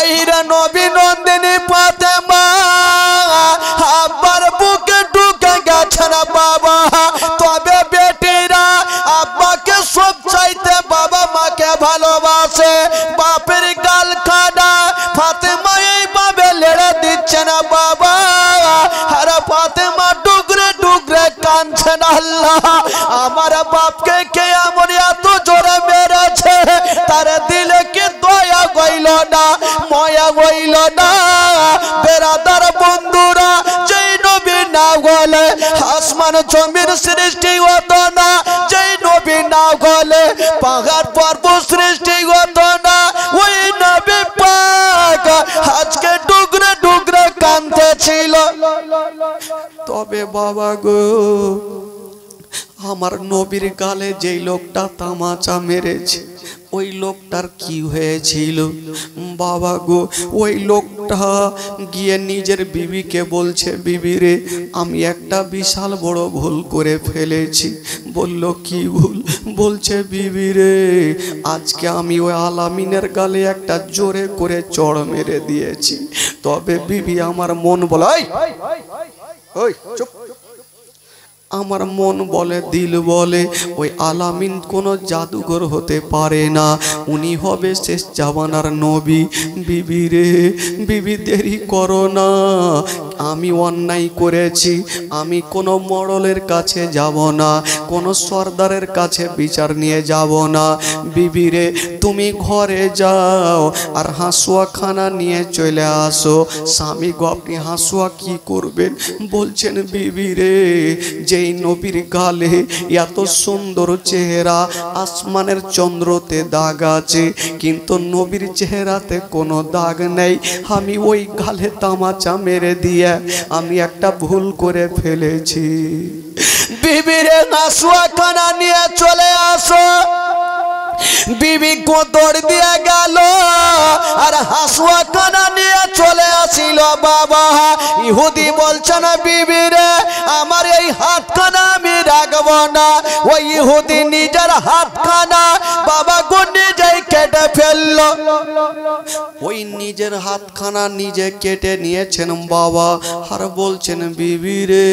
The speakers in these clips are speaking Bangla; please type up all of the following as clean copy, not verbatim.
হাইরা নবী নন্দিনী ফাতেমা আব্বার বুকে ঢুকে গেছে না বাবা। তবে বেটিরা আব্বাকে সব চাইতে বাবা মাকে ভালোবাসে। বাপের গাল খানা ফাতেমা এইভাবে লেড়ে দিচ্ছে না বাবা। আর ফাতেমা ডুগরে ডুগরে কাঁদছে না। আল্লাহ আমার বাপকে কে এমন এত জোরে মেরেছে, তার দিলে কি দয়া গইল না, ময়া গইল না। বেরাদার বন্ধুরা, যেই নবী না গলে আসমান জমির সৃষ্টি হতো না, যেই নবী না গলে পাহাড় পর্বত সৃষ্টি হতো না। ওই নবী পাক আজকে ডুগরে ডুগরে কাঁদতেছিল। তবে বাবা গো, আমার নবীর গালে যেই লোকটা তামাচা মেরেছে, ওই লোকটার কি হয়েছিল বাবা গো? ওই লোকটা গিয়ে নিজের বিবিকে বলছে, বিবি রে আমি একটা বিশাল বড় ভুল করে ফেলেছি। বলল কি ভুল? বলছে বিবি রে আজকে আমি ওই আলামিনের গালে একটা জোরে করে চড় মেরে দিয়েছি। তবে বিবি আমার মন বলে, ওই চুপ, আমার মন বলে, দিল বলে ওই আলামিন কোনো জাদুঘর হতে পারে না, উনি হবে শেষ জামানার নবী। বিবি রে বিবি দেরি করো না, আমি অন্যায় করেছি, আমি কোনো মডলের কাছে যাব না, কোনো সর্দারের কাছে বিচার নিয়ে যাব না। বিবি রে তুমি ঘরে যাও আর হাঁসুয়া খানা নিয়ে চলে আসো। স্বামী গো আপনি হাঁসুয়া কি করবেন? বলছেন বিবি রে যেই নবীর গালে এত সুন্দর চেহারা, আসমানের চন্দ্রতে দাগ আছে কিন্তু নবীর চেহারাতে কোনো দাগ নেই, আমি ওই গালে তামাচা মেরে দিয়ে আমি একটা ভুল করে ফেলেছি। বিবিরে হাঁসুয়া খানা নিয়ে চলে আসো। বিবি দৌড় দিয়ে গেল আর হাঁসুয়া খানা নিয়ে চলে আসিল বাবা। ইহুদি বলছে না বিবি রে আমার এই হাতখানা আমি রাখবো না। ওই ইহুদি নিজের হাতখানা বাবা গো নিজেই কেটে ফেললো। ওই নিজের হাতখানা নিজে কেটে নিয়েছেন বাবা। আর বলছেন বিবি রে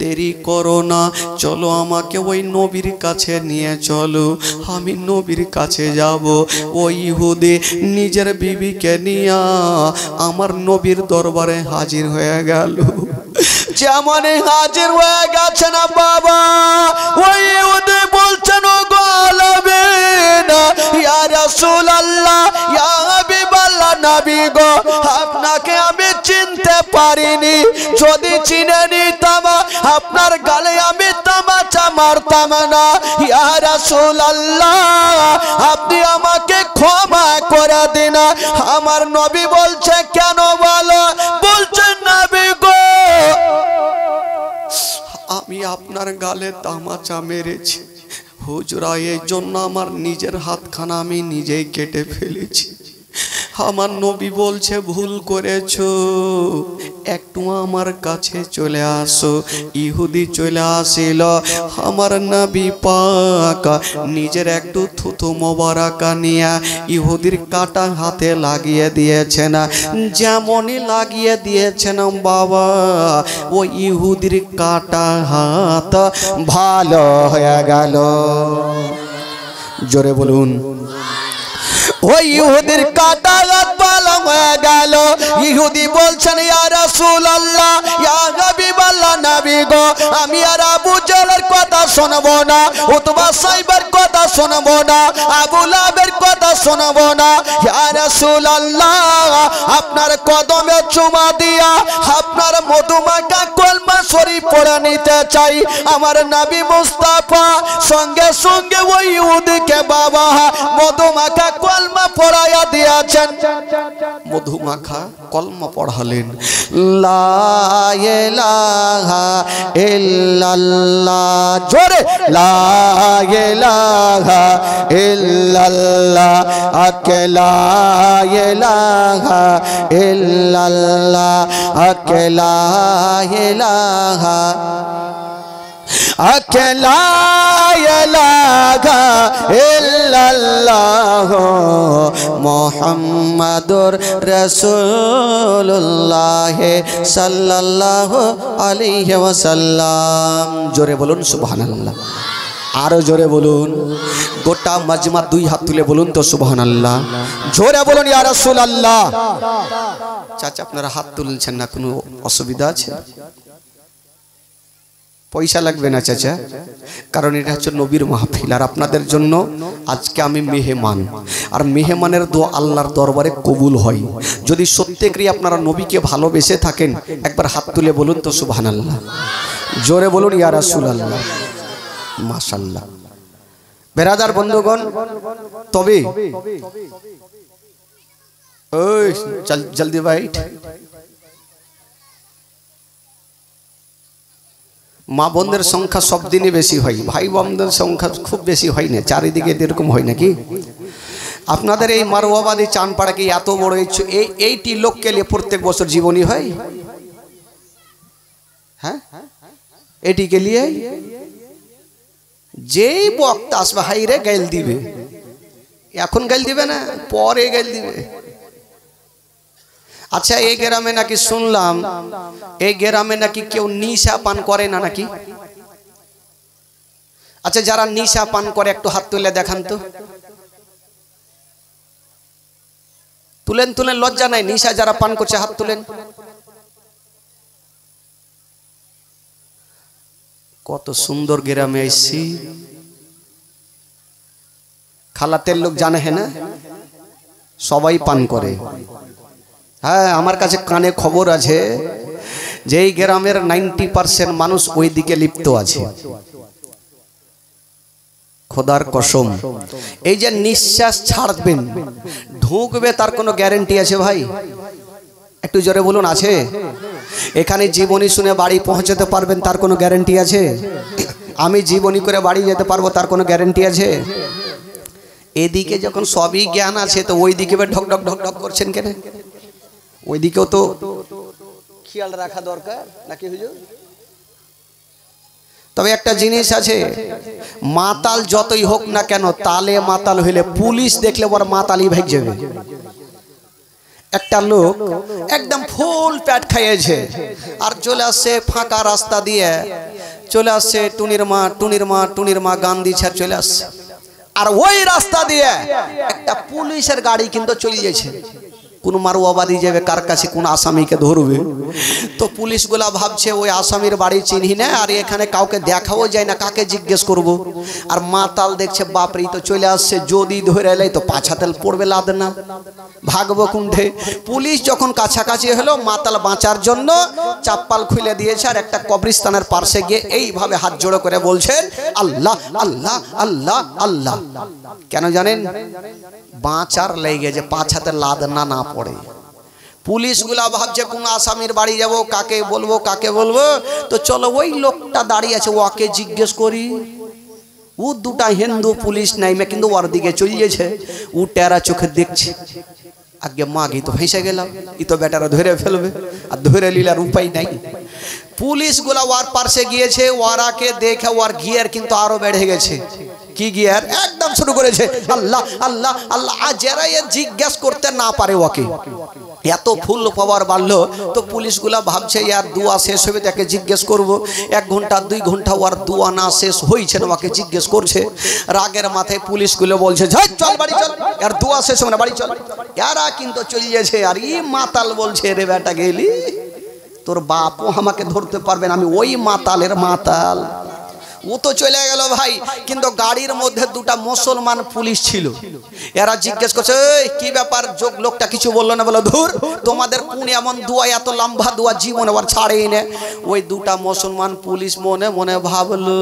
দেরি করো না, চলো আমাকে ওই নবীর কাছে নিয়ে চলো, আমি নবীর কাছে যাব। ওই ইহুদি নিজের বিবিকে নিয়ে আমার নবীর দরবারে হাজির হয়ে গেল। যেমন হাজির হয়ে গেছে না বাবা, ওই ইহুদি বলছেন ও গো আলামিন, ইয়া রাসূলুল্লাহ, ইয়া হাবিবাল্লাহ, নবী গো আপনাকে আমি চিনতে পারিনি, যদি চিনে নিতাম আপনার গালে আমি তামাচা মারতাম না। ইয়া রাসূলুল্লাহ আপনি আমাকে ক্ষমা করে দিন। আমার নবী বলছে কেন বলো? বলছেন নবী গো আমি আপনার গালে তামাচা মেরেছি হুজুরা, এই জন্য আমার নিজের হাতখানা আমি নিজেই কেটে ফেলেছি। আমার নবী বলছে ভুল করেছো, একটু আমার কাছে চলে আসো। ইহুদি চলে আসিল। আমার নবী পাক নিজের একটু থুতু মোবারকা নিয়ে ইহুদির কাটা হাতে লাগিয়ে দিয়েছেন। যেমনই লাগিয়ে দিয়েছেন বাবা, ওই ইহুদির কাটা হাত ভালো হয়ে গেল। জোরে বলুন। ওই ইহুদির কাটা হাত ভালো হয়ে গেল। ইহুদি বলছেন ইয়া রাসূলুল্লাহ, ইয়া হাবিবাল্লাহ, নবী গো আমি আর আবু জাহলের কথা শুনবো না, উতবা সাইবার কথা শুনবো না, আবু লাহাবের কথা শুনবো না। ইয়া রাসূলুল্লাহ আপনার কদমে চুমা দিয়া আপনার মধুমাখা কলমা শরীফ পড়ে নিতে চাই। আমার নবী মুস্তাফা সঙ্গে সঙ্গে ওই ইহুদিকে বাবা মধুমাখা কলমা পড়াইয়া দিয়েছেন। মধুমাখা কলমা পড়ালেন, লা ইলাহা ইল্লাল্লাহ, জোরে লা ইলাহা ইল্লাল্লাহ, লা ইলাহা ইল্লাল্লাহ, লা ইলাহা। अकेला इलाहा इल्लल्लाह मुहम्मदुर रसूलुल्लाह सल्लल्लाहु अलैहि वसल्लम। जोरे बोलुन सुबहानाल्लाह। आरो जोरे बोलुन। गोटा मजमा दुई हाथ तुले बोलुन तो सुबहानाल्लाह। जोरे बोलुन या रासूलुल्लाह। चाचा আপনারা হাত তুলছেন না, কোনো অসুবিধা আছে? পয়সা লাগবে না চাচা, কারণ এটা হচ্ছে নবীর মাহফিল আর আপনাদের জন্য আজকে আমি মেহমান। আর মেহমানের দোয়া আল্লাহর দরবারে কবুল হয় যদি সত্যিকারই আপনারা নবীকে ভালোবেসে থাকেন। একবার হাত তুলে বলুন তো সুবহানাল্লাহ। জোরে বলুন ইয়া রাসূলুল্লাহ। মাশাআল্লাহ। বেরাদার বন্ধুগণ, তবে ওই চল জলদি বাইট। মা বোনদের সংখ্যা সব দিনই বেশি হয়, ভাই বোনদের সংখ্যা খুব বেশি হয় না। চারিদিকে এরকম হয় নাকি? আপনাদের এই মারওয়াবাদী চানপাড়া কি এত বড় এইটি লোককে নিয়ে প্রত্যেক বছর জীবনী হয়? হ্যাঁ, এটিকে নিয়ে যেই বক্তা আসবে হাইরে গাইল দিবে। এখন গাইল দিবে না, পরে গাইল দিবে। আচ্ছা, এই গ্রামে নাকি শুনলাম, এই গ্রামে নাকি কেউ নিশা পান করে না নাকি? আচ্ছা, যারা নিশা পান করে একটু হাত তুলে দেখান তো। তুলেন তুলেন, লজ্জা নাই। নিশা যারা পান করছে হাত তুলেন। কত সুন্দর গ্রামে এসছি। খালাতের লোক জানে হ্যাঁ না, সবাই পান করে। হ্যাঁ, আমার কাছে কানে খবর আছে যে এই গ্রামের 90% মানুষ ওই দিকে লিপ্ত আছে। খোদার কসম, এই যে নিঃশ্বাস ছাড়বেন ঢুকবে তার কোনো গ্যারান্টি আছে ভাই? একটু জোরে বলুন, আছে? এখানে জীবনী শুনে বাড়ি পৌঁছাতে পারবেন তার কোনো গ্যারান্টি আছে? আমি জীবনী করে বাড়ি যেতে পারবো তার কোনো গ্যারান্টি আছে? এদিকে যখন সবই জ্ঞান আছে তো ওই দিকে ঢক ঢক ঢক ঢক করছেন কেন? ওই দিকেও তো খেয়াল রাখা দরকার নাকি হুজুর? তবে একটা জিনিস আছে, মাতাল যতই হোক না কেন, তালে মাতাল হইলে পুলিশ দেখলে ওর মাতালই ভাগ যাবে। একটা লোক একদম ফুল প্যাট খাইয়েছে আর চলে আসছে ফাঁকা রাস্তা দিয়ে, চলে আসছে টুনির মা গান দিচ্ছে আর চলে আসছে। আর ওই রাস্তা দিয়ে একটা পুলিশের গাড়ি কিন্তু চলে গেছে। কোন মারওয়াবাদী যাবে কার কাছে কোন আসামিকে ধরবে, তো পুলিশগুলা ভাবছে ওই আসামির বাড়ি চিনহি না, আর এখানে কাউকে দেখাও যায় না, কাকে জিজ্ঞেস করব। আর মাতাল দেখছে বাপরে তো চলে আসছে, যদি ধরে এলাই তো পাছাতেল পড়বে, লাদ না ভাগবো কুণ্ঠে। পুলিশ যখন কাছাকাছি হলো, মাতাল বাঁচার জন্য চাপ্পাল খুলে দিয়েছে আর একটা কবরস্থানের পাশে গিয়ে এইভাবে হাত জোড়ো করে বলছেন আল্লাহ আল্লাহ আল্লাহ আল্লাহ। কেন জানেন? বাঁচার লেগে যে পাছাতে লাদ না পড়ে। পুলিশগুলা ভাবছে কোন আসামির বাড়ি যাব, কাকে বলবো, তো চলো ওই লোকটা দাঁড়িয়ে আছে ওকে জিজ্ঞেস করি। ও দুটা হিন্দু পুলিশ নাইমে কিন্তু ওর দিকে চলিয়েছে, ও টেরা চোখে দেখছে। আগে মাগি তো ফেঁসে গেলাম, ই তো বেটারা ধরে ফেলবে, আর ধরে লিলার উপায় নাই। পুলিশগুলা ওর পাশে গিয়েছে, ওরাকে দেখে ওর গিয়ার কিন্তু আরো বেড়ে গেছে। কি গিয়ার? একদম শুরু করেছে আল্লাহ আল্লাহ আল্লাহ। আর যারা এ জিজ্ঞেস করতে না পারে ওকে, এত ফুল পাওয়ার বাড়লো, তো পুলিশগুলা ভাবছে ইয়ার দুয়া শেষ হবে তাকে জিজ্ঞেস করব। 1 ঘন্টা 2 ঘন্টা ওর দুয়া না শেষ হয়েছে না, ওকে জিজ্ঞেস করছে। রাগের মাথায় পুলিশগুলো বলছে চল বাড়ি চল, আর দুয়া শেষ হবে না, বাড়ি চল। এরা কিন্তু চলিয়েছে। আর ই মাতাল বলছে রে বেটা গেলি, তোর বাপও আমাকে ধরতে পারবে না, আমি ওই মাতালের মাতাল। ও তো চলে গেল ভাই, কিন্তু গাড়ির মধ্যে দুটা মুসলমান পুলিশ ছিল। এরা জিজ্ঞেস করছে কি ব্যাপার, লোকটা কিছু বললো না। বলো ধুর, তোমাদের কোন এমন দোয়া, এত লম্বা দোয়া জীবনে আবার ছাড়েই না। ওই দুটা মুসলমান পুলিশ মনে মনে ভাবলো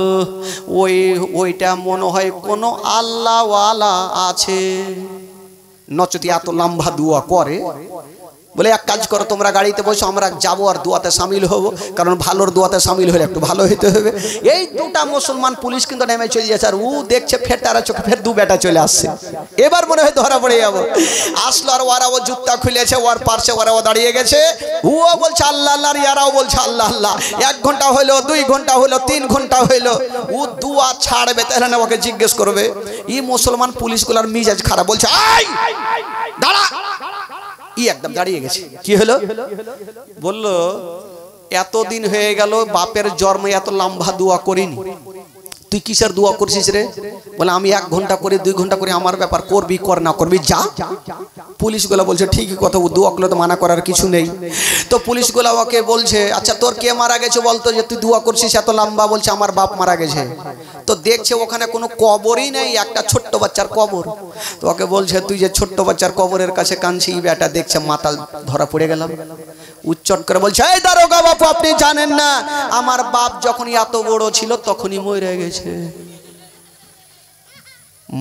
ওইটা মনে হয় কোনো আল্লাহওয়ালা আছে, নচেত এত লম্বা দোয়া করে। বলে এক কাজ করো, তোমরা গাড়িতে বসো, আমরা যাবো আর দোয়াতে সামিল হব, কারণ ভালোর দোয়াতে সামিল হলে একটু ভালো হইতে হবে। এই দুটা মুসলমান পুলিশ কিন্তু নেমে চলে যাচ্ছে, আর ও দেখছে ফের তারা চোখে ফের দু বেটা চলে আসছে, এবার মনে হয় ধরা পড়ে যাবো। আসলো আর ওরা ও জুতা খুলেছে, ওর পার্শ্বে ওরা দাঁড়িয়ে গেছে, ও বলছে আল্লাহ আল্লাহ, আর ইয়ারাও বলছে আল্লাহ আল্লাহ। 1 ঘন্টা হইলো, 2 ঘন্টা হইলো, 3 ঘন্টা হইলো, ও দুয়া ছাড়বে তাহলে না ওকে জিজ্ঞেস করবে। এই মুসলমান পুলিশগুলোর মিজাজ খারাপ, বলছে আয় দাঁড়া, একদম দাঁড়িয়ে গেছে। কি হলো? বললো এতদিন হয়ে গেল বাপের জন্মে এত লম্বা দোয়া করিনি, তুই কিসের দোয়া করছিস রে? বলে আমি 1 ঘন্টা করে 2 ঘন্টা করে, আমার ব্যাপার, করবি কর না করবি যা। পুলিশগুলো বলছে ঠিকই কথা, ও দোয়া করলে তো মানা করার কিছু নেই। তো পুলিশগুলো ওকে বলছে আচ্ছা তোর কে মারা গেছে বলতো, যে তুই দোয়া করছিস এত লম্বা? বলছে আমার বাপ মারা গেছে। তো দেখছে ওখানে কোনো কবরই নেই, একটা ছোট্ট বাচ্চার কবর। তো ওকে বলছে তুই যে ছোট্ট বাচ্চার কবরের কাছে কাঁদছিস, বেটা দেখছে মাতাল, ধরা পড়ে গেলাম। উচ্চট করে বলছে এই দারোগা বাপু, আপনি জানেন না আমার বাপ যখন এত বড় ছিল তখনই মরে গেছে।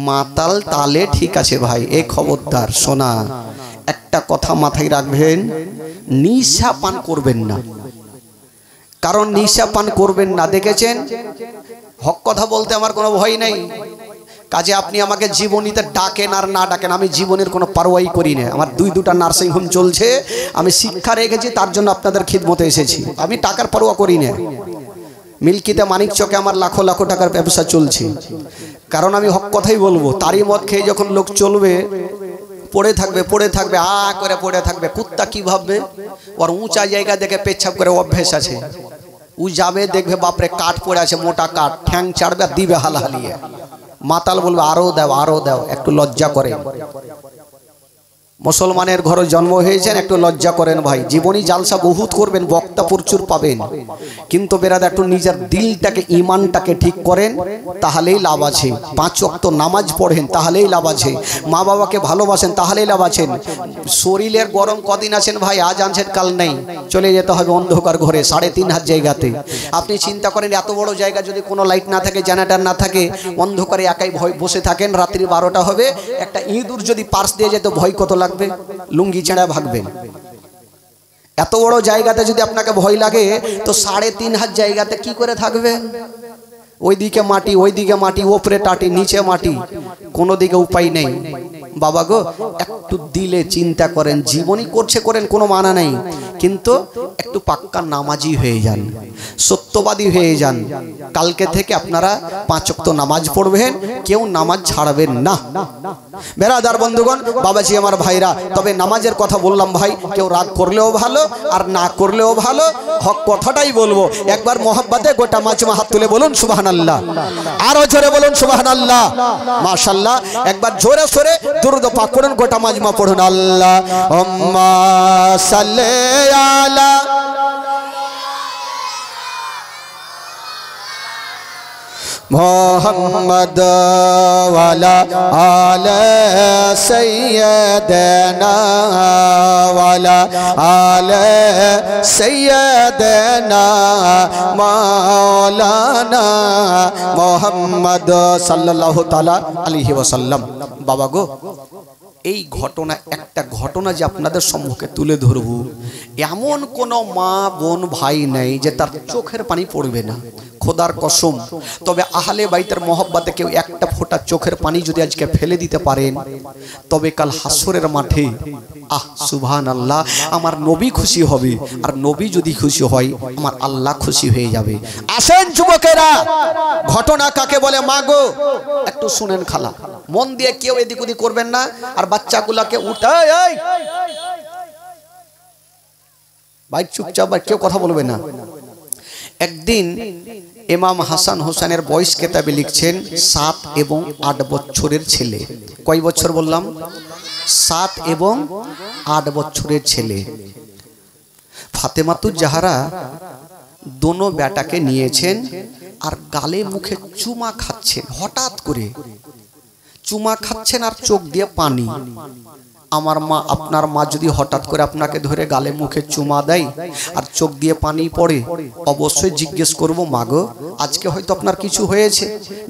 মাতাল তালে ঠিক আছে ভাই, এই খবরদার শোনা, একটা কথা মাথায় রাখবেন, নিশা পান করবেন না, কারণ নিশা পান করবেন না। দেখেছেন, হক কথা বলতে আমার কোনো ভয় নেই, কাজে আপনি আমাকে জীবনীতে ডাকেন আর না ডাকেন, আমি জীবনের কোনো পারোয়াই করি না। আমার 2টা নার্সিং হোম চলছে, আমি শিক্ষা রেখেছি, তার জন্য আপনাদের খিদমতে এসেছি, আমি টাকার পারোয়া করি না। মিল্কিতে মানিক চকে আমার লাখো লাখো টাকার ব্যবসা চলছে, কারণ আমি হক কথাই বলবো। তারই মদ খেয়ে যখন লোক চলবে, পড়ে থাকবে করে পড়ে থাকবে, কুত্তা কি ভাববে? ওর উঁচা জায়গা দেখে পেচ্ছাপ করে অভ্যেস আছে, ও যাবে দেখবে বাপরে কাঠ পড়ে আছে, মোটা কাঠ, ঠ্যাং চাড়বে আর দিবে হালাহালিয়ে। মাতাল বলবে আরো দাও আরো দাও, একটু লজ্জা করে। মুসলমানের ঘরে জন্ম হয়েছেন, একটু লজ্জা করেন ভাই। জীবনী জালসা বহুত করবেন, বক্তা প্রচুর পাবেন, কিন্তু বেরাদা একটু নিজের দিলটাকে, ইমানটাকে ঠিক করেন, তাহলেই লাভ আছে। 5 ওয়াক্ত নামাজ পড়েন, তাহলেই লাভ আছে। মা বাবাকে ভালোবাসেন, তাহলেই লাভ আছেন। শরীরের গরম কদিন আছেন ভাই, আজ আনছেন কাল নেই, চলে যেতে হবে অন্ধকার ঘরে 3.5 হাত জায়গাতে। আপনি চিন্তা করেন এত বড় জায়গা যদি কোনো লাইট না থাকে, জেনারেটর না থাকে, অন্ধকারে একাই ভয় বসে থাকেন, রাত্রি 12টা হবে, একটা ইঁদুর যদি পার্স দিয়ে যেত ভয় কত লাগবে, লুঙ্গি ছেঁড়া ভাগবেন। এত বড় জায়গাতে যদি আপনাকে ভয় লাগে, তো 3.5 হাত জায়গাতে কি করে থাকবেন? ওইদিকে মাটি, ওইদিকে মাটি, ওপরে টাটি, নিচে মাটি, কোনো দিকে উপায় নেই। বাবা গো, একটু দিলে চিন্তা করেন, জীবনী করছে করেন, কোনো মানা নেই, কিন্তু একটু পাক্কা নামাজি হয়ে যান, সত্যবাদী হয়ে যান। কালকে থেকে আপনারা 5 ওয়াক্ত নামাজ পড়বেন, কেউ নামাজ ছাড়বেন না। বেরাদার বন্ধুগণ, বাবাজি আমার ভাইরা, তবে নামাজের কথা বললাম ভাই, কেউ রাগ করলেও ভালো আর না করলেও ভালো, হক কথাটাই বলবো। একবার মোহাব্বতে গোটা মাজমা হাত তুলে বলুন সুবহানাল্লাহ, আরো জোরে বলুন সুবহানাল্লাহ, মাশাআল্লাহ। একবার জোরে সরে দুরূদ পাক করুন, গোটা মাজমা পড়ুন, আল্লাহুম্মা সাল্লি আলা মুহাম্মদ ওয়ালা আলে সাইয়্যিদানা ওয়ালা আলে সাইয়্যিদানা মাওলানা মুহাম্মদ সাল্লাল্লাহু তাআলা আলাইহি ওয়াসাল্লাম। বাবা গো, এই ঘটনা, একটা ঘটনা যে আপনাদের সম্মুখে তুলে ধরব, এমন কোনো মা বোন ভাই নেই যে তার চোখের পানি পড়বে না, খোদার কসম। তবে আহলে বাইতের মহব্বতে কেউ একটা ফোঁটা চোখের পানি যদি আজকে ফেলে দিতে পারেন, তবে কাল হাসরের মাঠে সুবহানাল্লাহ, আমার নবী খুশি হবে, আর নবী যদি খুশি হয় আমার আল্লাহ খুশি হয়ে যাবে। আসেন যুবকেরা, ঘটনা কাকে বলে মা গো, একটু শুনেন খালা, মন দিয়ে কেউ এদিক ওদিক করবেন না, আর বাচ্চাগুলাকে উঠায় ভাই চুপচাপ, কেউ কথা বলবে না। একদিন ইমাম হাসান হোসেনের বয়স কেতাবে লিখছেন 7 এবং 8 বছরের ছেলে। কয় বছর বললাম? 7 এবং 8 বছরের ছেলে। ফাতেমাতুজ জাহরা দোনো বেটাকে নিয়েছেন, আর গালে মুখে চুমা খাচ্ছেন। হঠাৎ করে চুমা খাচ্ছেন আর চোখ দিয়ে পানি। আমার মা, আপনার মা যদি হঠাৎ করে আপনাকে ধরে গালে মুখে চুমা দেয় আর চোখ দিয়ে পানি পড়ে, অবশ্যই জিজ্ঞেস করব, মাগো আজকে হয়তো আপনার কিছু হয়েছে,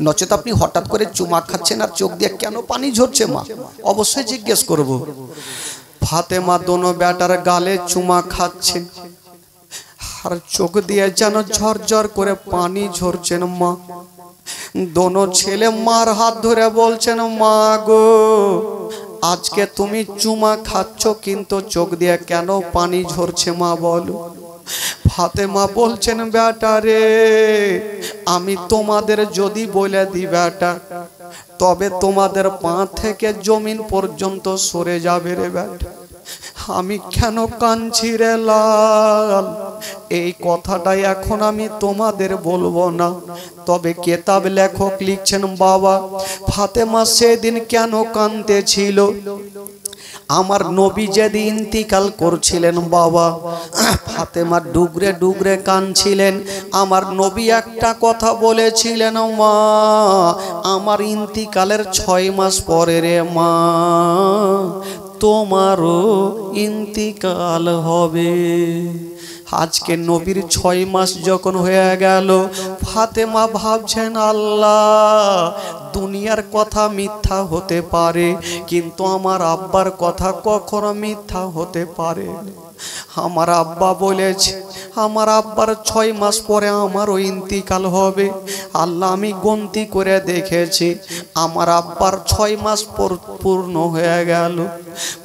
নচেত আপনি হঠাৎ করে চুমা খাচ্ছেন আর চোখ দিয়ে কেন পানি ঝরছে মা, অবশ্যই জিজ্ঞেস করব। ফাতেমা দোনো বেটার গালে চুমা খাচ্ছেন আর চোখ দিয়ে যেন ঝরঝর করে পানি ঝরছেন মা। দোনো ছেলে মার হাত ধরে বলছেন, মা গো আজকে তুমি চুমা খাচ্ছ কিন্তু চোখ দিয়ে কেন পানি ঝরছে মা বলো। ফাতেমা বলছেন, বেটা রে আমি তোমাদের যদি বলে দিই বেটা, তবে তোমাদের পা থেকে জমিন পর্যন্ত সরে যাবে রে বেটা। আমি কেন কাঁদছি রে লাল, এই কথাটাই এখন আমি তোমাদের বলবো না, তবে কেতাব লেখক লিখছেন বাবা ফাতেমা সেদিন কেন কাঁদতেছিল। আমার নবী যেদিন ইন্তিকাল করছিলেন বাবা, ফাতেমা ডুগরে ডুগরে কাঁদছিলেন। আমার নবী একটা কথা বলেছিলেন, মা আমার ইন্তিকালের 6 মাস পরে রে মা তোমারও ইন্তিকাল হবে। আজকে নবীর 6 মাস যখন হয়ে গেল, ফাতেমা ভাবছেন আল্লাহ দুনিয়ার কথা মিথ্যা হতে পারে কিন্তু আমার আব্বার কথা কখনো মিথ্যা হতে পারে। আমার আব্বা বলেছে আমার আব্বার 6 মাস পরে আমারও ইন্তিকাল হবে। আল্লাহ আমি গন্তি করে দেখেছি আমার আব্বার 6 মাস পূর্ণ হয়ে গেল।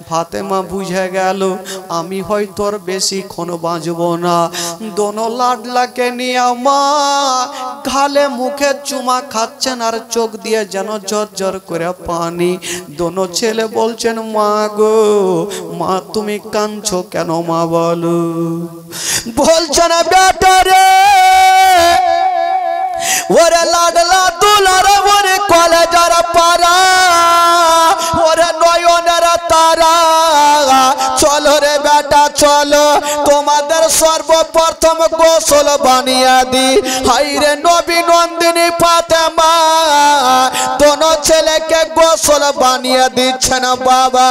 ফাতেমা বুঝে গেল আমি হয়তো আর বেশিক্ষণ বাঁচব না। দোনো লাডলাকে নিয়ে মা গালে মুখে চুমা খাচ্ছেন আর চোখ দিয়ে যেন ঝরঝর করে পানি। দোনো ছেলে বলছেন, মা গো মা তুমি কাঁদছো কেন মা বলো। বলছেন, বেটা রে ওরে লাডলা দুলার ওরে কলেজার পারা ওরে নয়নের তারা, চলো রে বেটা চলো তোমাদের সর্বপ্রথম গোসল বানিয়ে দি। হাইরে নবী নন্দিনী ফাতেমা দোনো ছেলেকে গোসল বানিয়ে দিচ্ছেন বাবা।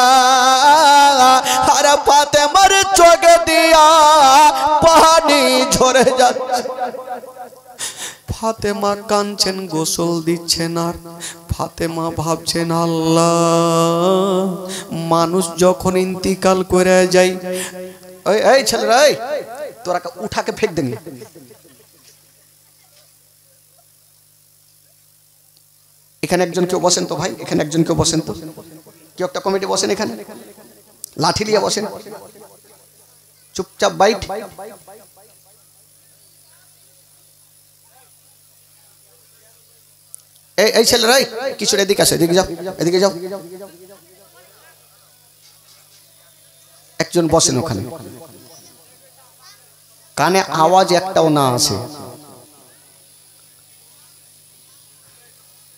আর ফাতেমার চোখে দিয়া পানি ঝরে যাচ্ছে। ফাতেমা কাঁদছেন গোসল দিচ্ছেন আর ফাতেমা ভাবছেন আল্লাহ মানুষ যখন ইন্তিকাল করে যায়, এই ছেলেরা এই তোরা উঠাকে ফেক দেন। এখানে একজন কেউ বসেন তো ভাই, এখানে একজন কেউ বসেন তো, কেউ একটা কমিটি বসেন, এখানে লাঠি নিয়ে বসেন, চুপচাপ বাইট। এই ছেলেরাই কিছু এদিকে আসো, এদিকে যাও, এদিকে যাও। একজন বসেন ওখানে, কানে আওয়াজ একটাও না আসে।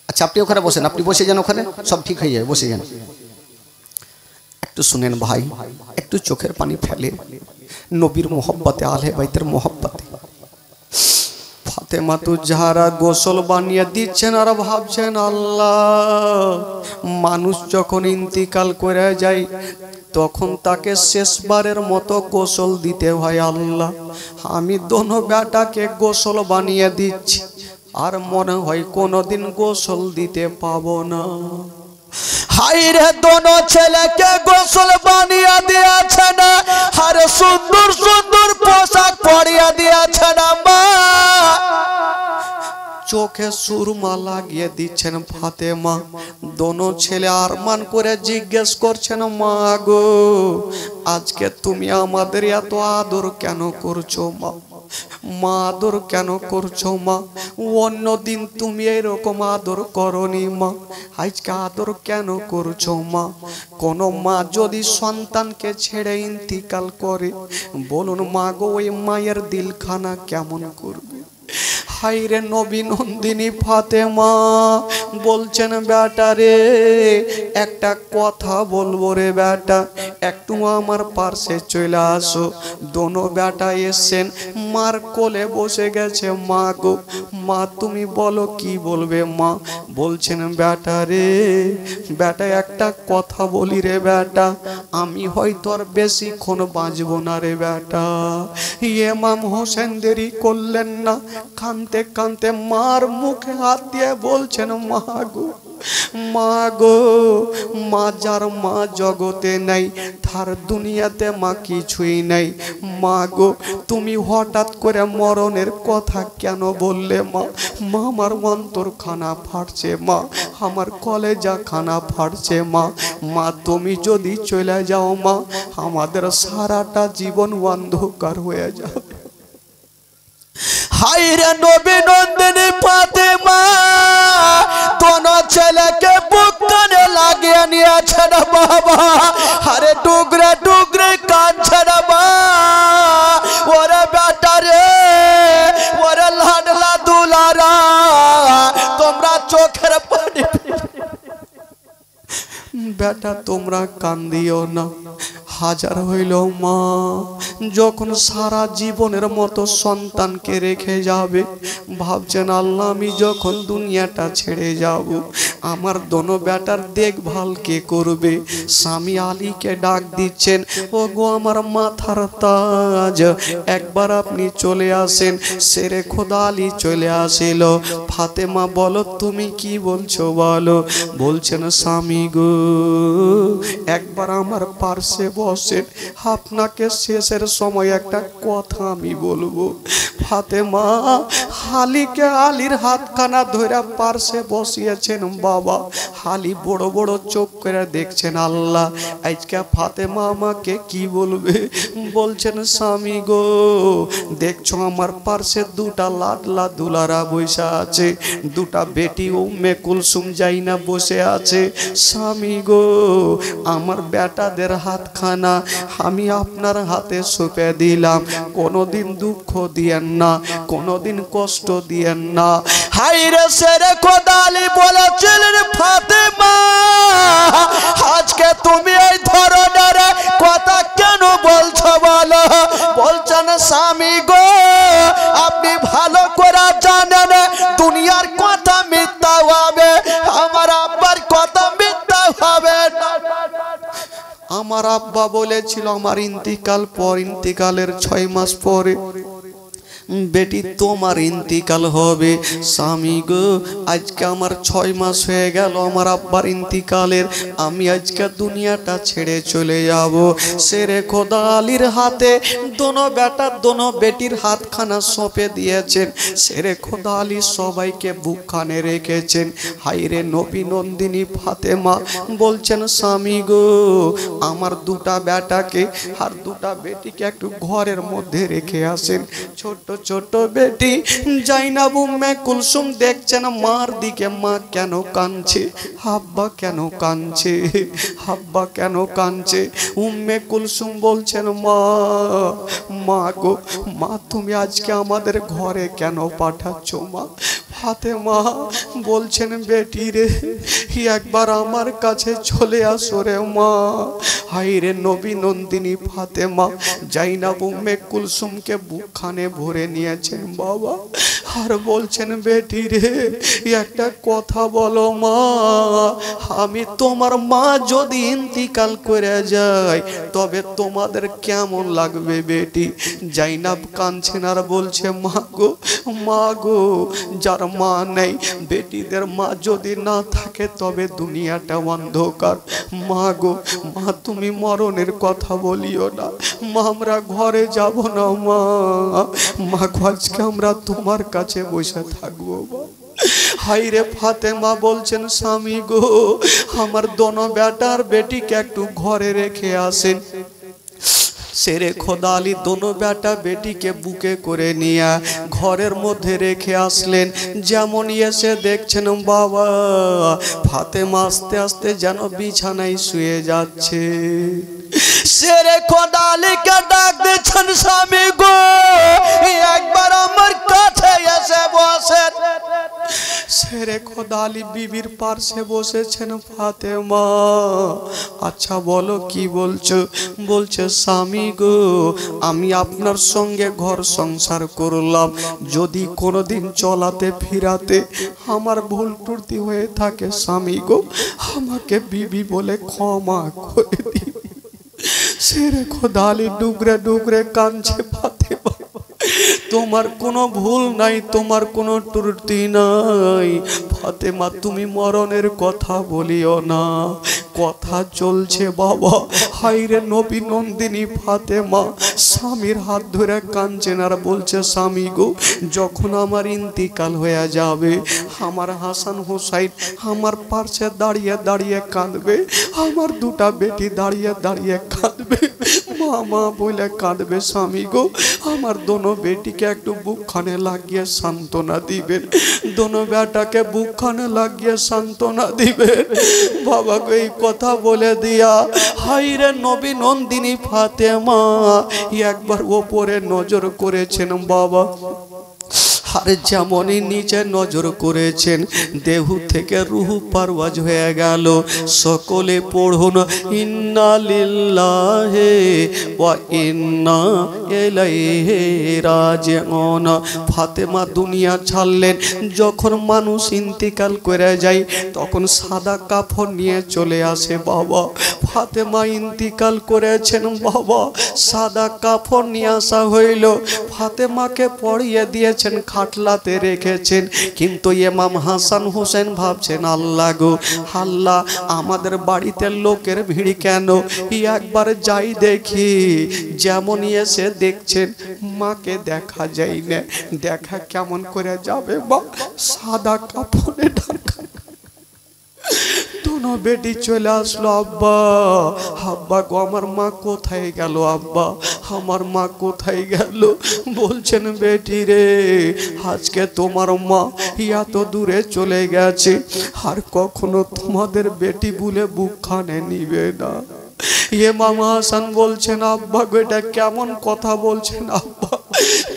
আচ্ছা আপনি ওখানে বসেন, আপনি বসে যান, ওখানে সব ঠিক হয়ে যাবে, বসে যান। একটু শুনেন ভাই, একটু চোখের পানি ফেলে নবীর মোহব্বতে আহলে বাইতের মোহব্বতে ফাতেমা তো যারা গোসল বানিয়ে দিচ্ছেন আর ভাবছেন আল্লাহ মানুষ যখন ইন্তিকাল করে যায় তখন তাকে শেষবারের মতো গোসল দিতে হয়। আল্লাহ আমি দোনো বেটাকে গোসল বানিয়ে দিচ্ছি আর মনে হয় কোনোদিন গোসল দিতে পাবো না। হাইরে দোনো ছেলেকে গোসল বানিয়ে দিয়েছে না আর সুন্দর সুন্দর পোশাক পরিয়ে দিয়েছে না মা, চোখে সুরমা লাগিয়ে দিচ্ছেন ফাতেমা। দোনো ছেলে আরমান করে জিজ্ঞেস করছেন, মা গো আজকে তুমি আমাদের এত আদর কেন করছো মা, মা আদর কেন করছো মা, অন্যদিন তুমি এরকম আদর করনি মা, আজকে আদর কেন করছো মা। কোন মা যদি সন্তানকে ছেড়ে ইন্তিকাল করে বলুন মা গো ওই মায়ের দিলখানা কেমন করবে। হাইরে নবী নন্দিনী ফাতেমা বলছেন, বেটা রে একটা কথা বলবো রে বেটা, একটু আমার পাশে চলে আসো। দোনো বেটা এসছেন, মার কোলে বসে গেছে। মা গো মা তুমি বলো কি বলবে মা। বলছেন, বেটা রে বেটা একটা কথা বলি রে বেটা, আমি হয়তো আর বেশিক্ষণ বাঁচবো না রে বেটা। ইমাম হোসেন দেরি করলেন না, কানতে কানতে মার মুখে হাত দিয়ে বলছেন, মা গো মা গো, মা যার মা জগতে নাই, তার দুনিয়াতে মা কিছুই নাই। মা গো, তুমি হঠাৎ করে মরণের কথা কেন বললে মা? মা আমার অন্তর খানা ফাটছে মা, আমার কলেজা খানা ফাটছে মা। মা তুমি যদি চলে যাও মা, আমাদের সারাটা জীবন অন্ধকার হয়ে যাবে। হায়রে নবী নন্দিনী ফাতেমা দোনো ছেলেকে বুক কানে লাগিয়ে নিয়েছে না বাবা। আরে টুকরে টুকরে কাঁদছে না মা। ওরে বেটা রে, ওরে লাডলা দুলারা, তোমরা চোখের পানি বেটা তোমরা কান্দিও না। হাজার হইল মা যখন সারা জীবনের মতো সন্তানকে রেখে যাবে, ভাবছেন আল্লাহ আমি যখন দুনিয়াটা ছেড়ে যাব, আমার দোনো বেটার দেখভাল কে করবে? স্বামী আলীকে ডাক দিচ্ছেন, ও গো আমার মাথার তাজ, একবার আপনি চলে আসেন। শেরে খোদা আলী চলে আসিল। ফাতেমা বলো তুমি কি বলছো বলো। বলছেন স্বামী গো, একবার আমার পার্শ্বে বসেন, আপনাকে শেষের সময় একটা কথা আমি বলবো। ফাতেমা আলীকে আলীর হাতখানা ধরে পার্শ্বে বসিয়েছেন বাবা। আলী বড় বড় চোখ করে দেখছেন, আল্লাহ আজকে ফাতেমা আমাকে কি বলবে। বলছেন স্বামী গো, দেখছো আমার পার্শ্বে দুটা লাডলা দুলারা বসে আছে, দুটা বেটি উম্মে কুলসুম জাইনা বসে আছে। স্বামী গো, আমার বেটাদের হাতখানা আমি আপনার হাতে সঁপে দিলাম, কোনোদিন দুঃখ দিয়েন না, কোনোদিন কষ্ট দিয়েন না। হায়রে শেরে খোদা আলী বলেছিলেন, ফাতেমা আজকে তুমি এই ধরনের কথা কেন বলছো বলো। বলছেন স্বামী গো, আপনি ভালো করে জানেন দুনিয়ার কথা মিথ্যা হবে, আমার আব্বার কথা মিথ্যা হবে না। আমার আব্বা বলেছিল আমার ইন্তিকাল পর, ইন্তিকালের 6 মাস পরে বেটি তোমার ইন্তিকাল হবে। স্বামী গো, আজকে আমার 6 মাস হয়ে গেল আমার আব্বার ইন্তিকালের, আমি আজকে দুনিয়াটা ছেড়ে চলে যাব। শেরে খোদা আলীর হাতে দোনো বেটা দোনো বেটির হাতখানা সঁপে দিয়েছেন। শেরে খোদা আলী সবাইকে বুকখানে রেখেছেন। হায়রে নবী নন্দিনী ফাতেমা বলছেন, স্বামী গো, আমার দুটা বেটাকে আর দুটা বেটিকে একটু ঘরের মধ্যে রেখে আসেন। ছোট ছোট বেটি জাইনাব উম্মে কুলসুম দেখছেন মার দিকে, মা কেন কাঁদছে, আব্বা কেন কাঁদছে, আব্বা কেন কাঁদছে। উম্মে কুলসুম বলছেন, মা মা গো, মা তুমি আজকে আমাদের ঘরে কেন পাঠাচ্ছ মা? ফাতেমা বলছেন, বেটি রে একবার আমার কাছে চলে আসো রে মা। হায়রে নবী নন্দিনী ফাতেমা জাইনাব উম্মে কুলসুমকে বুকখানে ভরে নিয়েছেন বাবা, আর বলছেন, বেটি রে একটা কথা বলো মা, আমি তোমার মা যদি ইন্তিকাল করে যায় তবে তোমাদের কেমন লাগবে বেটি? জাইনাব কাঁদছেন আর বলছে, মা গো, মা গো, যার মা নেই বেটিদের মা যদি না থাকে তবে দুনিয়াটা অন্ধকার। মা গো, মা তুমি মরণের কথা বলিও না মা, আমরা ঘরে যাব না মা, মা গো আজকে আমরা তোমার কাছে বসে থাকবো। হায়রে ফাতেমা বলছেন, স্বামী গো, আমার দোনো বেটার বেটিকে একটু ঘরে রেখে আসেন। শেরে খোদা আলী দোনো বেটা বেটিকে বুকে করে নিয়ে ঘরের মধ্যে রেখে আসলেন। যেমন এসে দেখছেন বাবা ফাতেমা আস্তে আস্তে যেন বিছানায় শুয়ে যাচ্ছে। শেরে খোদা আলীকে ডাক দিচ্ছেন, স্বামী গো, একবার আমার কাছে এসে বসেন। শেরে খোদা আলী বিবির পার্শ্বে বসেছেন। ফাতেমা আচ্ছা বলো কি বলছো? বলছে, স্বামী গো, আমি আপনার সঙ্গে ঘর সংসার করলাম, যদি কোনোদিন চলাতে ফিরাতে আমার ভুল ত্রুটি হয়ে থাকে স্বামী গো, আমাকে বিবি বলে ক্ষমা করে দিন। শেরে খোদা আলী ডুগরে ডুগরে কাঁদছে। ফাতেমা তোমার কোনো ভুল নাই, তোমার কোনো ত্রুটি নাই। ফাতেমা তুমি মরণের কথা বলিও না। কথা চলছে বাবা। হাইরে নবী নন্দিনী ফাতেমা স্বামীর হাত ধরে কাঁদছেন আর বলছে, স্বামী গো, যখন আমার ইন্তিকাল হয়ে যাবে, আমার হাসান হোসাইন আমার পাশে দাঁড়িয়ে দাঁড়িয়ে কাঁদবে, আমার দুটা বেটি দাঁড়িয়ে দাঁড়িয়ে কাঁদবে, মা মা বলে কাঁদবে। স্বামী গো, আমার দোনো বেটিকে একটু বুকখানে লাগিয়ে সান্ত্বনা দিবেন, দোনো বেটাকে বুকখানে লাগিয়ে সান্ত্বনা দিবেন। বাবা গো, এই কথা বলে দিয়া হাইরে নবী নন্দিনী ফাতেমা একবার ওপরে নজর করেছেন বাবা। আর যেমনই নিচে নজর করেছেন, দেহু থেকে রুহু পারওয়াজ হয়ে গেল। সকলে পড়ুন, ইন্না লিল্লাহি ওয়া ইন্না ইলাইহি রাজিউন। ফাতেমা দুনিয়া ছাড়লেন। যখন মানুষ ইন্তিকাল করে যায়, তখন সাদা কাফন নিয়ে চলে আসে বাবা। ফাতেমা ইন্তিকাল করেছেন বাবা, সাদা কাফন নিয়ে আসা হইল। ফাতেমাকে পরিয়ে দিয়েছেন, খাটলাতে রেখেছেন। কিন্তু ইমাম হাসান হোসেন ভাবছেন, আল্লাহ গো আল্লাহ, আমাদের বাড়িতে লোকের ভিড় কেন? একবার যাই দেখি। যেমনই এসে দেখছেন মাকে দেখা যায় না। দেখা কেমন করে যাবে বা, সাদা কাপড়ে ঢাকা। दोनों बेटी चले आसलो। अब्बा अब्बा गो आमार मा कोथाय गेल? अब्बा आमार मा कोथाय गेल? बोलছেন बेटी रे आजके तोमार मा एत दूरे चले गेছে, আর কখনো তোমাদের বেটি বলে বুকখানে নিবে না। ইমাম হাসান বলছেন, আব্বা গো এটা কেমন কথা বলছেন? আব্বা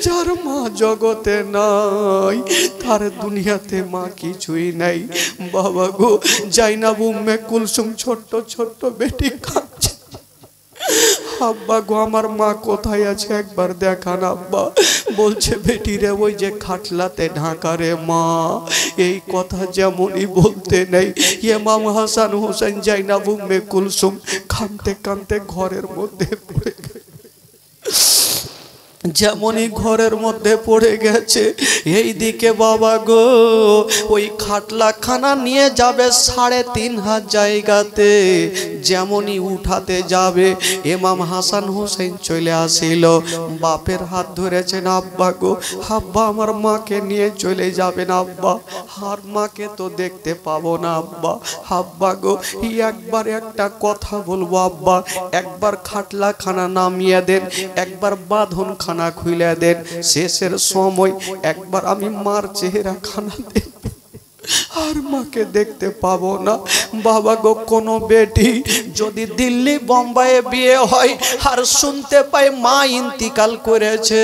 যার মা জগতে নাই, তার দুনিয়াতে মা কিছুই নাই। বাবা গো, জাইনাব উম্মে কুলসুম ছোট্ট ছোট্ট বেটি কাঁদছে। আব্বা গো আমার মা কোথায় আছে একবার দেখান আব্বা। বলছে বেটি রে ওই যে খাটলাতে ঢাকা রে মা। এই কথা যেমনই বলতে নেই, ইমাম হাসান হোসেন জাইনাব উম্মে কুলসুম কাঁদতে কাঁদতে ঘরের মধ্যে পড়ে গেছে। যেমনই ঘরের মধ্যে পড়ে গেছে, এই দিকে বাবা গো ওই খাটলাখানা নিয়ে যাবে 3.5 জায়গাতে। যেমনই উঠাতে যাবে, ইমাম হাসান হোসেন চলে আসিল। বাপের হাত ধরেছেন, আব্বা গো আব্বা আমার মাকে নিয়ে চলে যাবেন আব্বা, আর মাকে তো দেখতে পাবো না আব্বা। আব্বা গো একবার একটা কথা বলবো আব্বা, একবার খাটলাখানা নামিয়ে দেন, একবার বাঁধন খানা খুলে দেন। শেষের সময় একবার আমি মার চেহারা খানা দেব, আর মাকে দেখতে পাবো না। বাবা গো কোনো বেটি যদি দিল্লি বোম্বাইয়ে বিয়ে হয় আর শুনতে পায় মা ইন্তিকাল করেছে,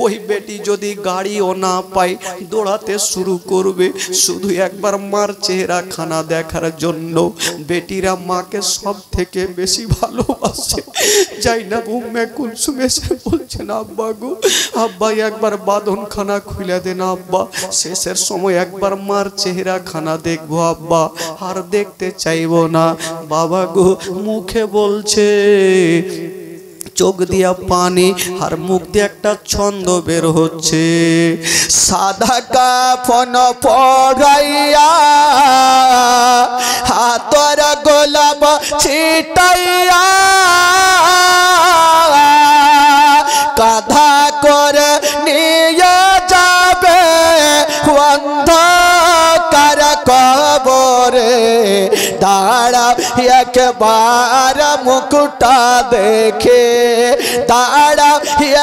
ওই বেটি যদি গাড়িও না পায় দৌড়াতে শুরু করবে শুধু একবার মার চেহারা খানা দেখার জন্য। বেটিরা মাকে সব থেকে বেশি ভালোবাসে। জাইনাব উম্মে কুলসুম এসে বলছেন, আব্বা গো আব্বা একবার বাঁধন খানা খুলে দেন আব্বা, শেষের সময় একবার মার চেহারা খানা দেখবো আব্বা, আর দেখতে চাইবো না। বাবা গো মুখে বলছে, চোখ দিয়া পানি আর মুখ দিয়ে একটা ছন্দ বের হচ্ছে। সাদা কাফন পরাইয়া হাতর গোলাপ ছিটাইয়া কাঁধা করে নিয়ে যাবে অন্ধকার কবরে। দাঁড়া একবার মুখটা দেখে, দাঁড়া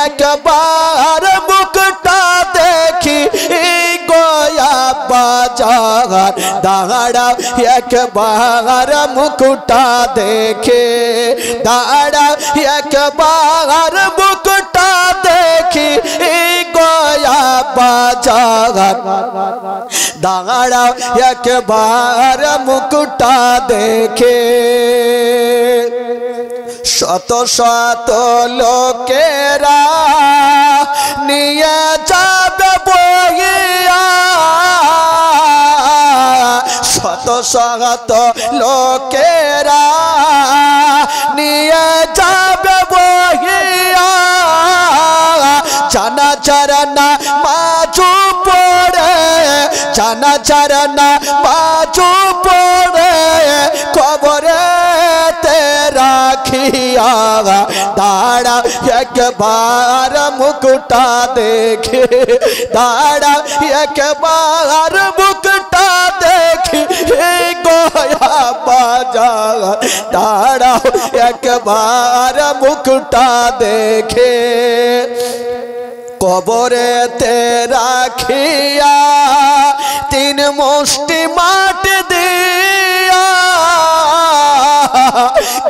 একবার মুখটা দেখি গয়া বাজার। দাঁড়া একবার মুখটা দেখে, দাঁড়া একবার মুখটা দেখি গয়া বাজার। দাঁড়া একবার মুখটা দেখে। শত শত লোকেরা নিয়ে যাবে বইয়া, শত শত লোকেরা নিয়ে যাবে বইয়া। জানা চরনা মাচু পড়ে জানা চরনা মাচু পড়ে কবরে তে রাখিয়া দাঁড়া একবার মুকুটা দেখে দাঁড়া একবার মুকুটা দেখি গয়া বাজার দাঁড়া একবার মুকুটা দেখে কবরেতে রাখিয়া তিন মুষ্টি মাটি দিয়া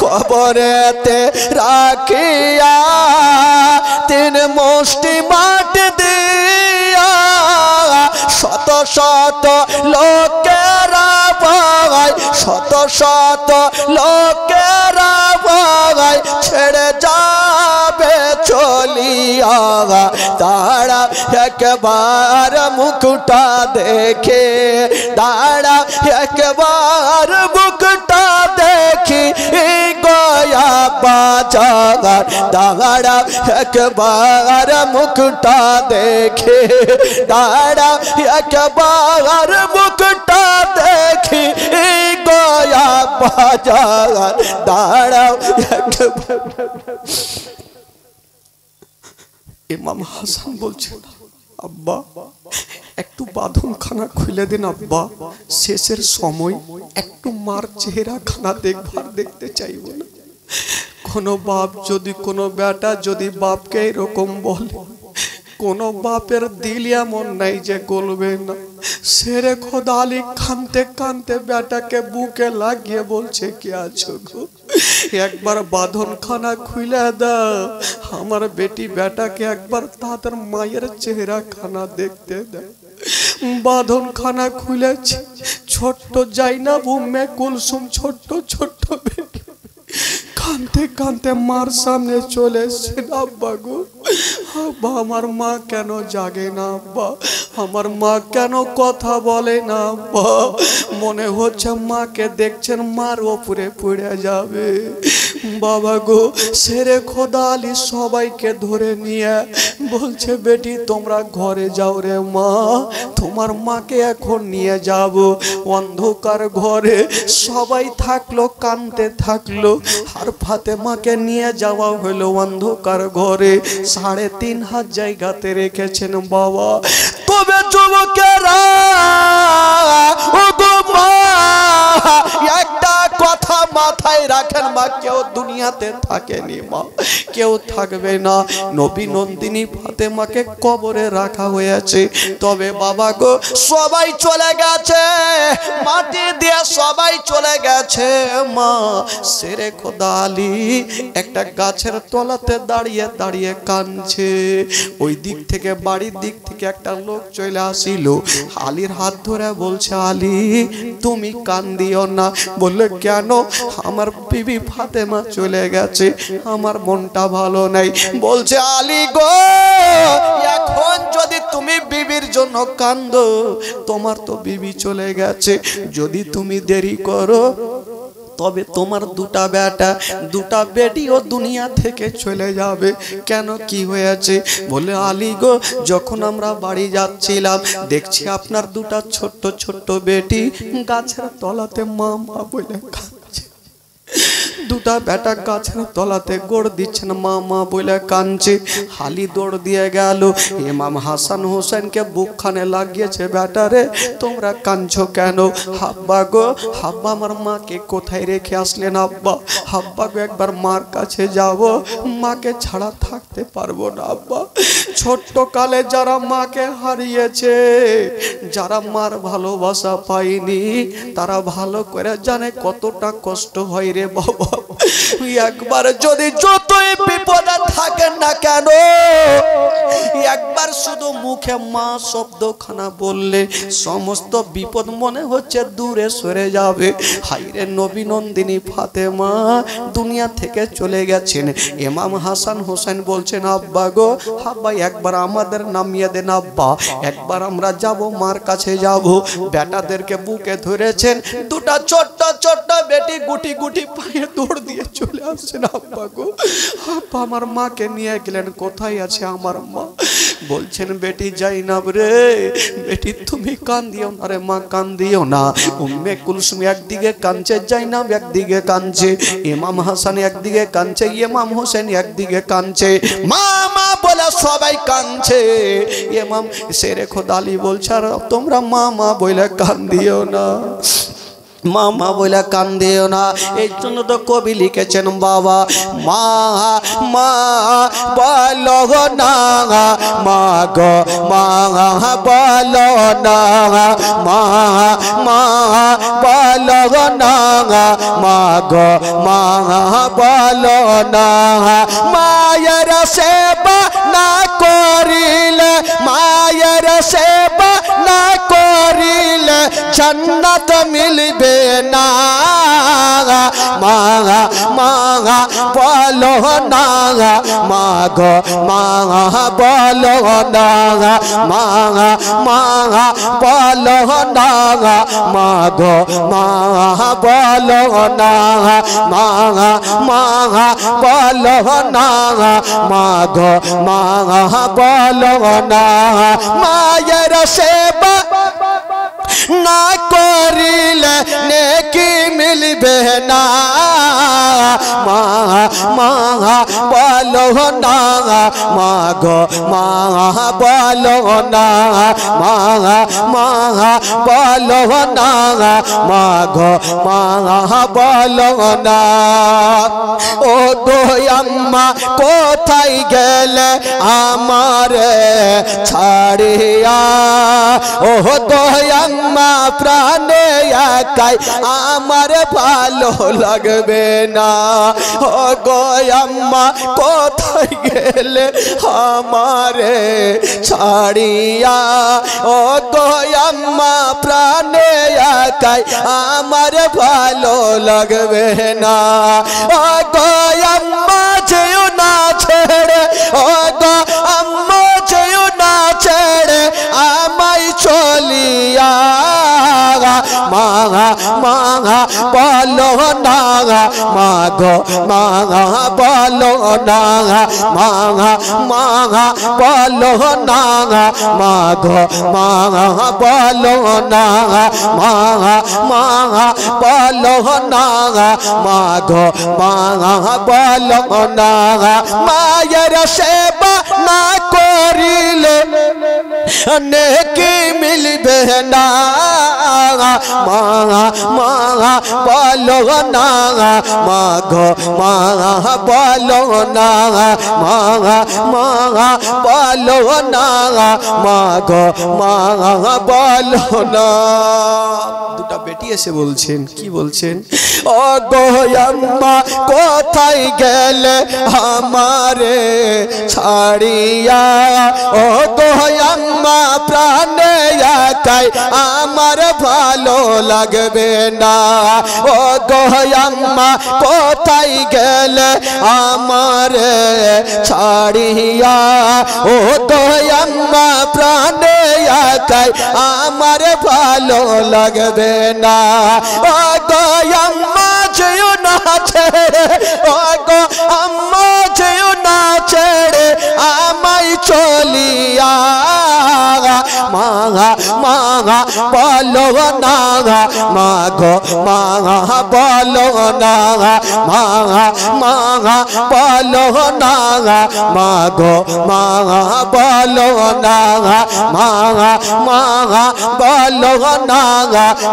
কবরেতে রাখিয়া তিন মুষ্টি মাটি দিয়া শত শত লোকেরা ভাই শত শত লোকেরা ভাই ছেড়ে যাবে চলিয়া দাঁড়া একবার মুকুটা দেখে দাঁড়া একবার মুকুটা দেখি গয়া বাজার দাঁড়া একবার মুকুটা দেখে দাঁড়া একবার মুকুটা দেখি গয়া বাজার দাঁড়াও একবার ইমাম হাসান বলছেন আব্বা একটু বাঁধনখানা খুলে দিন আব্বা শেষের সময় একটু মার চেহারা খানা দেখতে চাইব না কোনো বাপ যদি কোনো বেটা যদি বাপকে এরকম বলে কোনো বাপের দিল এমন নাই যে গলবে না সেরে খোদা আলী কানতে কানতে বেটাকে বুকে লাগিয়ে বলছে কি আছো গো একবার বাঁধনখানা খুলে দাও আমার বেটি বেটাকে একবার তাদের মায়ের চেহারা খানা দেখতে দাও বাঁধনখানা খুলেছে ছোট্ট জাইনাব উম্মে কুলসুম ছোট্ট ছোট্ট বেটি কানতে কানতে মার সামনে চলে এসেছেন আব্বা গো আব্বা আমার মা কেন জাগে না আব্বা আমার মা কেন কথা বলে না আব্বা মনে হচ্ছে মাকে দেখছেন মার ওপরে পড়ে যাবে বাবা গো সেরে খোদা আলী সবাইকে ধরে নিয়ে বলছে বেটি তোমরা ঘরে যাও রে মা তোমার মাকে এখন নিয়ে যাব অন্ধকার ঘরে সবাই থাকলো কানতে থাকলো আর ফাতেমাকে নিয়ে যাওয়া হলো অন্ধকার ঘরে 3.5 হাত জায়গাতে রেখেছেন বাবা তবে যুবকেরা ও গো মা একটা কথা মাথায় রাখেন মা কেউ দুনিয়াতে থাকেনি মা কেউ থাকবে না নবী নন্দিনী ফাতেমাকে কবরে রাখা হয়েছে তবে বাবা গো সবাই চলে গেছে মাটি দিয়ে সবাই চলে গেছে মা সেরে খোদা আলী একটা গাছের তলাতে দাঁড়িয়ে দাঁড়িয়ে কাঁদছে ওই দিক থেকে বাড়ির দিক থেকে একটা লোক চলে আসিল আলীর হাত ধরে বলছে আলী তুমি কান্দিও না বললে কেন আমার বিবি ফাতেমা চলে গেছে আমার মনটা ভালো নাই বলছে আলী গো এখন যদি তুমি বিবির জন্য কান্দো তোমার তো বিবি চলে গেছে যদি তুমি দেরি করো তবে তোমার দুটা বেটিও দুনিয়া থেকে চলে যাবে কেন কি হয়েছে বলে আলী গো যখন আমরা বাড়ি যাচ্ছিলাম দেখছি আপনার দুটা ছোট্ট ছোট্ট বেটি গাছের তলাতে মা মা বলে কাঁদছে দুটা বেটা গাছের তলাতে গোড় দিচ্ছেন মা মা বলে কাঁদছে হালি দৌড় দিয়ে গেল ইমাম হাসান হোসেনকে বুকখানে লাগিয়েছে বেটারে তোমরা কাঁদছো কেন হাব্বা গো হাব্বা আমার মাকে কোথায় রেখে আসলেন আব্বা হাব্বা গো একবার মার কাছে যাব মাকে ছাড়া থাকতে পারবো না আব্বা ছোট্ট কালে যারা মাকে হারিয়েছে যারা মার ভালোবাসা পায়নি তারা ভালো করে জানে কতটা কষ্ট হয় রে বাবা একবার যদি যতই বিপদে থাকেন না কেন একবার শুধু মুখে মা শব্দখানা বললে সমস্ত বিপদ মনে হচ্ছে দূরে সরে যাবে হায়রে নবী নন্দিনী ফাতেমা দুনিয়া থেকে চলে গেছেন ইমাম হাসান হোসেন বলছেন আব্বা গো আব্বা একবার আমাদের নামিয়ে দেন আব্বা একবার আমরা যাব মার কাছে যাব বেটাদেরকে বুকে ধরেছেন দুটা ছোট্ট ছোট্ট বেটি গুটি গুটি পায়ে দৌড় দিয়ে চলে আসছেন আব্বা গো আব্বা আমার মাকে নিয়ে গেলেন কোথায় আছে আমার মা বলছেন বেটি জাইনাব রে, বেটি তুমি কান্দিও না রে মা, কান্দিও না। উম্মে কুলসুম একদিকে কাঁদছে, জাইনাব একদিকে কাঁদছে, ইমাম হাসান একদিকে কাঁদছে, ইমাম হোসেন একদিকে কাঁদছে, মা মা বলে সবাই কাঁদছে। ইমাম শেরে খোদা আলী বলছে আর তোমরা মা মা বলে কান্দিও না, মা মা বলে কান্দিও না। এই জন্য তো কবি লিখেছেন বাবা, মা মা বলো না, মা গো মা বলো না, মা মা বলো না, মা গো মা বলো না। মায়ের সেবা না করিলে, মায়ের সেবা না করিলে জান্নাত মিলবে না। মা মা বলো না, মা গো মা বলো না, মা মা বলো না, মা গো মা বলো না, মা মা বলো না, মা গো মা বলো না। মায়ের সেবা না করিলে নেকি মিলবে না। মা মা বলো না, মা গো মা বলো না, মা মা বলো না, মা গো মা বলো না। ও গো আম্মা কোথায় গেলে আমারে ছাড়িয়া, ও গো আম্মা প্রাণে একাই আমার ভালো লাগবে না। ও গো আম্মা কোথায় গেলে আমারে ছাড়িয়া, ও গো আম্মা প্রাণে একাই আমার ভালো লাগবে না। ও গো আম্মা যেও না ছেড়ে, ও গো আম্মা যেও না ছেড়ে আমায় চলিয়া। মা মা বলো না, মা গো মা বলো না, মা মা বলো না, মা গো মা বলো না, মা মা বলো না, মা গো মা বলো না। মায়ের সেবা না করিলে নেকি মিলবে না। মা মা বলো না, মা গো মা বলো না, মা মা বলো না, মা গো মা বলো না। দুটা বেটি এসে বলছেন, কি বলছেন? ও গো আম্মা কোথায় গেলে আমারে ছাড়িয়া, ও গো আম্মা প্রাণে একাই আমার ভালো লাগবে না। ও গো আম্মা কোথায় গেলে আমারে ছাড়িয়া, ও গো আম্মা প্রাণে একাই আমার ভালো লাগবে না। ও গো আম্মা যেও না ছেড়ে, ও গো আম্মা যেও না ছেড়ে আমায় চলিয়া। মা মা বলো না, মা গো মা বলো না, মা মা বলো না, মা গো মা বলো না, মা মা বলো না,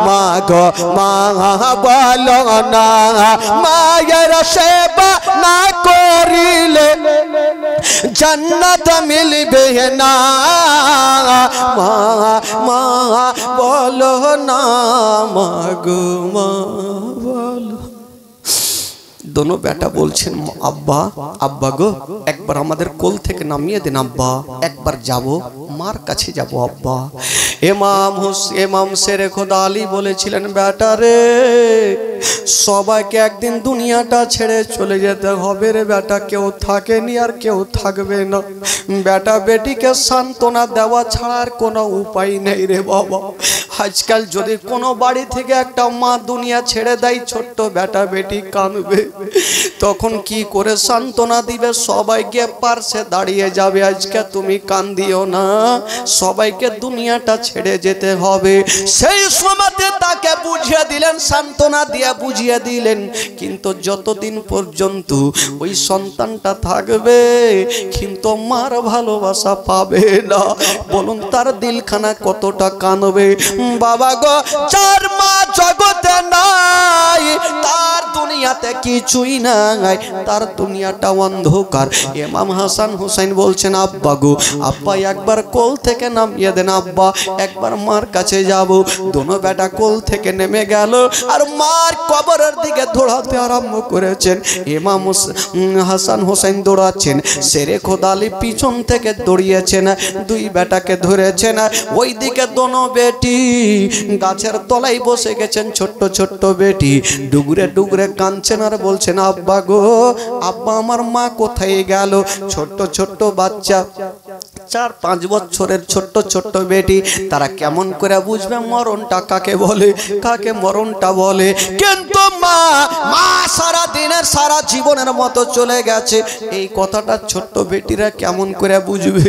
মা গো মা বলো না। মায়ের সেবা না করিলে জান্নাত মিলবে না। মা মা বলো না, মা গো মা বলো। दोनों बेटा बोलছেন আব্বা আব্বা গো একবার আমাদের কোল থেকে নামিয়ে দেন আব্বা, একবার যাব মার কাছে যাব আব্বা। ইমাম শেরে খোদা আলী বলেছিলেন বেটা রে সবাইকে একদিন দুনিয়াটা ছেড়ে চলে যেতে হবে রে বেটা। কেউ থাকেনি আর কেউ থাকবে না। বেটা বেটিকে সান্ত্বনা দেওয়া ছাড়া আর কোনো উপায় নেই রে বাবা। আজকাল যদি কোনো বাড়ি থেকে একটা মা দুনিয়া ছেড়ে দেয়, ছোট্ট বেটা বেটি কাঁদবে, তখন কি করে সান্ত্বনা দিবে? সবাই গিয়ে পার্শ্বে দাঁড়িয়ে যাবে, আজকে তুমি কান্দিও না, সবাইকে দুনিয়াটা ছেড়ে যেতে হবে। সেই সময়তে তাকে বুঝিয়ে দিলেন, সান্ত্বনা দিয়ে বুঝিয়ে দিলেন, কিন্তু যতদিন পর্যন্ত ওই সন্তানটা থাকবে কিন্তু মার ভালোবাসা পাবে না। বলুন তার দিলখানা কতটা কাঁদবে। বাবা গো, যার মা জগতে নাই তার দুনিয়াতে কিছুই নাই, তার দুনিয়াটা অন্ধকার। ইমাম হাসান হুসাইন বলছেন, আব্বা গো, আব্বা একবার কোল থেকে নামিয়ে দেন, আব্বা একবার মার কাছে যাব। দোনো বেটা কোল থেকে নেমে গেল আর মার কবরের দিকে দৌড়াতে আরম্ভ করেছেন। ইমাম হাসান হুসাইন দৌড়াচ্ছেন, শেরে খোদা আলী পিছন থেকে দৌড়িয়েছেন, দুই বেটাকে ধরেছেন। ওই দিকে দোনো বেটি গাছের তলায় বসে গেছেন, ছোট্ট ছোট্ট বেটি ডুগরে ডুগরে কাঁদছেন আর বলছেন, আব্বা গো, আব্বা আমার মা কোথায় গেল? ছোট্ট ছোট্ট বাচ্চা, 4-5 বছরের ছোট্ট ছোট্ট বেটি, তারা কেমন করে বুঝবে মরণটা কাকে বলে, কাকে মরণটা বলে? কিন্তু মা সারা দিনের সারা জীবনের মতো চলে গেছে, এই কথাটা ছোট্ট বেটিরা কেমন করে বুঝবে?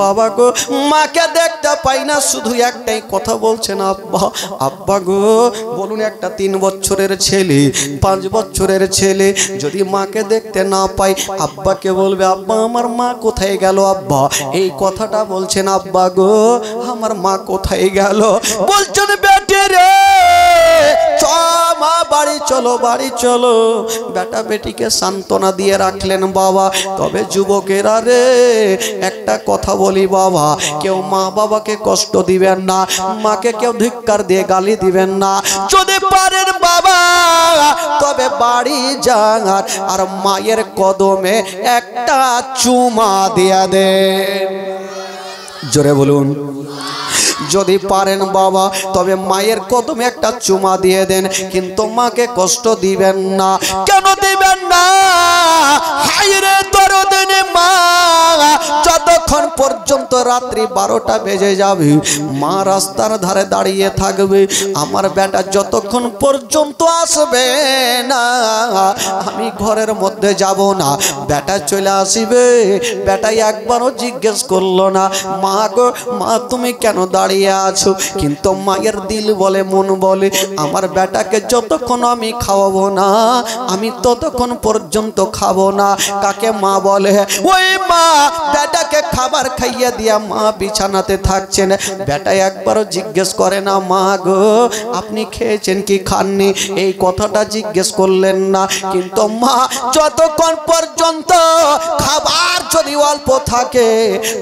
বাবা গো, মাকে দেখতে পাই না, শুধু একটাই কথা বলছেন, আব্বা আব্বা গো। বলুন একটা 3 বছরের ছেলে, 5 বছরের ছেলে যদি মাকে দেখতে না পাই, আব্বাকে বলবে, আব্বা আমার মা কোথায় গেল? আব্বা এই কথাটা বলছেন, আব্বা গো আমার মা কোথায় গেল? বলছেন, বেটি রে মা বাড়ি চলো, বাড়ি চলো। বেটা বেটিকে সান্ত্বনা দিয়ে রাখলেন বাবা। তবে যুবকেরা রে, একটা কথা বলি বাবা, কেউ মা বাবাকে কষ্ট দিবেন না, মাকে কেউ ধিক্কার দিয়ে গালি দিবেন না। যদি পারেন বাবা তবে বাড়ি যান আর মায়ের কদমে একটা চুমা দিয়া দেন। জোরে বলুন। যদি পারেন বাবা তবে মায়ের কদমে একটা চুমা দিয়ে দেন, কিন্তু মাকে কষ্ট দিবেন না। কেন দিবেন না? হায়রে দরদিনে মা, যতক্ষণ পর্যন্ত রাত্রি 12টা বেজে যাবে মা রাস্তার ধারে দাঁড়িয়ে থাকবে, আমার বেটা যতক্ষণ পর্যন্ত আসবে না আমি ঘরের মধ্যে যাব না। বেটা চলে আসিবে, বেটা একবারও জিজ্ঞেস করলো না, মা গো মা তুমি কেন দাঁড়িয়ে আছো? কিন্তু মায়ের দিল বলে, মন বলে, আমার বেটাকে যতক্ষণ আমি খাওয়াবো না আমি ততক্ষণ পর্যন্ত খাবো না। কাকে মা বলে? ওই মা বেটাকে খাবার খাইয়ে দিয়া মা বিছানাতে থাকছেন, বেটা একবারও জিজ্ঞেস করে না, মা গো আপনি খেয়েছেন কি খাননি? এই কথাটা জিজ্ঞেস করলেন না। কিন্তু মা যতক্ষণ পর্যন্ত খাবার যদি অল্প থাকে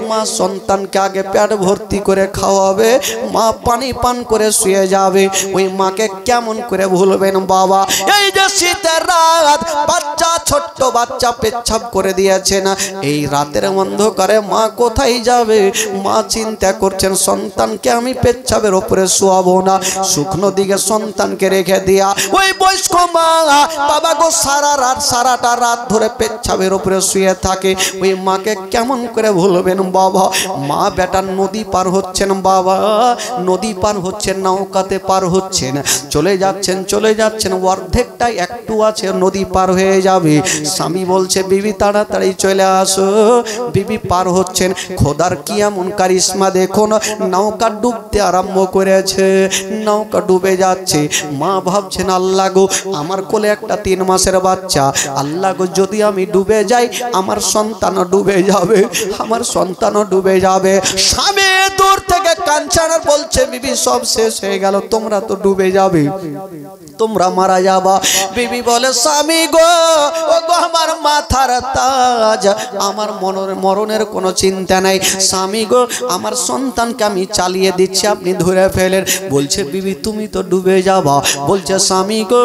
মা সন্তানকে আগে পেট ভর্তি করে খাওয়াবে, মা পানি পান করে শুয়ে যাবে। ওই মাকে কেমন করে ভুলবেন বাবা? এই যে শীতের রাত, বাচ্চা ছোট্ট বাচ্চা পেচ্ছাপ করে দিয়েছে না, এই রাতের অন্ধকারে মা কোথায় যাবে? মা চিন্তা করছেন, সন্তানকে আমি পেচ্ছাপের ওপরে শোয়াবো না, শুকনো দিকে সন্তানকে রেখে দিয়া ওই বয়স্ক মা বাবা গো সারাটা রাত ধরে পেচ্ছাপের ওপরে শুয়ে থাকে। ওই মাকে কেমন করে ভুলবেন বাবা? মা বেটা নদী পার হচ্ছেন বাবা, নদী পার হচ্ছেন, নৌকাতে পার হচ্ছেন, চলে যাচ্ছেন, অর্ধেকটাই একটু আছে, নদী পার হয়ে যাবে। স্বামী বলছে, বিবি তাড়াতাড়ি চলে আসো। বিবি পার হচ্ছেন, খোদার কি এমন কারিশমা দেখুন, নৌকা ডুবতে আরম্ভ করেছে, নৌকা ডুবে যাচ্ছে। মা ভাবছেন, আল্লাহ গো আমার কোলে একটা 3 মাসের বাচ্চা, আল্লাহ গো যদি আমি ডুবে যাই আমার সন্তানও ডুবে যাবে, আমার সন্তানও ডুবে যাবে। স্বামী দূর থেকে কাঞ্চন বলছে, বিবি সব শেষ হয়ে গেল, তোমরা তো ডুবে যাবে, তোমরা মারা যাবা। বিবি বলে, স্বামী গো ও গো আমার মাথার তাজ, আমার মরণের কোনো চিন্তা নাই। স্বামী গো আমার সন্তানকে আমি চালিয়ে দিচ্ছি, আপনি ধরে ফেলেন। বলছে, বিবি তুমি তো ডুবে যাবা। বলছে, স্বামী গো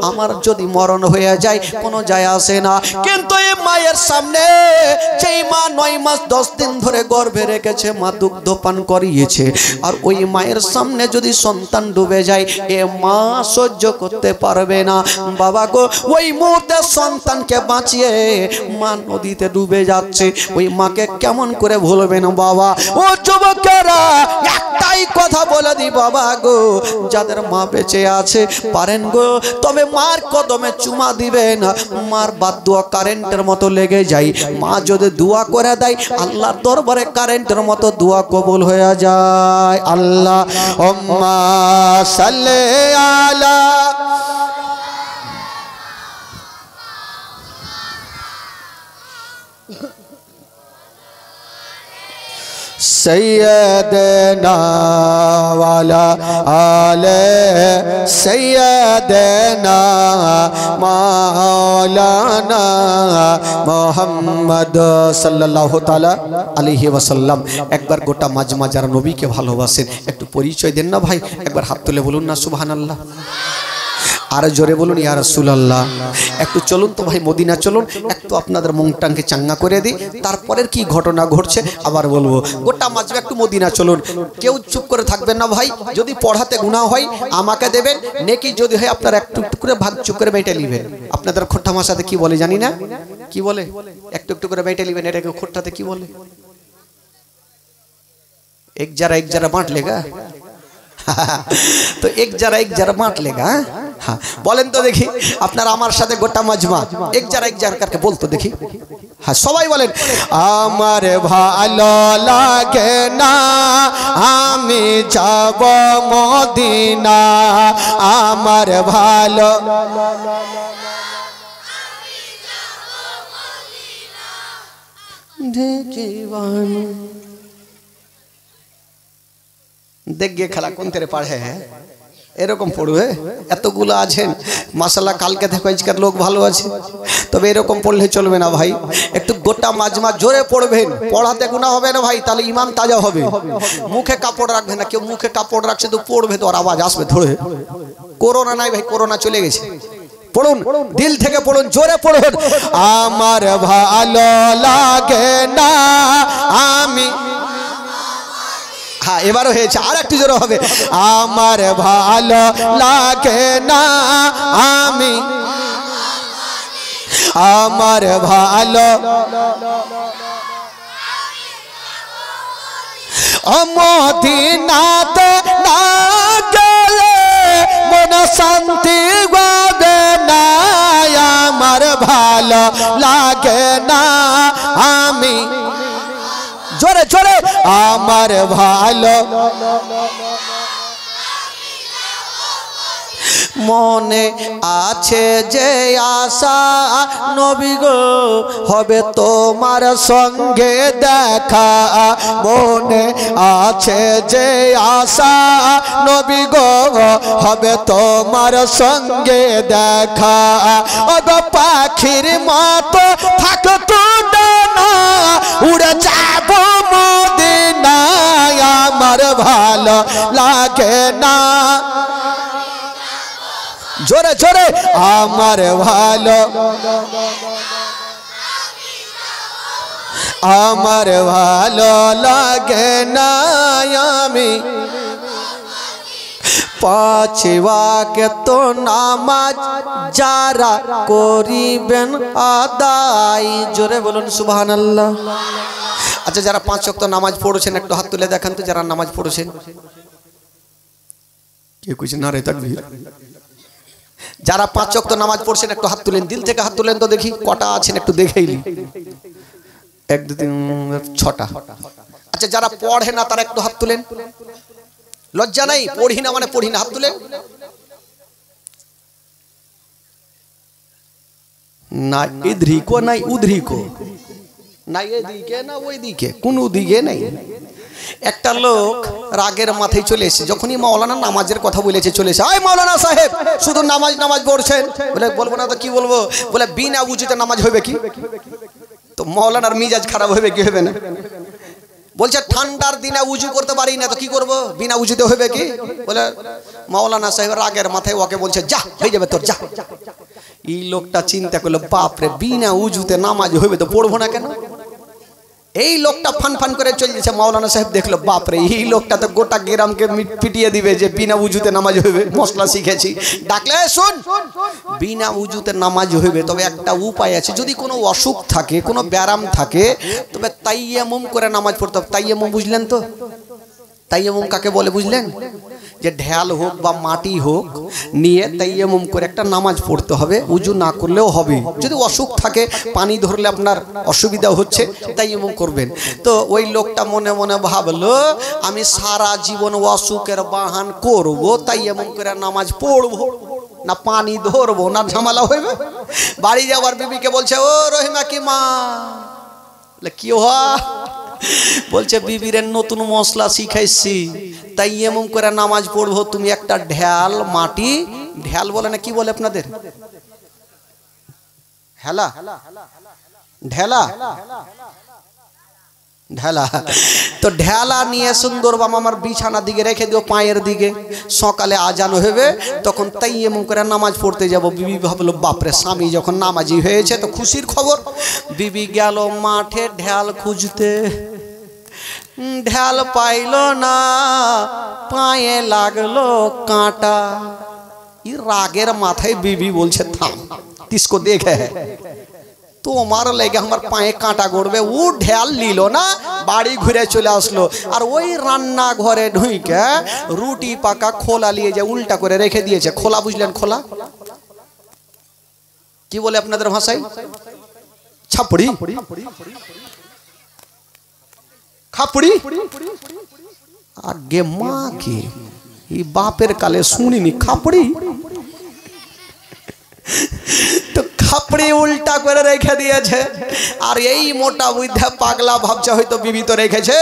আমার যদি মরণ হয়ে যায় কোনো যায় আসে না, কিন্তু এই মায়ের সামনে যেই মা 9 মাস 10 দিন ধরে গর্ভে রেখেছে, মা দুগ্ধ পান করিয়েছে, আর ওই মায়ের সামনে যদি সন্তান ডুবে যায় এ মা সহ্য করতে পারবে না। বাবা গো, ওই মুহূর্তে সন্তানকে বাঁচিয়ে মা নদীতে ডুবে যাচ্ছে, ওই মাকে কেমন করে ভুলবেন বাবা? ও যুবকেরা, একটাই কথা বলে দি বাবা গো, যাদের মা বেঁচে আছে পারেন গো, তবে মার কদমে চুমা দিবেন। মার বাদ দোয়া কারেন্টের মতো লেগে যায়, মা যদি দোয়া করে দেয় আল্লাহর দরবারে কারেন্টের মতো দোয়া কবুল হয়ে যায়। আল্লাহুম্মা সাল্লি আলা सैयदना वाला आले सैयदना मौलाना मोहम्मद सल्लल्लाहु ताला अलैहि वसल्लम। एक बार गोटा মাজমা যারা নবীকে ভালোবাসেন একটু পরিচয় দেন না ভাই, একবার হাত তুলে বলুন না সুবহানাল্লাহ, আর জোরে বলুন ইয়া রাসূলুল্লাহ। একটু চলুন তো ভাই মদিনা চলুন, একটু আপনাদের মনটাকে চাঙ্গা করে দিই, তারপরের কি ঘটনা ঘটছে আবার বলবো। গোটা মাজমা একটু মদিনা চলুন, কেউ চুপ করে থাকবেন না ভাই। যদি পড়াতে গুনাহ হয় আমাকে দেবেন, নেকি যদি হয় আপনারা একটু একটু করে ভাগ চুপ করে বেটে নেবেন। আপনাদের খোট্টা ভাষাতে কি বলে জানি না, কি বলে? একটু একটু করে বেটে নেবেন, এটাকে খোট্টাতে কি বলে? এক যারা বাঁট লেগা तो एक जरा बांट लेगा। हाँ बोलें तो देखी আপনারা আমার সাথে গোটা মাজমা এক যারা करके बोल तो देखी। हाँ सबाई बोलें আমার ভালো লাগে না আমি যাব মদিনা, আমার ভালো দেখিবানো। देख गे खेला कौन तेरे पढ़े है এরকম পড়বে এতগুলো আছেন মাশাআল্লাহ। কালকে থেকে আজকের লোক ভালো আছে, তবে এরকম পড়লে চলবে না ভাই। একটু গোটা মাজমা জোরে পড়বেন, পড়াতে গুনাহ হবে না ভাই, তাহলে ঈমান তাজা হবে। মুখে কাপড় রাখবেন না, কেউ মুখে কাপড় রাখছে তো পড়বে তো আর আওয়াজ আসবে ধরে। করোনা নাই ভাই, করোনা চলে গেছে। পড়ুন দিল থেকে পড়ুন, জোরে পড়ুন। আমার ভালো লাগে না আমি, हाँ এবারও হয়েছে, আর একটু জোরে হবে। আমার ভালো লাগে না আমি, আমার ভালো মদিনাতে না গেলে মন শান্তি পাবে না, আমার ভালো লাগে না আমি, জোরে জোরে আমার ভালো মনে আছে যে আশা নবী গো হবে তোমার সঙ্গে দেখা, মনে আছে যে আশা নবী গো হবে তোমার সঙ্গে দেখা। ওগো পাখির মতো থাকতো না উড়ে যাব মদিনায়, আমার ভালো লাগে না, জোরে জোরে আমার ভালো, আমার ভালো লাগে না আমি, পাঁচ ওয়াক্ত নামাজ যারা করিবেন আদায়, জোরে বলুন সুবহানাল্লাহ। আচ্ছা যারা 5 ওয়াক্ত নামাজ পড়ছেন একটু হাত তুলে দেখান তো, যারা নামাজ পড়ছেন। কে কইছে না রে তাকবীর? যারা 5 ওয়াক্ত নামাজ পড়ছেন একটু হাত তুলেন, দিল থেকে হাত তুলেন তো দেখি কটা আছেন, একটু দেখেইলি। 1 2 3 6টা। আচ্ছা যারা পড়ে না তারা একটু হাত তুলেন, লজ্জা নাই, পড়ি না মানে পড়ি না, হাত তুলেন। না ইধরি কো নাই উধরি কো, না এদিকে না ওইদিকে, কোনো দিকে নাই। একটা লোক রাগের মাথায় চলে এসেছে, যখনই মাওলানা নামাজের কথা বলেছে চলে এসে, আয় মাওলানা সাহেব শুধু নামাজ নামাজ পড়ছেন। বলে বলবো না তো কি বলবো? বলে বিনা উজুতে নামাজ হবে কি? তো মাওলানার মিজাজ খারাপ হবে কি হবে না? বলছে ঠান্ডার দিনে উজু করতে পারি না তো কি করব, বিনা উজুতে হবে কি? বলে মাওলানা সাহেব রাগের মাথায় ওকে বলছে যা হয়ে যাবে তোর, যা। এই লোকটা চিন্তা করলো বাপ রে, বিনা উজুতে নামাজ হবে তো পড়বো না কেন? এই লোকটা ফান ফান করে চলে যাচ্ছে। মাওলানা সাহেব দেখলো, বাপরে এই লোকটা তো গোটা গ্রামকে পিটিয়ে দিবে যে বিনা উজুতে নামাজ হইবে, মশলা শিখেছি। ডাকলে শোন, বিনা উজুতে নামাজ হইবে, তবে একটা উপায় আছে। যদি কোনো অসুখ থাকে, কোনো ব্যারাম থাকে, তবে তাইয়ামুম করে নামাজ পড়তে হবে। তাইয়ামুম বুঝলেন তো? তাইয়ামুম কাকে বলে বুঝলেন? যে ঢেল হোক বা মাটি হোক নিয়ে তাইয়ামুম করে একটা নামাজ পড়তে হবে। উজু না করলেও হবে। যদি অসুখ থাকে, পানি ধরলে আপনার অসুবিধা হচ্ছে, তাইয়ামুম করবেন। তো ওই লোকটা মনে মনে ভাবলো, আমি সারা জীবন অসুখের বাহান করব, তাইয়ামুম করে নামাজ পড়বো না, পানি ধরবো না, ঝামেলা হইবে। বাড়ি যাওয়ার বিবিকে বলছে, ও রহিমা কি মা, কি হওয়া? বলছে বিবিরের নতুন মশলা শিখাইছি, তাই এমন করে নামাজ পড়বো। তুমি একটা ঢেল মাটি, ঢেল বলে না কি বলে আপনাদের? হেলা, ঢেলা, ঢেলা। তো ঢেলা নিয়ে সুন্দর বাবা আমার বিছানার দিকে রেখে দিও, পায়ের দিকে। সকালে আজান হবে, তখন তাই এমন করে নামাজ পড়তে যাব। বিবি ভাবলো, বাপরে স্বামী যখন নামাজি হয়েছে তো খুশির খবর। বিবি গেল মাঠে ঢেল খুঁজতে, ঢেল পাইল না, পায়ে লাগলো কাঁটা। ই রাগের মাথায় বিবি বলছে, থাম, তিসকো দেখে তোমার লেগে আমার পায়ে কাঁটা গড়বে। ও ঢেল নিল না, বাড়ি ঘুরে চলে আসলো। আর ওই রান্না ঘরে ঢুকে রুটি পাকা খোলা নিয়ে যে উল্টা করে রেখে দিয়েছে। খোলা বুঝলেন? খোলা কি বলে আপনাদের ভাষায়? ছাপড়ি, খাপড়ি। আগে মা কে এই বাপের কালে শুনিনি খাপড়ি। তো খাপড়ি উল্টা করে রেখে দিয়েছে। আর এই মোটা বুদ্ধা পাগলা ভাবছে হয়তো বিবি তো রেখেছে,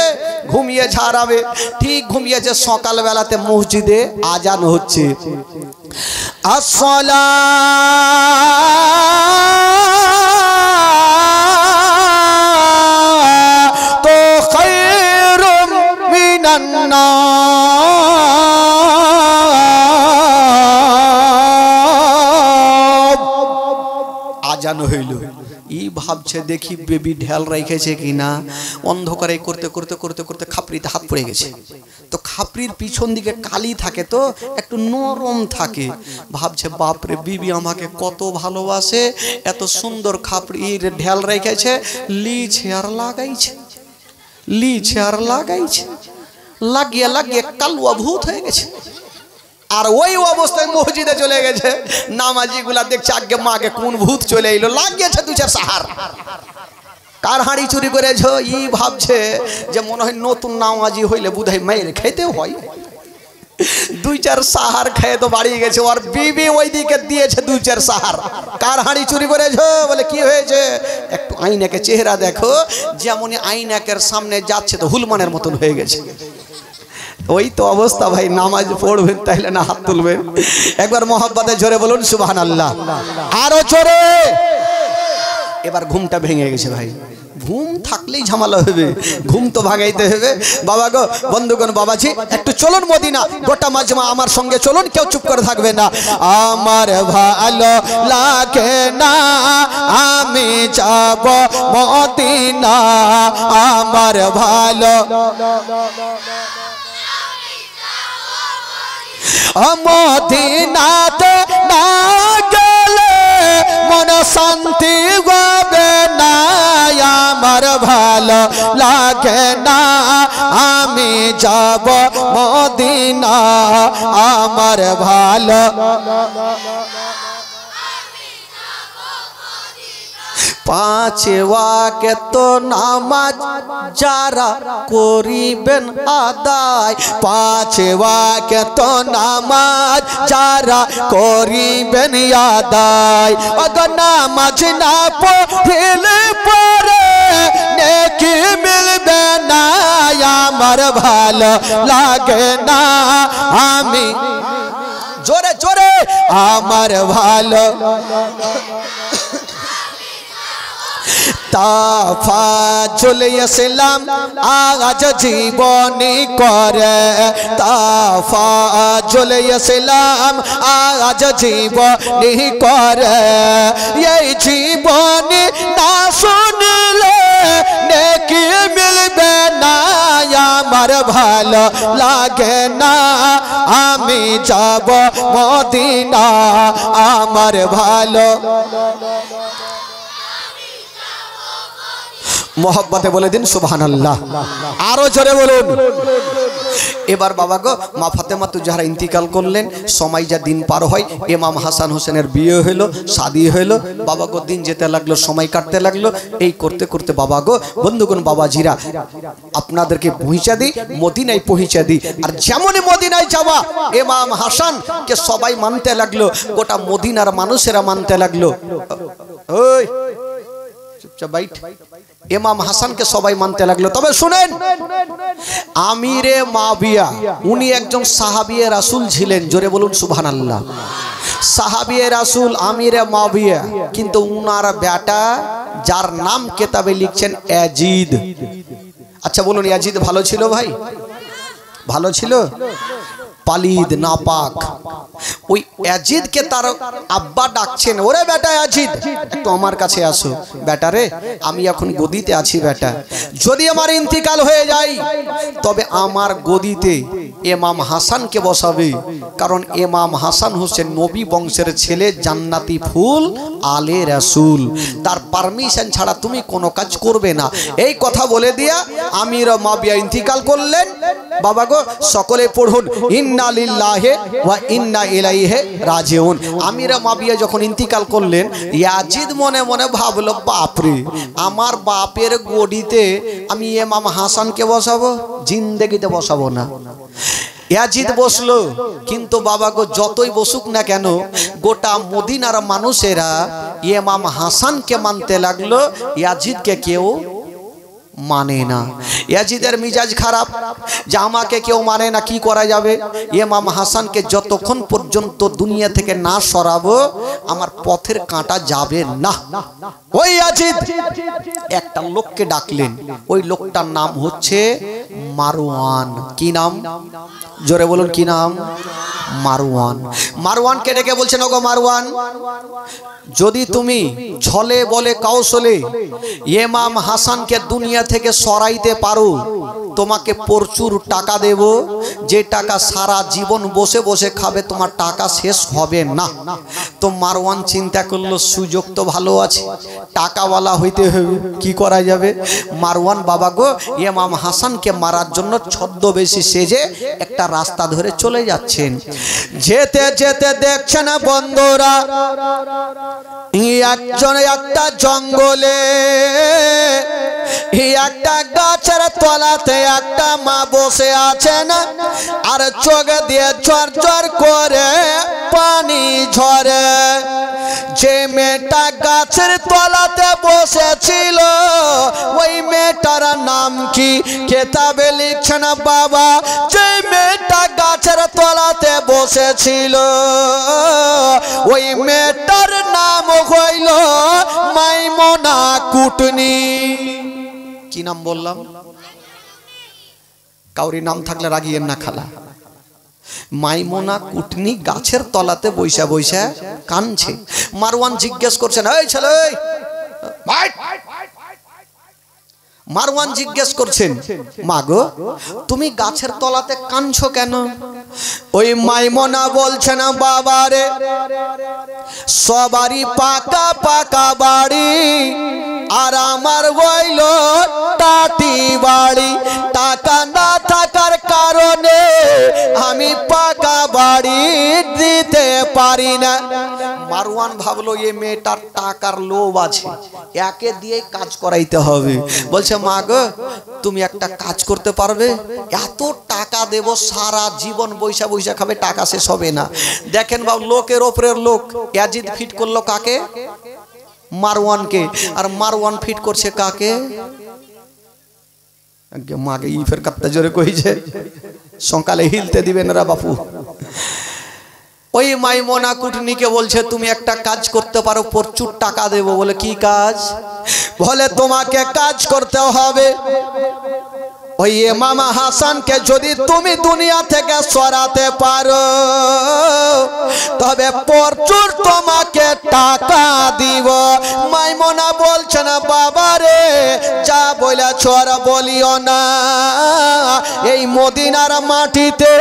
ঘুমিয়ে ছাড়াবে। ঠিক ঘুমিয়েছে। সকাল বেলাতে মসজিদে আজান হচ্ছে, আসসালাতু খায়রুম মিনান নাম। আজান হইল। ই ভাবছে দেখি বেবি ঢেল রেখেছে কিনা। অন্ধকারে করতে করতে করতে করতে খাপড়িতে হাত পড়ে গেছে। তো খাপড়ির পিছন দিকে কালি থাকে, তো একটু নরম থাকে। ভাবছে, বাপরে বিবি আমাকে কত ভালোবাসে, এত সুন্দর খাপড়ির ঢেল রেখেছে, লিছে আর লাগাইছে, লিছে আর লাগাইছে, লাগিয়ে লাগিয়ে কালুয়া ভূত হয়ে গেছে। আর ওই অবস্থায় মসজিদে চলে গেছে। নামাজি গুলা দেখছে, আগে মাকে কোন ভূত চলে এলো, লাগিয়েছে দু চার সাহার। কার হাঁড়ি চুরি করেছ? ই ভাবছে যে মনে হয় নতুন নামাজি হইলে বুধাই মায়ের খেতে হয়। দুই চার সাহার খেয়ে তো বাড়ি গেছে। আর বিবি ওই দিকে দিয়েছে দু চার সাহার। কার হাঁড়ি চুরি করেছ? বলে কি হয়েছে? একটু আইনাকে চেহারা দেখো, যেমন আইনাকের সামনে যাচ্ছে তো হুলমানের মতন হয়ে গেছে। ওই তো অবস্থা ভাই। নামাজ পড়বেন তাইলে না হাত তুলবেন। একবার মহব্বতে জোরে বলুন সুবহানাল্লাহ, আরো জোরে। এবার ঘুমটা ভেঙে গেছে ভাই। ঘুম থাকলেই ঝামেলা হবে, ঘুম তো ভাঙাইতে হবে। বাবা গো, বন্ধুগণ, বাবাজি একটু চলুন মদিনা, গোটা মাজমা আমার সঙ্গে চলুন, কেউ চুপ করে থাকবে না। আমার ভালো লাগে না, আমি যাব মদিনা। আমার ভালো মদিনাতে না গেলে মন শান্তি হবে না। আমার ভালো লাগে না, আমি যাব মদিনা। আমার ভালো পাঁচ ওয়াক্ত নামাজ যারা করিবেন আদায়, পাঁচ ওয়াক্ত নামাজ যারা করিবেন আদায়। অগর নামাজ না পড়লে পরে নেকি মিলবে না। আমার ভালো লাগে না, আমি জোরে জোরে, আমার ভালো তাফাজুল ইসলাম আজ জীবনী করে, তাফাজুল ইসলাম আজ জীবনী করে। এই জীবনী না শুনলে নেকি আমার ভালো লাগে না, আমি যাব মদিনা আমার ভালো। मोहब्बते बोले दिन सुबहानाल्लाह, आरो जोरे बोलुन। एबार बाबा गो मा फातेमा तुजाहरा इंतिकाल करलेन, समय जा दिन पार हय, इमाम हासान हुसैनेर बिये हलो, शादी हलो। बाबा गो दिन जेते लागलो, समय काटते लागलो। एई करते करते बाबा गो बंधुगण बाबाजीरा आपनादेरके पहुंचा दी, मदिनाय पहुंचा दी। और जेमनই मदिनाय जावा इमाम हासान के सबाई मानते लागलो, गोटा मदिनार मानुषेरा मानते लागलो। ओई चुपचाप बैठ। इमाम हासान के सबाई मानते लागलो। तबे शुनेन, आमिरे माविया उनी एकजन साहाबिये रासूल छिलेन। जोरे बोलुन सुबहानाल्लाह। साहाबिये रासूल आमिरे माविया, किन्तु उनार बेटा जार नाम किताबे लिखছেন याजिद। अच्छा बोलुन, याजिद भालो छिलो भाई? भालो छिलो? पालिद नापाक। ওই ইয়াজিদ কে তার আব্বা ডাকছেন, ওরে বেটা ইয়াজিদ একটু আমার কাছে আসো। বেটা রে, আমি এখন গদিতে আছি বেটা, যদি আমার ইন্তিকাল হয়ে যায় তবে আমার গদিতে ইমাম হাসানকে বসাবে, কারণ ইমাম হাসান হোসেন নবী বংশের ছেলে, জান্নাতি ফুল, আলে রাসূল, তার পারমিশন ছাড়া তুমি কোনো কাজ করবে না। এই কথা বলে দিয়া আমির মাবিয়া ইন্তিকাল করলেন। বাবা গো সকলে পড়ুন, ইন্না লিল্লাহি ওয়া ইন্না ইলাইহি রাজিউন। আমির মাবিয়া যখন ইন্তিকাল করলেন, ইয়াজিদ মনে মনে ভাবলো, বাপরে আমার বাপের গদিতে আমি ইমাম হাসানকে বসাবো, জিন্দেগিতে বসাবো না। ইয়াজিদ বসলো, কিন্তু বাবা গো যতই বসুক না কেন গোটা মদিনার মানুষেরা ইমাম হাসানকে মানতে লাগলো, ইয়াজিদকে কেউ মানে না। ইয়াজিদের মিজাজ খারাপ, যে আমাকে কেউ মানে না, কি করা যাবে? ইমাম হাসানকে যতক্ষণ পর্যন্ত দুনিয়া থেকে না সরাবো আমার পথের কাঁটা যাবে না। ওই ইয়াজিদ একটা লোককে ডাকলেন, ওই লোকটার নাম হচ্ছে মারওয়ান। কি নাম? জোরে বলুন, কি নাম? মারওয়ান। মারওয়ানকে ডেকে বলছেন, ওগো মারওয়ান, যদি তুমি ছলে বলে কৌশলে ইমাম হাসানকে দুনিয়া থেকে সরাইতে পারো, তোমাকে প্রচুর টাকা দেব, যে টাকা সারা জীবন বসে বসে খাবে, তোমার টাকা শেষ হবে না। তো মারওয়ান চিন্তা করলো, সুযোগ তো ভালো আছে, টাকাওয়ালা হইতে হবে, কি করা যাবে? মারওয়ান বাবা গো ইমাম হাসানকে মারার জন্য ছদ্মবেশী সেজে একটা রাস্তা ধরে চলে যাচ্ছেন। যেতে যেতে দেখছেন বন্ধুরা, একজন একটা জঙ্গলে একটা গাছের তলাতে একটা মা বসে আছেন, আর চোখ দিয়ে ঝরঝর করে পানি ঝরে। যে মেয়েটা গাছের তলাতে বসেছিল ওই মেয়েটার নাম কি কিতাবে লিখছেন বাবা? যে মেয়েটা গাছের তলাতে বসেছিল ওই মেয়েটার নাম হইল মাইমুনা কুটনি। কি নাম বললাম? কাউরি নাম থাকলে রাগিয়েন না খালা। মাইমুনা কুটনি গাছের তলাতে বৈশা বৈশা কানছে। মারওয়ান জিজ্ঞেস করছেন, এই ছেলে, মারওয়ান জিজ্ঞেস করছেন, মা গো তুমি গাছের তলাতে কানছো কেন? ওই মাইমুনা বলছেন, বাবা রে, সবারই পাকা পাকা বাড়ি, আর আমার হইল টাটি বাড়ি। টাকা না থাকার কারণে আমি পাকা বাড়ি দিতে পারি না। মারওয়ান ভাবলো এই মেয়েটার টাকার লোভ আছে, একে দিয়ে কাজ করাইতে হবে। বলছে, মা গো তুমি একটা কাজ করতে পারবে? এত টাকা দেব, সারা জীবন বৈশা বৈশা খাবে, টাকা শেষ হবে না। দেখেন বাবু, লোকের ওপরের লোক। ইয়াজিদ ফিট করলো কাকে? মারওয়ানকে। আর মারওয়ান ফিট করছে কাকে? মাকে ইফের কাত্তা জোরে কইছে, সকালে হিলতে দিবেন রা বাপু। ওই মাইমুনা কুটনিকে বলছে, তুমি একটা কাজ করতে পারো, প্রচুর টাকা দেব। বলে, কি কাজ? বলে, তোমাকে কাজ করতে হবে ওই ইমাম হাসানকে যদি তুমি দুনিয়া থেকে সরাতে পারো, তবে প্রচুর তোমাকে তোমাকে টাকা দিব। মাইমুনা বলছেন বাবা রে যা বলেছ আর বলিও না, এই মদিনার মাটিতে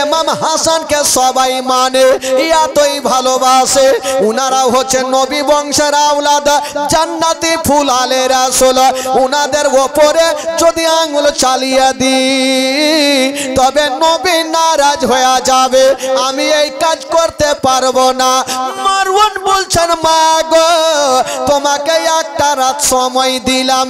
ইমাম হাসানকে সবাই মানে, এতই ভালোবাসে। উনারা হচ্ছে নবী বংশের আওলাদ, জান্নাতি ফুল আলে রাসূল। উনাদের ওপরে যদি আঙ্গুল চালিয়ে দিই তবে নবী নারাজ হয়ে যাবে, আমি এই কাজ করতে পারবো না। মারওয়ান বলছেন মা গো তোমাকে একটা রাত সময় দিলাম,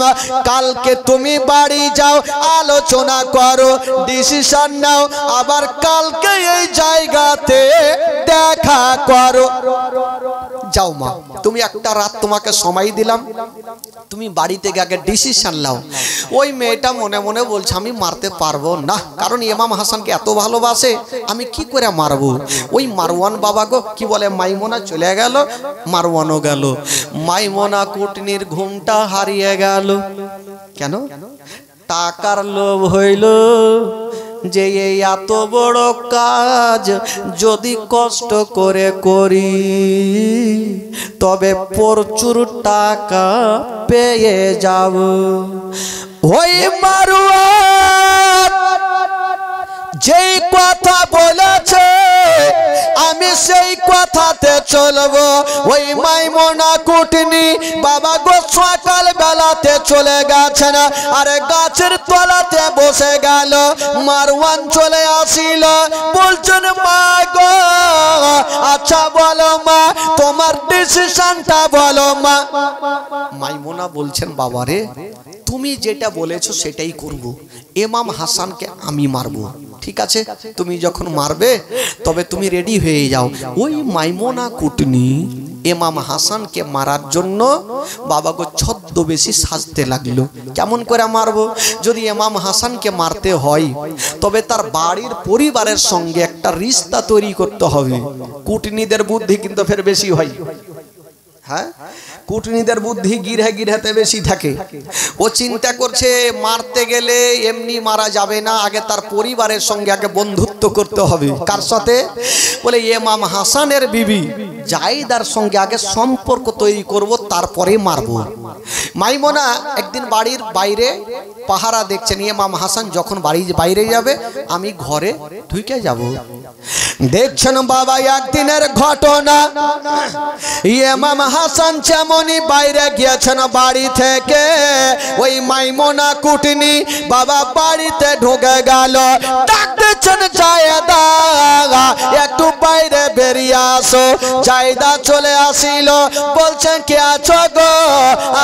কালকে তুমি বাড়ি যাও, আলোচনা করো, ডিসিশন নাও, আবার কালকে এই জায়গাতে দেখা করো। যাও মা, তুমি একটা রাত তোমাকে সময় দিলাম, তুমি বাড়িতে গিয়ে আগে ডিসিশন নাও। ওই মেয়েটা মনে মনে বলছে আমি মারতে পারবো না, কারণ ইমাম হাসানকে এত ভালোবাসে, আমি কি করে মারবো। ওই মারওয়ান বাবা গো কি বলে, মাইমুনা চলে গেল, মারওয়ানও গেল। মাইমুনা কুটনির ঘুমটা হারিয়ে গেল। কেন? টাকার লোভ হইল যে এই এত বড় কাজ যদি কষ্ট করে করি তবে প্রচুর টাকা পেয়ে যাব। ওই মারওয়ান যেই কথা বলেছে আমি সেই কথাতে চলবো। ওই মাইমুনা কুটনি বাবা গো সকাল বেলাতে চলে গেছেন, আর গাছের তলাতে বসে গেল। মারওয়ান চলে আসিল, বলছেন মা গো আচ্ছা বলো মা, তোমার ডিসিশনটা বলো মা। মাইমুনা বলছেন বাবারে তুমি যেটা বলেছো সেটাই করব, ইমাম হাসানকে আমি মারবো। ঠিক আছে, তুমি যখন মারবে তবে তুমি রেডি হয়ে যাও। ওই মাইমুনা কুটনি ইমাম হাসানকে মারার জন্য বাবা গো ছদ্মবেশী সাজতে লাগলো। কেমন করে মারবো? যদি ইমাম হাসানকে মারতে হয় তবে তার বাড়ির পরিবারের সঙ্গে একটা রিশতা তৈরি করতে হবে। কুটনিদের বুদ্ধি কিন্তু ফের বেশি হয়। হ্যাঁ, কুটনিদের বুদ্ধি গিরহে গিরহেতে বেশি থাকে। ও চিন্তা করছে মারতে গেলে এমনি মারা যাবে না, আগে তার পরিবারের সঙ্গে আগে বন্ধুত্ব করতে হবে। কার সাথে? বলে ইমাম হাসানের বিবি জাইদার সঙ্গে আগে সম্পর্ক তৈরি করব, তারপরে মারবো। মাইমুনা একদিন বাড়ির বাইরে পাহারা দেখছেন, ইমাম হাসান যখন বাড়ির বাইরে যাবে আমি ঘরে ঢুকে যাব। দেখছেন বাবা একদিনের ঘটনা, ইমাম হাসান যেমনই বাইরে গিয়েছেন বাড়ি থেকে, ওই মাইমুনা কুটনি বাবা বাড়িতে ঢুকে গেল। ডাকতেছেন জায়েদা একটু বাইরে বেরিয়ে আসো। জায়েদা চলে আসিল, বলছেন কে আছো গো?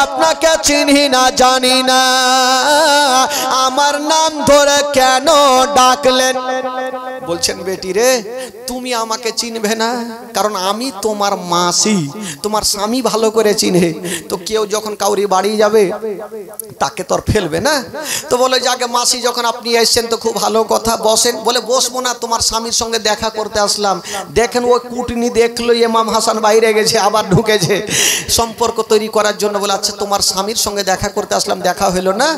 আপনাকে চিনি না জানি না, আমার নাম ধরে কেন ডাকলেন? বলছেন বেটি রে তুমি আমাকে চিনবে না, কারণ আমি তোমার মাসি, তোমার স্বামী ভালো করে চিনে। তো কেউ যখন কাউরি বাড়ি যাবে তাকে তো আর ফেলবে না। তো বলে যাকে মাসি যখন আপনি এসছেন তো খুব ভালো কথা, বসেন। বলে বসবো না, তোমার স্বামীর সঙ্গে দেখা করতে আসলাম। দেখেন ওই কুটনি দেখলো ইমাম হাসান বাইরে গেছে, আবার ঢুকেছে সম্পর্ক তৈরি করার জন্য। বলে আচ্ছা তোমার স্বামীর সঙ্গে দেখা করতে আসলাম, দেখা হলো না?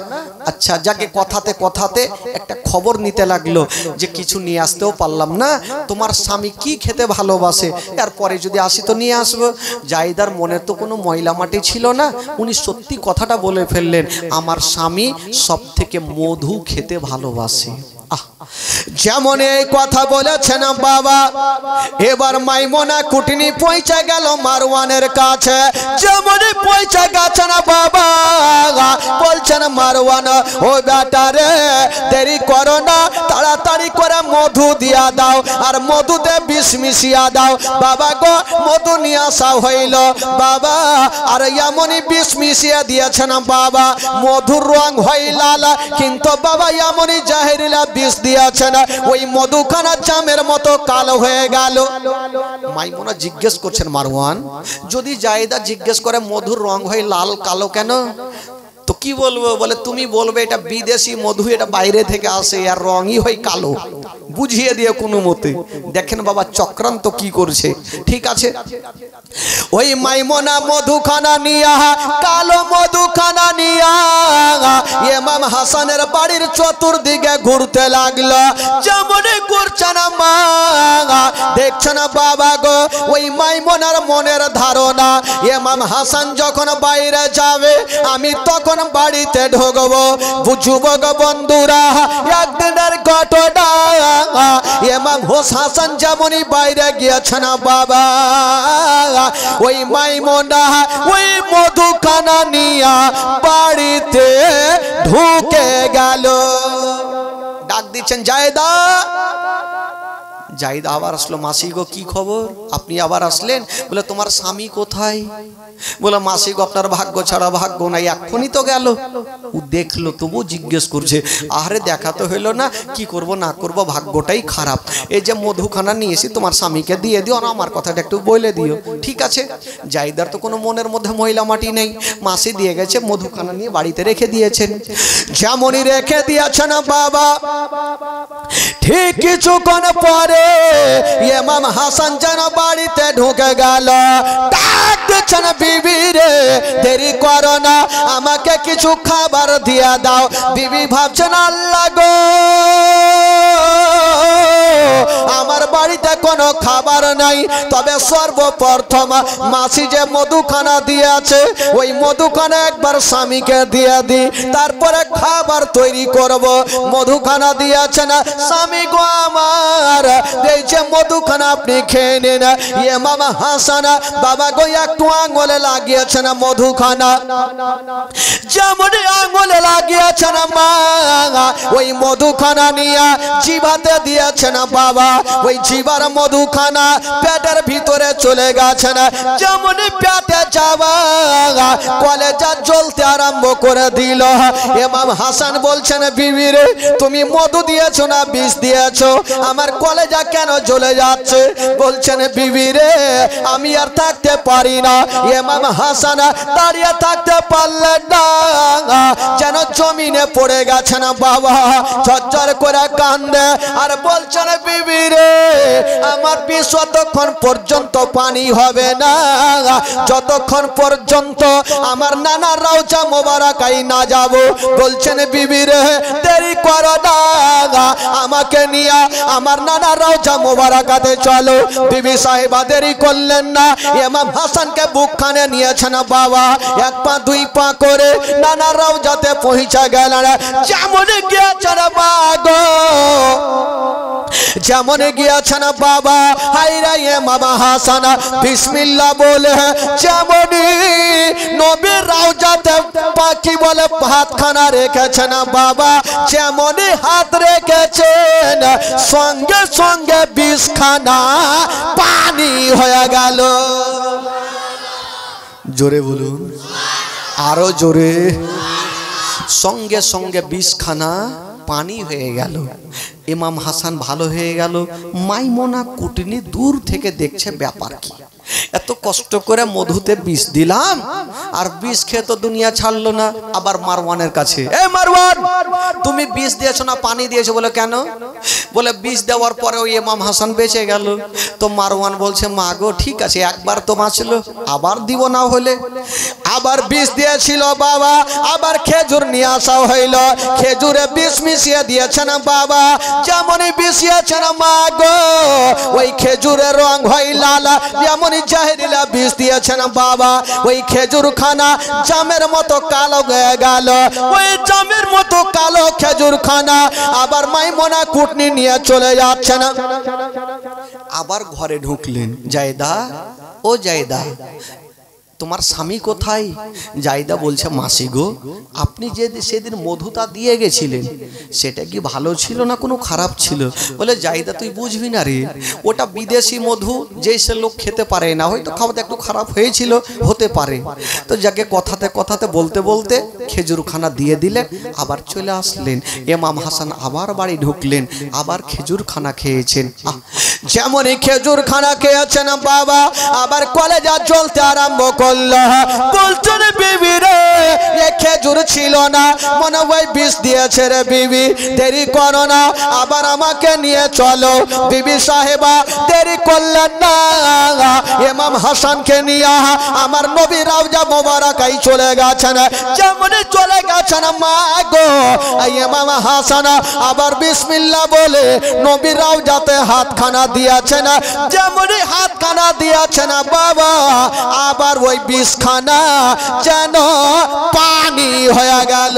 আচ্ছা যাকে কথাতে কথাতে একটা খবর নিতে লাগলো যে কিছু নিয়ে আসতেও পারলাম না, তোমার স্বামী কি খেতে ভালোবাসে, এরপরে যদি আসি তো নিয়ে আসবো। জাইদার মনে তো কোনো ময়লা মাটি ছিল না, উনি সত্যি কথাটা বলে ফেললেন, আমার স্বামী সব থেকে মধু খেতে ভালোবাসে। যেমন এই কথা বলেছেন বাবা। এবার মাইমুনা কুটনি পৌঁছে গেল মারওয়ানের কাছে। যেমনই পৌঁছে গেছেন বাবা বলছেন মারওয়ান ও বেটা রে দেরি করো না, তাড়াতাড়ি করে মধু দিয়া দাও, আর মধুতে বিষ মিশিয়া দাও। বাবা গো মধু নিয়ে আসা হইল বাবা, আর এমনই বিষ মিশিয়ে দিয়েছেন বাবা, মধুর রং হয় লাল, কিন্তু বাবা এমনই জাহেরিলা বিষ দিয়েছেন ওই মধুখানা জামের মতো কালো হয়ে গেল। মাইমুনা জিজ্ঞেস করছেন মারওয়ান, যদি জায়েদা জিজ্ঞেস করে মধুর রং হয় লাল কালো কেন, তো কি বলবো? বলে তুমি বলবে এটা বিদেশি মধু, এটা বাইরে থেকে আসে, আর রঙই হয় কালো। বুঝিয়ে দিয়ে কোনো মতে। দেখেন বাবা চক্রান্ত কি করছে। ঠিক আছে, ওই মাইমুনা মধুখানা নিয়া, কালো মধুখানা নিয়া ইমাম হাসানের বাড়ির চতুর্দিকে ঘুরতে লাগলো। যেমন ঘুরছে না মা, দেখছে না বাবা গো, ওই মাইমুনার মনের ধারণা ইমাম হাসান যখন বাইরে যাবে আমি তখন বাড়িতে ঢুকবো। যুবক বন্ধুরা, একদিনের ঘটনা, ইমাম হাসান যেমনই বাইরে গিয়েছে না বাবা, ওই মাইমুনা ওই মধুখানা নিয়া বাড়িতে ঢুকে গেল। ডাক দিচ্ছেন জায়দা। জায়দা আবার আসলো, মাসি গো কি খবর, আপনি আবার আসলেন? বলে তোমার স্বামী কোথায়? বলে মাসি গো আপনার ভাগ্য ছাড়া ভাগ্য নাই, এখনই তো গেল। ও দেখলো তবু জিজ্ঞেস করছে, আরে দেখা তো হইলো না, কি করব না করব, ভাগ্যটাই খারাপ। এই যে মধুখানা নিয়েছি তোমার স্বামীকে দিয়ে দিও না, আমার কথাটা একটু বলে দিও। ঠিক আছে, জায়দার তো কোনো মনের মধ্যে মহিলা মাটি নেই, মাসি দিয়ে গেছে, মধুখানা নিয়ে বাড়িতে রেখে দিয়েছেন। যেমনই রেখে দিয়েছেন বাবা, ঠিক কিছুক্ষণ পরে ইমাম হাসান যেন বাড়িতে ঢুকে গেল। ডাক দিচ্ছেন, বিবি রে দেরি করো না, আমাকে কিছু খাবার দিয়া দাও। বিবি ভাবছেন, আল্লাহ গো আমার বাড়িতে কোনো খাবার নাই, তবে সর্বপ্রথম মাসি যে মধুখানা দিয়েছে ওই মধুখানা একবার স্বামীকে দিয়ে দি, তারপরে খাবার তৈরি করব। মধুখানা দিয়েছে না, স্বামী গো আমার এই যে মধুখানা আপনি খেয়ে নেন। ইমাম হাসান বাবা গো একটু আঙুলে লাগিয়েছে না মধুখানা, যেমন আঙুলে লাগিয়েছে না মা, ওই মধুখানা নিয়ে জিভাতে দিয়েছে না বাবা, ওই জিভার মধুখানা পেটের ভিতরে চলে গেছে না। যেমন পেটে যাওয়া কলেজা জ্বলতে আরম্ভ করে দিল। ইমাম হাসান বলছেন, বিবি রে তুমি মধু দিয়েছো না বিষ দিয়েছো, আমার কলেজা কেন জ্বলে যাচ্ছে? বলছেন, বিবি রে আমি আর থাকতে পারি না। ইমাম হাসান দাঁড়িয়ে থাকতে পারলেন না, যেন জমিনে পড়ে গেছে না বাবা, ঝরঝর করে কান্দে আর বলছেন, বিবি রে আমার বিষ যতক্ষণ পর্যন্ত পানি হবে না, যতক্ষণ পর্যন্ত আমার নানা রওজা মোবারকায় না যাব। বলছেন, বিবি রে দেরি করো না, আমাকে নিয়ে আমার নানা রওজা মোবারকাতে চলো। বিবি সাহেবা দেরি করলেন না, ইমাম হাসানকে বুকখানে নিয়েছেন বাবা, এক পা দুই পা করে নানা রওজাতে পৌঁছে গেলেন। যেমন গিয়েছেন বাবা, যেমন গিয়েছেন বাবা, হায়রা ইমাম হাসান বিসমিল্লাহ বলে যেমনই নবীর রওজাতে পাখি বলে হাতখানা রেখেছেন বাবা, যেমনই হাত রেখেছেন সঙ্গে সঙ্গে বিষখানা পানি হয়ে গেল। জোরে বলুন, আরো জোরে। সঙ্গে সঙ্গে বিষখানা পানি হয়ে গেল। ইমাম হাসান ভালো হয়ে গেল। মাইমুনা কুটনি দূর থেকে দেখছে ব্যাপার কি, এত কষ্ট করে মধুতে বিষ দিলাম আর বিষ খেয়ে তো দুনিয়া ছাড়লো না। আবার মারওয়ানের কাছে, এ মারওয়ান তুমি বিষ দিয়েছো না পানি দিয়েছো? বলে কেন? বলে বিষ দেওয়ার পরে ওই ইমাম হাসান বেঁচে গেল। তো মারওয়ান বলছে, মা গো ঠিক আছে, একবার তো বাঁচলো, আবার দিব না হলে। আবার বিষ দিয়েছিল বাবা, আবার খেজুর নিয়ে আসা হইল, খেজুরে বিষ মিশিয়ে দিয়েছেন বাবা। যেমনই মিশিয়েছেন মা গো ওই খেজুরের রং হয় লাল, যেমন জাহেরিলা বিষ দিয়েছেন বাবা, ওই খেজুর খানা জামের মতো কালো হয়ে গেল। ওই জামের মতো কালো খেজুর খানা আবার মাইমুনা কুটনি নিয়ে চলে যাচ্ছেন। আবার ঘরে ঢুকলেন। জায়দা, ও জায়দা তোমার স্বামী কোথায়? জায়দা বলছে, মাসি গো আপনি যে সেদিন মধুটা দিয়ে গেছিলেন সেটা কি ভালো ছিল না কোনো খারাপ ছিল? বলে, জায়দা তুই বুঝবি না রে, ওটা বিদেশি মধু, যে সে লোক খেতে পারে না, হয়তো খাওয়াতে একটু খারাপ হয়েছিল, হতে পারে। তো যাকে কথাতে কথাতে বলতে বলতে খেজুরখানা দিয়ে দিলেন, আবার চলে আসলেন। ইমাম হাসান আবার বাড়ি ঢুকলেন, আবার খেজুরখানা খেয়েছেন। যেমনই খেজুরখানা খেয়েছেন বাবা, আবার কলেজা জ্বলতে আরম্ভ করলো বলছেন বিবি রে এ খেজুর ছিল না মনে হয় বিষ দিয়েছে রে বিবি দেরি করো না আবার আমাকে নিয়ে চলো বিবি সাহেবা দেরি করলেন না ইমাম হাসানকে নিয়ে আমার নবী রওজা মোবারকায় চলে গেছেন যেমনি চলে গেছেন মা গো ইমাম হাসান আবার বিসমিল্লাহ বলে নবী রওজাতে হাতখানা দিয়েছেন যেমনি হাতখানা দিয়েছেন বাবা আবার ওই বিষখানা যেন পানি হয়ে গেল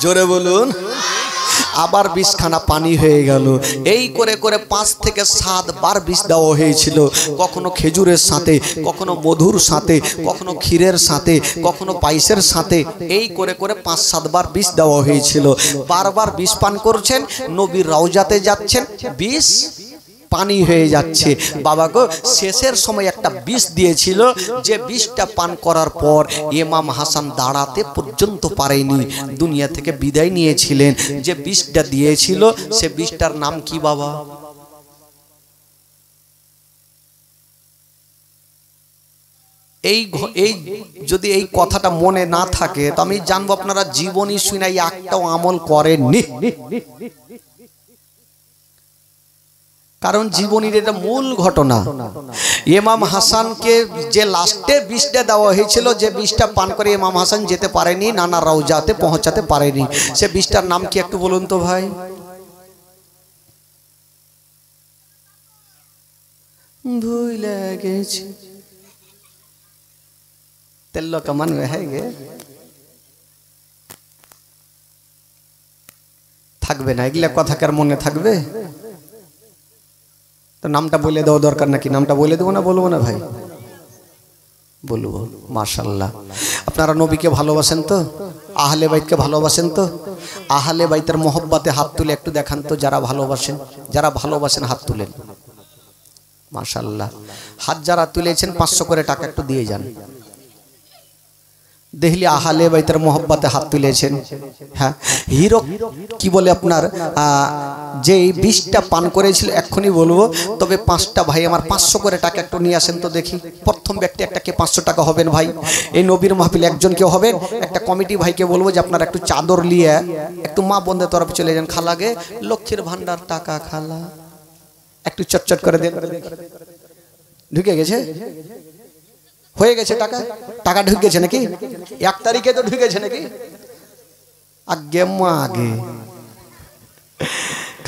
জোরে বলুন আবার বিষখানা পানি হয়ে গেল এই করে করে 5 থেকে 7 বার বিষ দেওয়া হয়েছিল কখনো খেজুরের সাথে কখনো মধুর সাথে কখনো ক্ষীরের সাথে কখনো পায়েসের সাথে এই করে করে 5-7 বার বিষ দেওয়া হয়েছিল বারবার বিষ পান করছেন নবীর রওজাতে যাচ্ছেন বিষ পানি হয়ে যাচ্ছে বাবা গো শেষের সময় একটা বিষ দিয়েছিল যে বিষটা পান করার পর ইমাম হাসান দাঁড়াতে পর্যন্ত পারেনি দুনিয়া থেকে বিদায় নিয়েছিলেন যে বিষটা দিয়েছিল সে বিষটার নাম কি বাবা এই যদি এই কথাটা মনে না থাকে তো আমি জানবো আপনারা জীবনী শুনাই একটাও আমল করেননি কারণ জীবনের এটা মূল ঘটনা ইমাম হাসানকে যে লাস্টে বিষটা দেওয়া হয়েছিল যে বিষটা পান করে ইমাম হাসান যেতে পারেনি নানা রওজাতে পৌঁছাতে পারেনি সে বিষটার নাম কি একটু বলুন তো ভাই ভুলে গেছি তেল কমান হয়ে গে থাকবে না এগুলা কথা কার মনে থাকবে তো নামটা বলে দেওয়া দরকার নাকি নামটা বলে দেবো না বলবো না ভাই বলবো মাশাআল্লাহ আপনারা নবীকে ভালোবাসেন তো আহলে বাইতকে ভালোবাসেন তো আহলে বাইতের মোহব্বতে হাত তুলে একটু দেখান তো যারা ভালোবাসেন হাত তুলেন মাশাআল্লাহ হাত যারা তুলেছেন 500 করে টাকা একটু দিয়ে যান দেখলি আহলে বাইতের মোহব্বতে হাত তুলেছেন হ্যাঁ হিরো কি বলে আপনার যে বিষটা পান করেছিল এক্ষুনি বলবো তবে 5টা ভাই আমার 500 করে টাকা একটু নিয়ে আসেন তো দেখি প্রথম ব্যক্তি একটা কে 500 টাকা হবেন ভাই এই নবীর মাহফিলে একজন কেউ হবেন একটা কমিটি ভাইকে বলবো যে আপনারা একটু চাদর নিয়ে একটু মা বোনদের তরফে চলে যান খালাগে লক্ষ্মীর ভান্ডার টাকা খালা একটু চটচট করে দেন ঢুকে গেছে হয়ে গেছে টাকা টাকা ঢুকেছে নাকি 1 তারিখে তো ঢুকেছে নাকি আগে আগে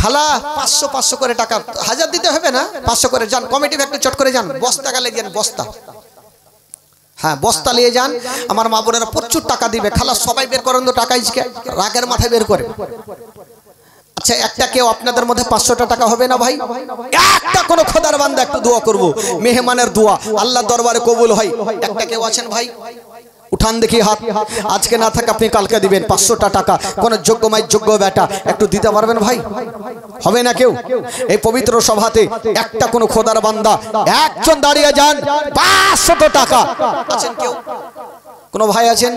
খালা 500 করে টাকা 1000 দিতে হবে না 500 করে যান কমিটি একটু চট করে যান বস্তা গালে যান বস্তা হ্যাঁ বস্তা নিয়ে যান আমার মা বোনেরা প্রচুর টাকা দিবে খালা সবাই বের করেন তো টাকা ইসকে রাগের মাথায় বের করে আচ্ছা একটা কেউ আপনাদের মধ্যে 500 টাকা হবে না ভাই একটা কোন খোদার বান্দা একটু দোয়া করব মেহমানের দোয়া আল্লাহর দরবারে কবুল হয় একটা কেউ আছেন ভাই উঠান দেখি হাত আজকে না থাকে আপনি কালকে দিবেন 500 টাকা কোন যোগ্যময় যোগ্য বেটা একটু দিতে পারবেন ভাই হবে না কেউ এই পবিত্র সভাতে একটা কোন খোদার বান্দা একজন দাঁড়িয়ে যান 500 টাকা আছেন কেউ কোন ভাই আছেন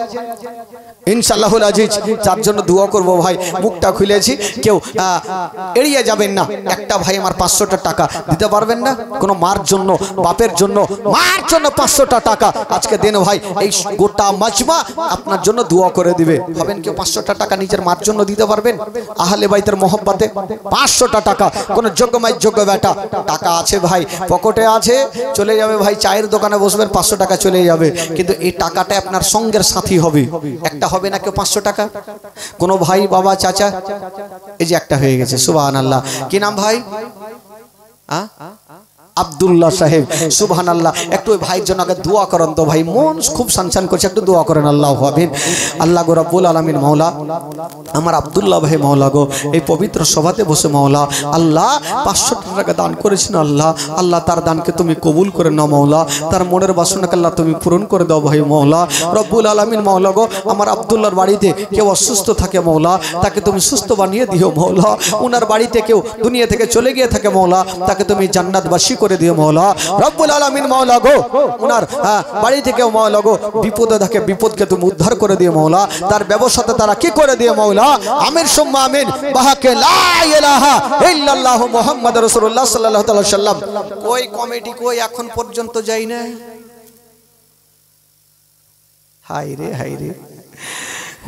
ইনশাআল্লাহুল আজিজ যার জন্য দোয়া করব ভাই মুখটা খুলেছি কেউ এড়িয়ে যাবেন না একটা ভাই আমার 500 টাকা দিতে পারবেন না কোন মার জন্য বাপের জন্য মার জন্য 500 টাকা আজকে দেন ভাই এই গোটা মাজমা আপনার জন্য দোয়া করে দিবে হবেন কেউ 500 টাকা নিজের মার জন্য দিতে পারবেন আহলে বাইতের মোহব্বতে 500 টাকা কোন যোগ্যময় যোগ্য বেটা টাকা আছে ভাই পকেটে আছে চলে যাবে ভাই চায়ের দোকানে বসবেন 500 টাকা চলে যাবে কিন্তু এই টাকাটা আপনার সঙ্গের সাথী হবে একটা হবে না কেউ 500 টাকা কোন ভাই বাবা চাচা এই যে একটা হয়ে গেছে সুবহানাল্লাহ কি নাম ভাই আব্দুল্লাহ সাহেব সুবহানাল্লাহ একটু ওই ভাইয়ের জন্য আগে দোয়া করেন তো ভাই মন খুব সানসান করছে একটু দোয়া করেন আল্লাহ হাবিব আল্লাহ গো রব্বুল আলামিন মাওলা আমার আব্দুল্লাহ ভাই মাওলা গো এই পবিত্র সভাতে বসে মাওলা আল্লাহ 500 টাকা দান করেছেন আল্লাহ আল্লাহ তার দানকে তুমি কবুল করে নাও মাওলা তার মনের বাসনাকে আল্লাহ তুমি পূরণ করে দাও ভাই মাওলা রব্বুল আলামিন মাওলা গো আমার আব্দুল্লাহর বাড়িতে কেউ অসুস্থ থাকে মাওলা তাকে তুমি সুস্থ বানিয়ে দিও মাওলা ওনার বাড়িতে কেউ দুনিয়া থেকে চলে গিয়ে থাকে মাওলা তাকে তুমি জান্নাতবাসী করে দিও মাওলা রব্বুল আলামিন মাওলা গো ওনার বাড়ি থেকে মাওলা গো বিপদে থাকে বিপদকে তুমি উদ্ধার করে দিও মাওলা তার ব্যবসাতে তারা কি করে দিও মাওলা আমিন সুম্মা আমিন বাহাকে লা ইলাহা ইল্লাল্লাহু মুহাম্মাদুর রাসূলুল্লাহ সাল্লাল্লাহু আলাইহি ওয়াসাল্লাম কই কমিটি কই এখন পর্যন্ত যাই না হাই রে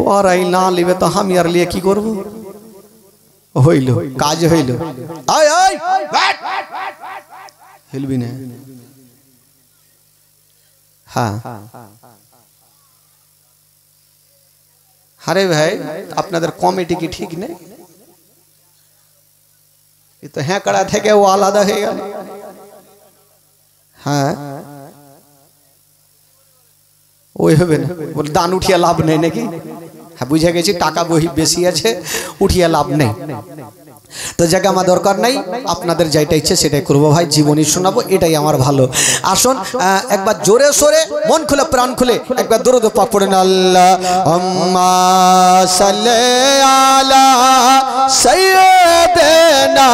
ওরাই না লিবে তো আমি আর লিয়ে কি করব? হইল কাজ হইল। হিলবি না। হ্যাঁ আরে ভাই আপনাদের কমিটি কি ঠিক নেই? তো হ্যাঁ কড়া থেকে ও আলাদা হয়ে গেল। হ্যাঁ ওই হবে না, বলে দান উঠিয়ে লাভ নেই নাকি? হ্যাঁ বুঝে গেছি, টাকা বহি বেশি আছে, উঠিয়ে লাভ নেই। তো জায়গা আমার দরকার নাই, আপনাদের যেটা ইচ্ছে সেটাই করবো ভাই, জীবনী শোনাবো, এটাই আমার ভালো। আসুন একবার জোরে সোরে মন খুলে প্রাণ খুলে একবার দরুদ পাক পড়েন। আল্লাহুম্মা সাল্লি আলা সাইয়্যিদিনা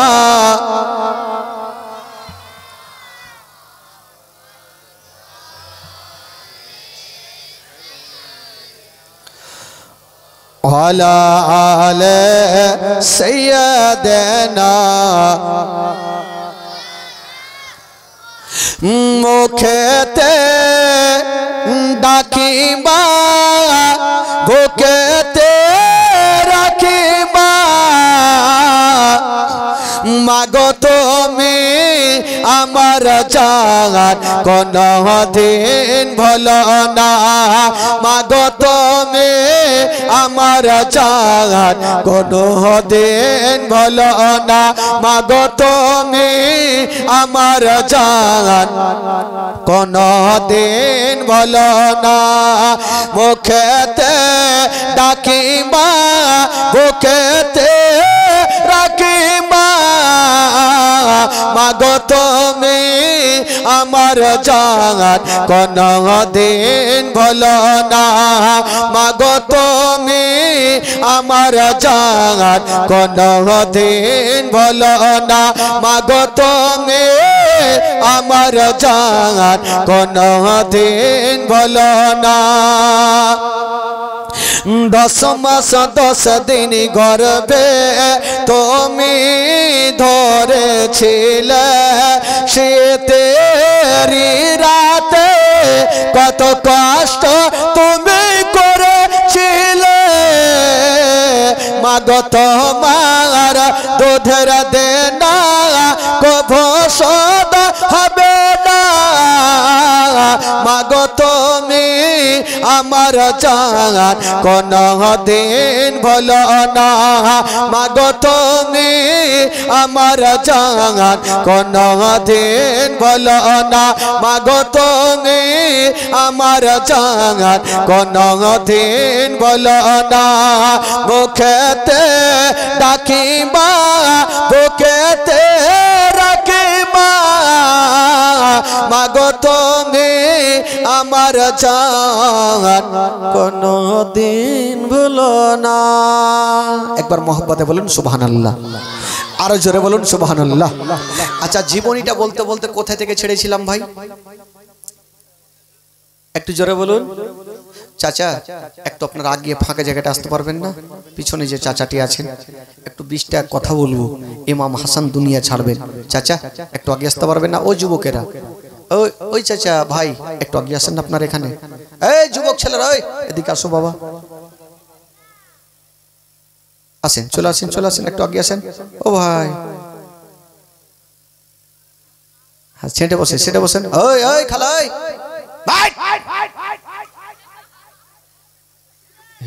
ওয়ালা আলে সাইয়্যিদিনা। মুখেতে ডাকিবা বুকেতে রাখিবা, মাগো তুমি আমার জান কোন দিন ভুলো না, মাগো তুমি আমার জান কোন দিন ভুলো না, মাগো তুমি আমার জান কোন দিন ভুলো না। মুখেতে ডাকিবা বুকেতে রাখিবা, মাগো তুমি আমার জান কোন দিন ভুলো না, মাগো তুমি আমার জান কোন দিন ভুলো না, মাগো তুমি আমার জান কোন দিন ভুলো না। 10 মাস 10 দিন গর্ভে তুমি ধরেছিলে, শীতেরি রাতে কত কষ্ট তুমি করেছিলে, মাগো তোমার দুধের দেনা কভু শোধ হবে না, মাগো তুমি আমার জান কোন দিন ভুলো না, মাগো তুমি আমার জান কোন দিন ভুলো না, মাগো তুমি আমার জান কোন দিন ভুলো না। মুখেতে ডাকিবা বুকেতে রাখিবা, মাগো তুমি আমার জান কোন দিন ভুলো না। একবার মহব্বতে বলুন সুবহানাল্লাহ, আরো জোরে বলুন সুবহানাল্লাহ। আচ্ছা জীবনীটা বলতে বলতে কোথা থেকে ছেড়েছিলাম ভাই? একটু জোরে বলুন। চাচা একটু আপনারা আগিয়ে ফাঁকা জায়গাটা আসতে পারবেন না? পিছনে যে চাচাটি আছেন একটু 20টা কথা বলবো, ইমাম হাসান দুনিয়া ছাড়বেন। চাচা একটু আগে আসতে পারবেন না? ও যুবকেরা, ওই চাচা ভাই একটু আগে আসেন আপনার এখানে। এই যুবক ছেলেরা ওই এদিকে আসো বাবা, আসেন, চলে আসেন, চলে আসেন, একটু আগে আসেন। ও ভাই হ্যাঁ সেটা বসে, সেটা বসেন। ওই ওই খালাই ভাই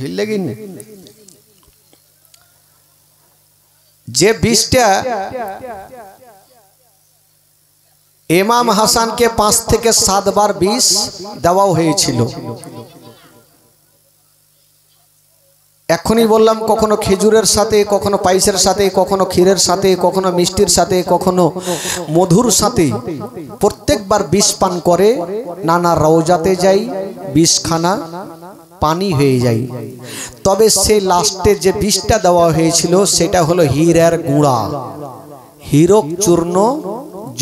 হিললে গিনি। যে 20টা ইমাম হাসানকে 5 থেকে 7 বার বিষ দেওয়া হয়েছিল, এখনই বললাম কখনো খেজুরের সাথে, কখনো পায়েসের সাথে, কখনো ক্ষীরের সাথে, কখনো মিষ্টির সাথে, কখনো মধুর সাথে প্রত্যেকবার বিষ পান করে নানা রওজাতে যাই, বিষখানা পানি হয়ে যায়। তবে সে লাস্টে যে বিষটা দেওয়া হয়েছিল সেটা হলো হীরার গুঁড়া, হীরক চূর্ণ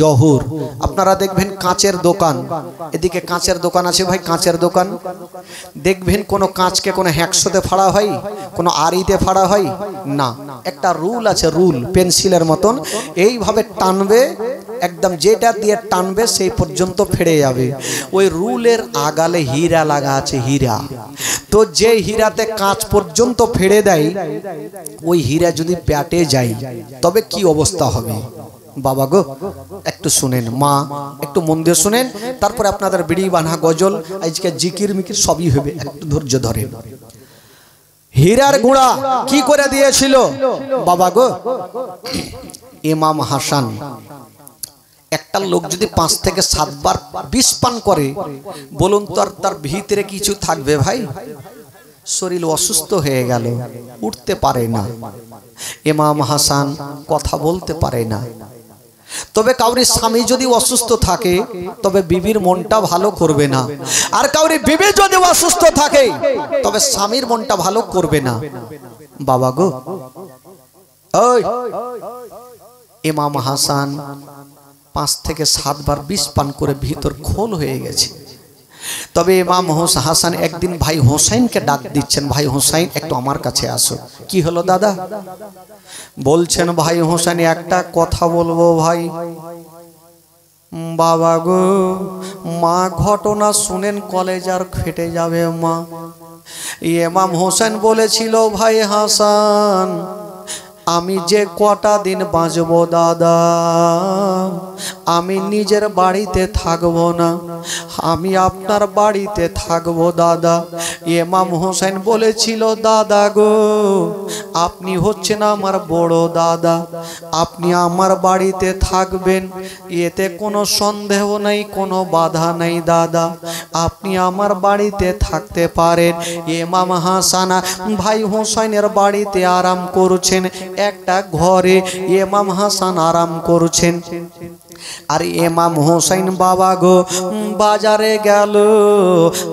জহুর। আপনারা দেখবেন কাঁচের দোকান, এদিকে কাঁচের দোকান আছে ভাই, কাঁচের দোকান দেখবেন কোনো কাঁচকে কোনো হ্যাকশোতে ফাড়া হয়, কোনো আড়িতে ফাড়া হয় না, একটা রুল আছে, রুল পেন্সিলের মতন এইভাবে টানবে, একদম যেটা দিয়ে টানবে সেই পর্যন্ত ফেড়ে যাবে। ওই রুলের আগালে হীরা লাগা আছে, হীরা। তো যে হীরাতে কাঁচ পর্যন্ত ফেড়ে দেয়, ওই হীরা যদি পেটে যায় তবে কি অবস্থা হবে বাবা গো? একটু শুনেন মা, একটু মন দিয়ে শুনেন, তারপরে আপনাদের বিড়ি বাঁধা গজল আজকে জিকির মিকির সবই হবে, একটু ধৈর্য ধরেন। হীরার গুঁড়া কি করে দিয়েছিল বাবা গো? ইমাম হাসান, একটা লোক যদি 5 থেকে 7 বার বিষ পান করে, বলুন তো আর তার ভিতরে কিছু থাকবে ভাই? শরীর অসুস্থ হয়ে গেল, উঠতে পারে না। ইমাম হাসান কথা বলতে পারে না। তবে কাউরি স্বামী যদি অসুস্থ থাকে তবে বিবির মনটা ভালো করবে না, আর কাউরি বিবি যদি অসুস্থ থাকে তবে স্বামীর মনটা ভালো করবে না বাবা গো। ওই ইমাম হাসান 5 থেকে 7 বার বিষ পান করে ভিতর খোল হয়ে গেছে। তবে ইমাম হাসান একদিন ভাই হোসেনকে ডাক দিচ্ছেন, ভাই হোসেন একটু আমার কাছে আসো। কি হলো দাদা? বলছেন ভাই হোসেন একটা কথা বলবো ভাই। বাবা গো, মা ঘটনা শুনেন কলেজ আর ফেটে যাবে মা। ইমাম হোসেন বলেছিল ভাই হাসান, আমি যে কটা দিন বাঁচবো দাদা, আমি নিজের বাড়িতে থাকবো না, আমি আপনার বাড়িতে থাকবো দাদা। ইমাম হোসেন বলেছিল দাদা গো, আপনি হচ্ছেন আমার বড় দাদা, আপনি আমার বাড়িতে থাকবেন, এতে কোনো সন্দেহ নেই, কোনো বাধা নেই দাদা, আপনি আমার বাড়িতে থাকতে পারেন। ইমাম হাসান ভাই হোসেনের বাড়িতে আরাম করছেন, একটা ঘরে ইমাম হাসান আরাম করছেন। আর ইমাম হোসেন বাবা গো বাজারে গেল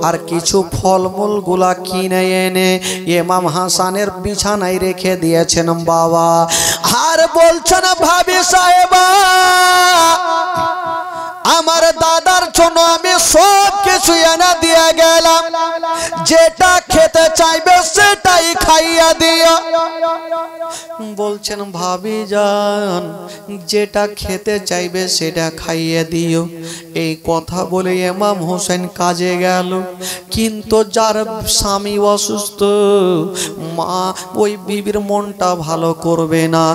আর কিছু ফলমূল গুলা কিনে এনে ইমাম হাসানের বিছানায় রেখে দিয়েছেন বাবা। আর বলছেন ভাবি সাহেবা, আমার দাদার জন্য আমি সব কিছু এনে দিয়ে গেলাম, যেটা খেতে চাইবে সেটাই খাইয়া দিও। বলছেন ভাবি যান, যেটা খেতে চাইবে সেটা খাইয়ে দিও। এই কথা বলে ইমাম হোসেন কাজে গেল। কিন্তু যার স্বামী অসুস্থ, মা ওই বিবির মনটা ভালো করবে না।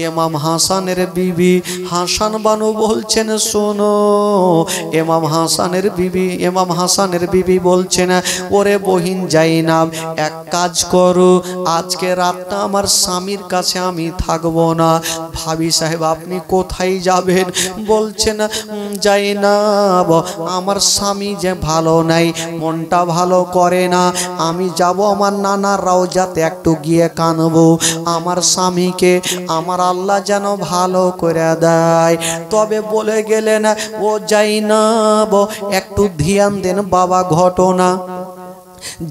ইমাম হাসানের বিবি হাসান বানু বলছেন শোনো, ইমাম হাসানের বিবি বলছেন ওরে বহিন যাইনাব, এক কাজ করো, আজকে রাতটা আমার স্বামীর কাছে আমি থাকবো না। ভাবি সাহেব আপনি কোথায় যাবেন? বলছেন যাইনাব, আমার স্বামী যে ভালো নাই, মনটা ভালো করে না, আমি যাব আমার নানার রওজাতে একটু গিয়ে কানবো, আমার স্বামীকে আমার আল্লাহ যেন ভালো করে দেয়। তবে বলে গেলেন ও যাইনাব একটু ধ্যান দেন বাবা ঘটনা।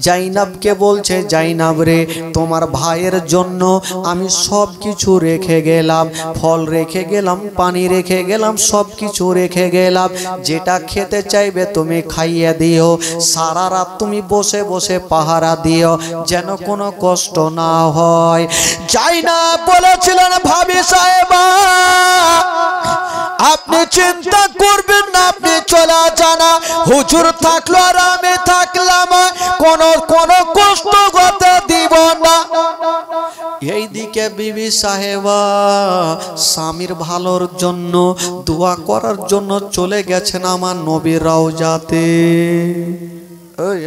জাইনাবকে বলছে জাইনাব রে, তোমার ভাইয়ের জন্য আমি সব কিছু রেখে গেলাম, ফল রেখে গেলাম, পানি রেখে গেলাম, সব কিছু রেখে গেলাম, যেটা খেতে চাইবে তুমি খাইয়ে দিও, সারা রাত তুমি বসে বসে পাহারা দিও, যেন কোনো কষ্ট না হয়। জাইনাব বলেছিলেন ভাবি সাহেবা আপনি চিন্তা করবেন না, আপনি চলে যান, হুজুর থাকলো আর আমি থাকলাম, কোনো কষ্ট করতে দিব না। এইদিকে বিবি সাহেবা স্বামীর ভালোর জন্য দোয়া করার জন্য চলে গেছেন আমার নবীর রওজাতে।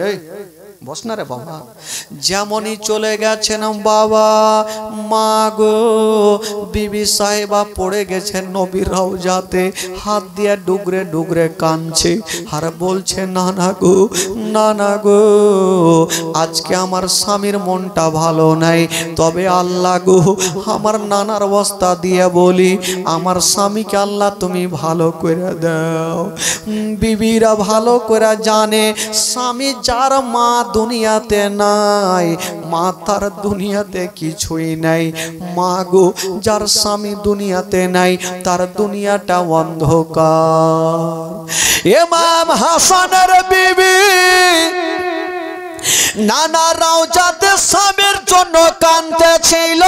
এই বস না রে বাবা। যেমনই চলে গেছেন বাবা, মা গো বিবি সাহেবা পড়ে গেছেন নবীর রওজাতে, হাত দিয়ে ডুগরে ডুগরে কাঁদছে আর বলছে নানা গো, নানা গো, আজকে আমার স্বামীর মনটা ভালো নাই, তবে আল্লাহ গো আমার নানার অবস্থা দিয়ে বলি আমার স্বামীকে আল্লাহ তুমি ভালো করে দাও। বিবিরা ভালো করে জানে স্বামী যার মা দুনিয়াতে নাই, মা তার দুনিয়াতে কিছুই নাই। মা গো যার স্বামী দুনিয়াতে নাই তার দুনিয়াটা অন্ধকার। ইমাম হাসানের বিবি নানা রওজাতে স্বামীর জন্য কাঁদতেছিল,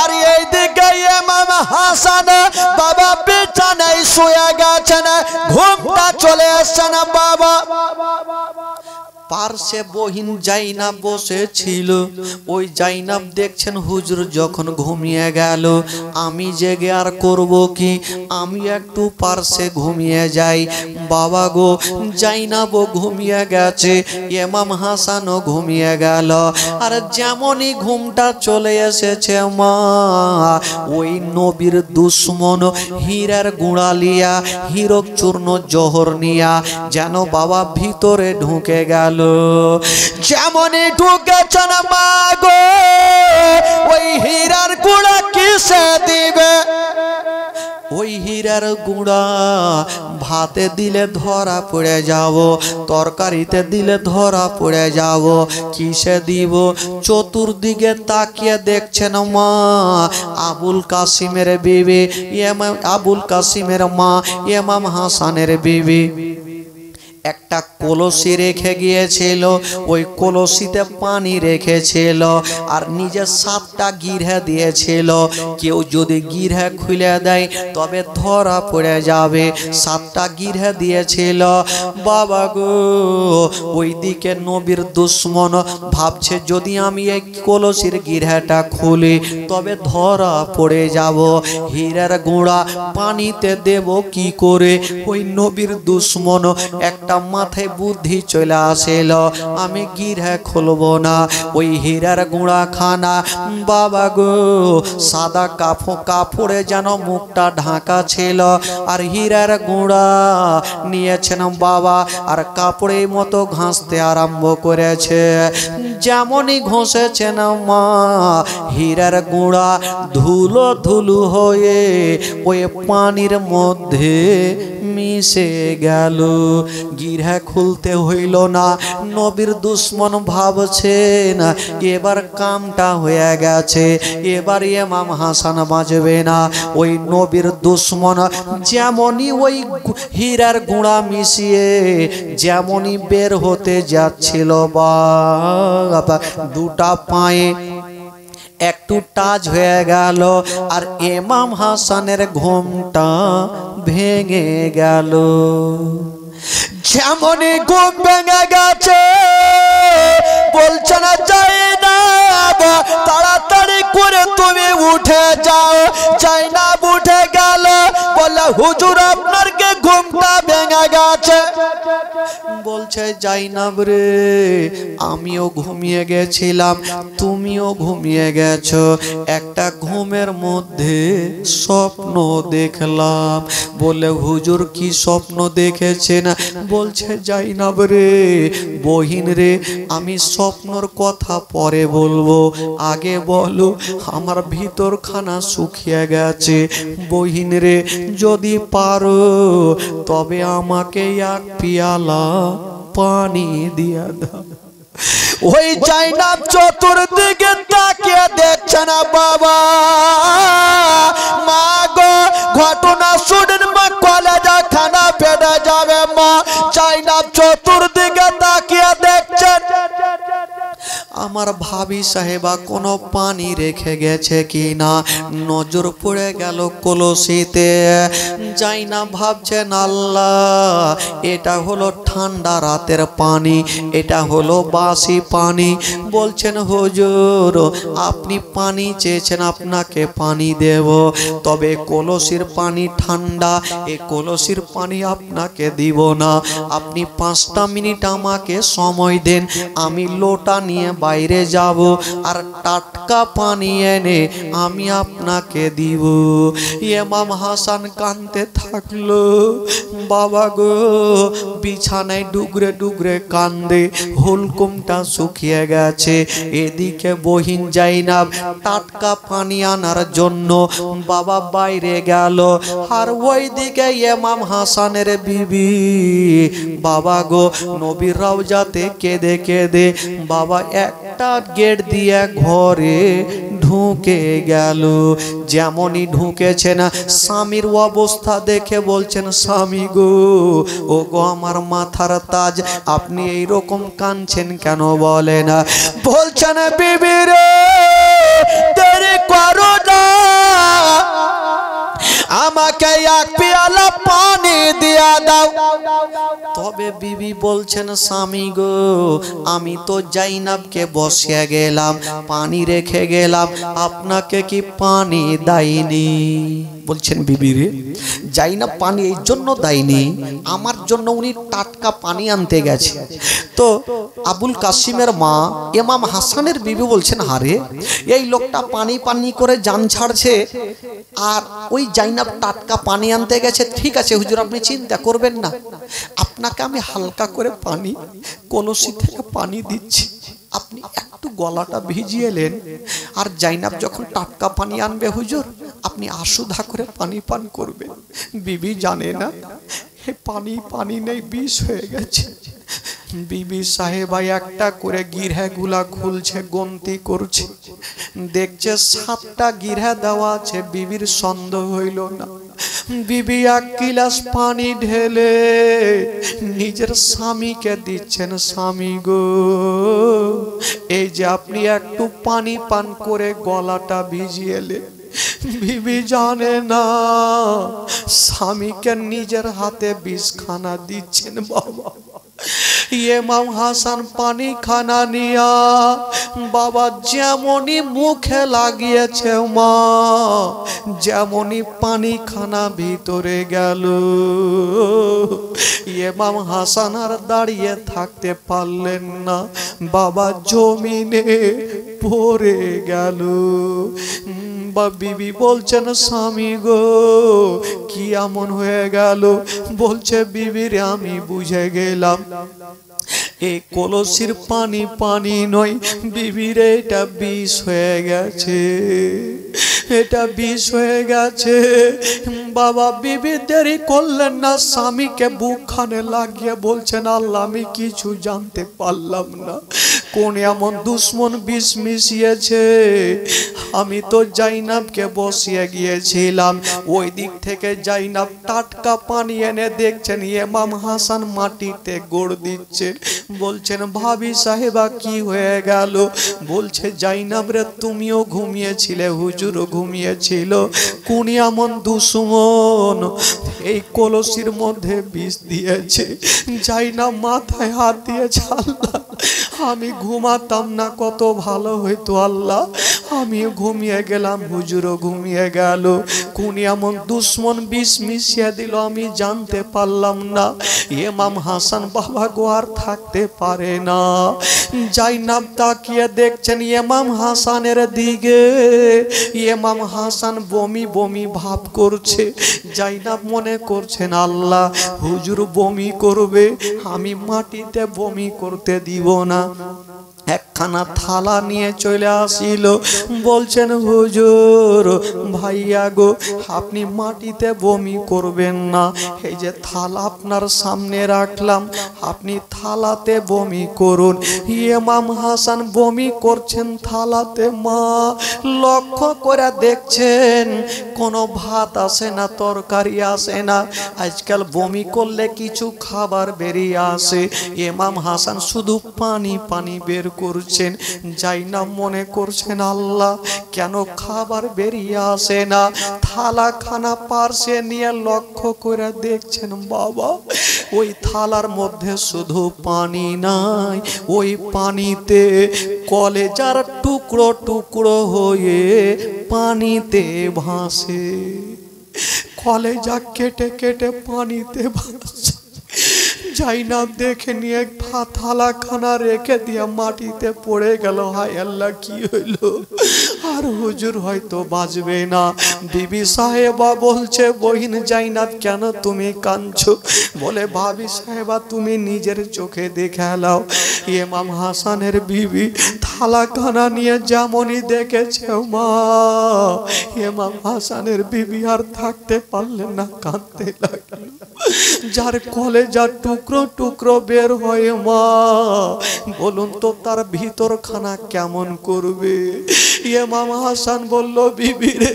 আর এইদিকে ইমাম হাসান বাবা বিছানায় শুয়ে গেছেন, ঘুমটা চলে আসছে না বাবা। পার্শ্বে বহিন জাইনাব বসেছিল। ওই জাইনাব দেখছেন হুজুর যখন ঘুমিয়ে গেল, আমি জেগে আর করব কি, আমি একটু পার্শ্বে ঘুমিয়ে যাই। বাবা গো, জাইনাবও ঘুমিয়ে গেছে, ইমাম হাসানও ঘুমিয়ে গেল। আর যেমনই ঘুমটা চলে এসেছে মা, ওই নবীর দুশ্মন হীরার গুঁড়া লিয়া, হীরক চূর্ণ জহর নিয়া যেন বাবা ভিতরে ঢুকে গেল। যেমনই ঢুকেছেন মা গো, ওই হীরার গুঁড়া কিসে দিবে? ওই হীরার গুঁড়া ভাতে দিলে ধরা পড়ে যাব, তরকারিতে দিলে ধরা পড়ে যাব, কিসে দিব? চতুর্দিকে তাকিয়ে দেখছেন মা, আবুল কাসিমের বিবি, আবুল কাসিমের মা ইমাম হাসানের বিবি একটা কলসি রেখে গিয়েছিল, ওই কলসিতে পানি রেখেছিল আর নিজে 7টা গিরহা দিয়েছিল। কেউ যদি গিরহা খুলে দেয় তবে ধরা পড়ে যাবে। 7টা গিরহা দিয়েছিল। বাবা গো, ওইদিকে নবীর দুশ্মন ভাবছে যদি আমি এই কলসির গিরহাটা খুলি তবে ধরা পড়ে যাব। হীরার গুঁড়া পানিতে দেব কি করে? ওই নবীর দুশ্মন একটা মাথায় বুদ্ধি চলে আসেল, আমি গিরহা খুলবো না। ওই হীরার গুঁড়া খানা বাবা গো, সাদা কাপড়ে যেন মুখটা ঢাকা ছিল, আর হীরার গুঁড়া নিয়েছেন বাবা, আর কাপড়ের মতো ঘাঁষতে আরম্ভ করেছে। যেমনই ঘষেছেন মা, হীরার গুঁড়া ধুলো ধুলো হয়ে ওই পানির মধ্যে মিশে গেল। গিরহা খুলতে হইল না। নবীর দুশ্মন ভাবছেন এবার কামটা হয়ে গেছে, এবার ইমাম হাসান বাঁচবে না। ওই নবীর দুশ্মন যেমনই ওই হীরার গুঁড়া মিশিয়ে যেমনই বের হতে যাচ্ছিল, বাবা দুটা পায়ে একটু টাচ হয়ে গেল, আর ইমাম হাসানের ঘুমটা ভেঙে গেল। যেমনই ঘুম ভেঙে গেছে, বলছে না যাই না, তাড়াতাড়ি করে তুমি উঠে যাও। যাই না, উঠে গেল, বলে হুজুর আপনার কে ঘুমটা ভেঙে গেছে? বলছে জাইনাব রে, আমিও ঘুমিয়ে গেছিলাম, তুমিও ঘুমিয়ে গেছো, একটা ঘুমের মধ্যে স্বপ্ন দেখলাম। বলে হুজুর কি স্বপ্ন দেখেছেন? বলছে জাইনাব রে, বহিন রে, আমি স্বপ্নর কথা পরে বলবো, আগে বলো আমার ভিতর খানা শুকিয়ে গেছে। বহিন রে, যদি পারো তবে আমাকে এক পিয়ালা পানি দিয়া দাও। ওই জাইনাব চতুর্দিকে তাকিয়ে দেখছে না বাবা। মা গো, ঘটনা শুনেন মা কলেজা খানা ফেটে যাবে মা। জাইনাব চতুর্দিকে তাকিয়ে দেখছেন, আমার ভাবি সাহেবা কোনো পানি রেখে গেছে কি না। নজর পড়ে গেল কলসিতে। জাইনা ভাবছেন আল্লাহ, এটা হলো ঠান্ডা রাতের পানি, এটা হলো বাসি পানি। বলছেন হুজুর আপনি পানি চেয়েছেন, আপনাকে পানি দেব, তবে কলসির পানি ঠান্ডা, এই কলসির পানি আপনাকে দিব না। আপনি 5টা মিনিট আমাকে সময় দেন, আমি লোটা নিয়ে বাইরে যাব আর টাটকা পানি এনে আমি আপনাকে দিব। ইমাম হাসান কাঁদতে থাকলো। বাবা গো, বিছানায় ডুগরে ডুগরে কান্দে, হুলকুমটা শুকিয়ে গেছে। এদিকে বহিন জাইনাব টাটকা পানি আনার জন্য বাবা বাইরে গেল, আর ওইদিকে ইমাম হাসানের বিবি বাবা গো নবীর রওজাতে কেঁদে কেঁদে বাবা একটা গেট দিয়ে ঘরে ঢুকে গেল। যেমনই ঢুকেছেন স্বামীর অবস্থা দেখে বলছেন, স্বামী গো, ও গো আমার মাথার তাজ, আপনি এইরকম কাঁদছেন কেন বলে না? বলছেন বিবি রে, দেরি করো না, আমাকে এক পেয়ালা বলছেন স্বামী গো আমি তো জাইনাবকে বসিয়ে গেলাম পানি রেখে গেলাম আপনাকে কি পানি দেয়নি বলছেন বিবি রে জাইনাব পানি এই জন্য দেয়নি আমার জন্য উনি টাটকা পানি আনতে গেছে তো আবুল কাসিমের মা ইমাম হাসানের বিবি বলছেন হারে এই লোকটা পানি পানি করে জান ছাড়ছে আর ওই জাইনাব টাটকা পানি আনতে গেছে ঠিক আছে হুজুর আপনি চিন্তা করবেন না আপনাকে আমি হালকা করে পানি কলসি থেকে পানি দিচ্ছি আপনি একটু গলাটা ভিজিয়ে নেন আর জাইনাব যখন টাটকা পানি আনবে হুজুর আপনি আশুধা করে পানি পান করবেন বিবি জানে না হে পানি পানি নেই বিষ হয়ে গেছে বিবি সাহেবা একটা করে গিরহাগুলা খুলছে গন্তি করছে দেখছে 7টা গিরহা দেওয়া আছে বিবির সন্দেহ হইল না বিবি 1 গিলাস পানি ঢেলে নিজের স্বামীকে দিচ্ছেন স্বামী গো এই যে আপনি একটু পানি পান করে গলাটা ভিজিয়েলে বিবি জানে না স্বামীকে নিজের হাতে বিষখানা দিচ্ছেন বাবা ইমাম হাসান পানি খানা নিয়া বাবা যেমনই মুখে লাগিয়েছে মা যেমনই পানি খানা ভিতরে গেল ইমাম হাসান আর দাঁড়িয়ে থাকতে পারলেন না বাবা জমিনে পড়ে গেল বিবি বলছেন স্বামী গো কি এমন হয়ে গেল বলছে বিবি রে আমি বুঝে গেলাম এই কলসির পানি পানি নয় বিবি রে এটা বিষ হয়ে গেছে এটা বিষ হয়ে গেছে বাবা বিবি দেরি করলেন না স্বামীকে বুকখানে লাগিয়ে বলছেন আল্লাহ আমি কিছু জানতে পারলাম না কোন এমন দুশ্মন বিষ মিশিয়েছে আমি তো জাইনাবকে বসিয়ে গিয়েছিলাম ওই দিক থেকে জাইনাব টাটকা পানি এনে দেখছেন ইমাম হাসান মাটিতে গোড় দিচ্ছে বলছেন ভাবি সাহেবা কি হয়ে গেল বলছে জাইনাব রে তুমিও ঘুমিয়েছিলে হুজুরও ঘুমিয়েছিল কোন এমন দুশ্মন এই কলসির মধ্যে বিষ দিয়েছে জাইনাব মাথায় হাত দিয়েছে আল্লাহ আমি ঘুমাতাম না কত ভালো হইতো আল্লাহ আমিও ঘুমিয়ে গেলাম হুজুরও ঘুমিয়ে গেল কোন এমন দুশ্মন বিষ মিশিয়ে দিল আমি জানতে পারলাম না ইমাম হাসান বাবা গো আর থাকতে পারে না জাইনাব তাকিয়ে দেখছেন ইমাম হাসানের দিকে ইমাম হাসান বমি বমি ভাব করছে জাইনাব মনে করছেন আল্লাহ হুজুর বমি করবে আমি মাটিতে বমি করতে দিব না একখানা থালা নিয়ে চলে আসিল বলছেন হুজুর ভাইয়া গো আপনি মাটিতে বমি করবেন না এই যে থালা আপনার সামনে রাখলাম আপনি থালাতে বমি করুন ইমাম হাসান বমি করছেন থালাতে মা লক্ষ্য করে দেখছেন কোনো ভাত আসে না তরকারি আসে না আজকাল বমি করলে কিছু খাবার বেরিয়ে আসে ইমাম হাসান শুধু পানি পানি বের করছেন জাইনাব মনে করছেন আল্লাহ কেন খাবার বেরিয়ে আসে না থালা খানা পার্শ্বে নিয়ে লক্ষ্য করে দেখছেন বাবা ওই থালার মধ্যে শুধু পানি নাই ওই পানিতে কলেজার টুকরো টুকরো হয়ে পানিতে ভাসে কলেজা কেটে কেটে পানিতে ভাসে জাইনাব দেখে নিয়ে থালা খানা রেখে দিয়ে মাটিতে পড়ে গেল হায় আল্লাহ কি হইল আর হুজুর হয়তো বাঁচবে না বিবি সাহেবা বলছে বহিন জাইনাব কেন তুমি কাঁদছো বলে ভাবি সাহেবা তুমি নিজের চোখে দেখে নাও ইমাম হাসানের বিবি থালা খানা নিয়ে যেমনই দেখেছে মা ইমাম হাসানের বিবি আর থাকতে পারলেন না কাঁদতে লাগলো যার কলেজার টুকরো টুকরো বের হয় মা বলুন তো তার ভিতর খানা কেমন করবে ইমাম হাসান বলল বিবি রে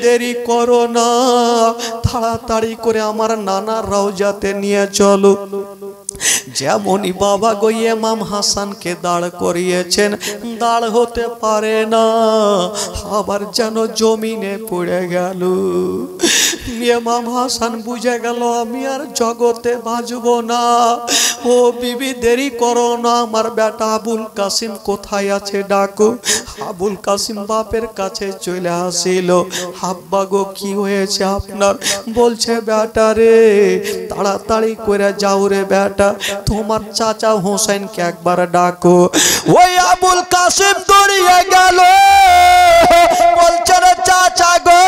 দেরি করো না তাড়াতাড়ি করে আমার নানার রওজাতে নিয়ে চলো যেমনই বাবা গো ইমাম হাসানকে দাঁড় করিয়েছেন দাঁড় হতে পারে না আবার যেন জমিনে পড়ে গেল ইমাম হাসান বুঝে গেল আমি আর জগতে বাঁচব না ও বিবি দেরি করো না, আমার বেটা আবুল কাসিম কোথায় আছে ডাকো। আবুল কাসিম বাপের কাছে চলে আসিল। আব্বা গো কি হয়েছে আপনার? বলছে বেটা রে তাড়াতাড়ি করে যাও রে বেটা, তোমার চাচা হোসেনকে একবার ডাকো। ওই আবুল কাসিম দৌড়িয়ে গেল, বলছে রে চাচা গো,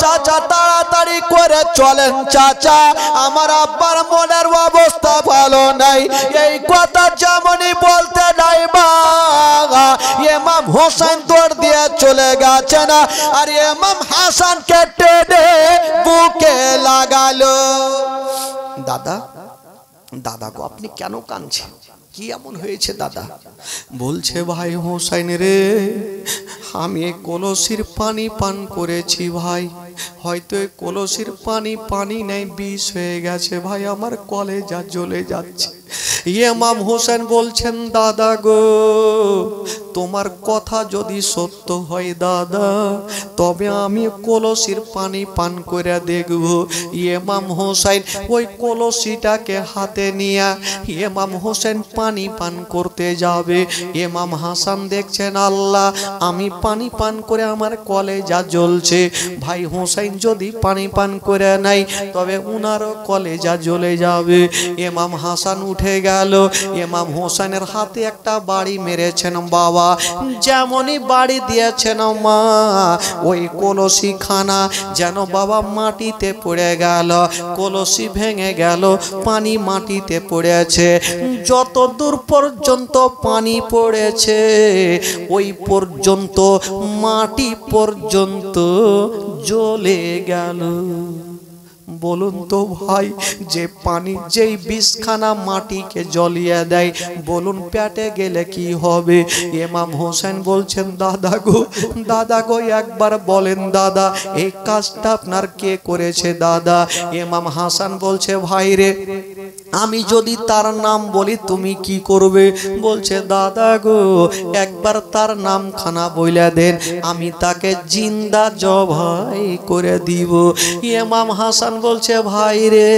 চাচা তাড়াতাড়ি করে চলেন চাচা, আমার আব্বার মনের অবস্থা ভালো নাই। এই কথা যেমনই বলতে নাই মা, ইমাম হোসেন দৌড় দিয়ে চলে গেছে না, আর ইমাম হাসানকে টেনে বুকে লাগালো। দাদা, দাদা গো আপনি কেন কাঁদছেন? কি এমন হয়েছে দাদা? বলছে ভাই হোসেন রে, আমি এই কলসির পানি পান করেছি ভাই, হয়তো এই কলসির পানি নেই, বিষ হয়ে গেছে ভাই, আমার কলেজা জ্বলে যাচ্ছে। ইমাম হোসেন বলছেন দাদা গো তোমার কথা যদি সত্য হয় দাদা, তবে আমি কলসির পানি পান করে দেখব। ইমাম হোসেন ওই কলসিটাকে হাতে নিয়ে ইমাম হোসেন পানি পান করতে যাবে। ইমাম হাসান দেখছেন আল্লাহ আমি পানি পান করে আমার কলেজা জ্বলছে, ভাই হোসেন যদি পানি পান করে নাই তবে উনারও কলেজা জ্বলে যাবে। ইমাম হাসান উঠে গেল, ইমাম হোসেনের হাতে একটা বাড়ি মেরেছেন বাবা, যেমনই বাড়ি দিয়েছেন মা ওই কলসি খানা যেন বাবা মাটিতে পড়ে গেল, কলসি ভেঙে গেল, পানি মাটিতে পড়েছে। যত দূর পর্যন্ত পানি পড়েছে ওই পর্যন্ত মাটি পর্যন্ত জ্বলে গেল। বলুন তো ভাই, যে পানি যেই বিষখানা মাটিকে জ্বলিয়ে দেয়, বলুন পেটে গেলে কি হবে? ইমাম হোসেন বলছেন দাদা গো একবার বলেন দাদা এই কাজটা আপনার কে করেছে দাদা? ইমাম হাসান বলছে ভাই রে আমি যদি তার নাম বলি তুমি কি করবে? বলছে দাদা গো একবার তার নাম খানা বইলা দেন, আমি তাকে জিন্দা জবাই করে দিব। ইমাম হাসান বলছে ভাই রে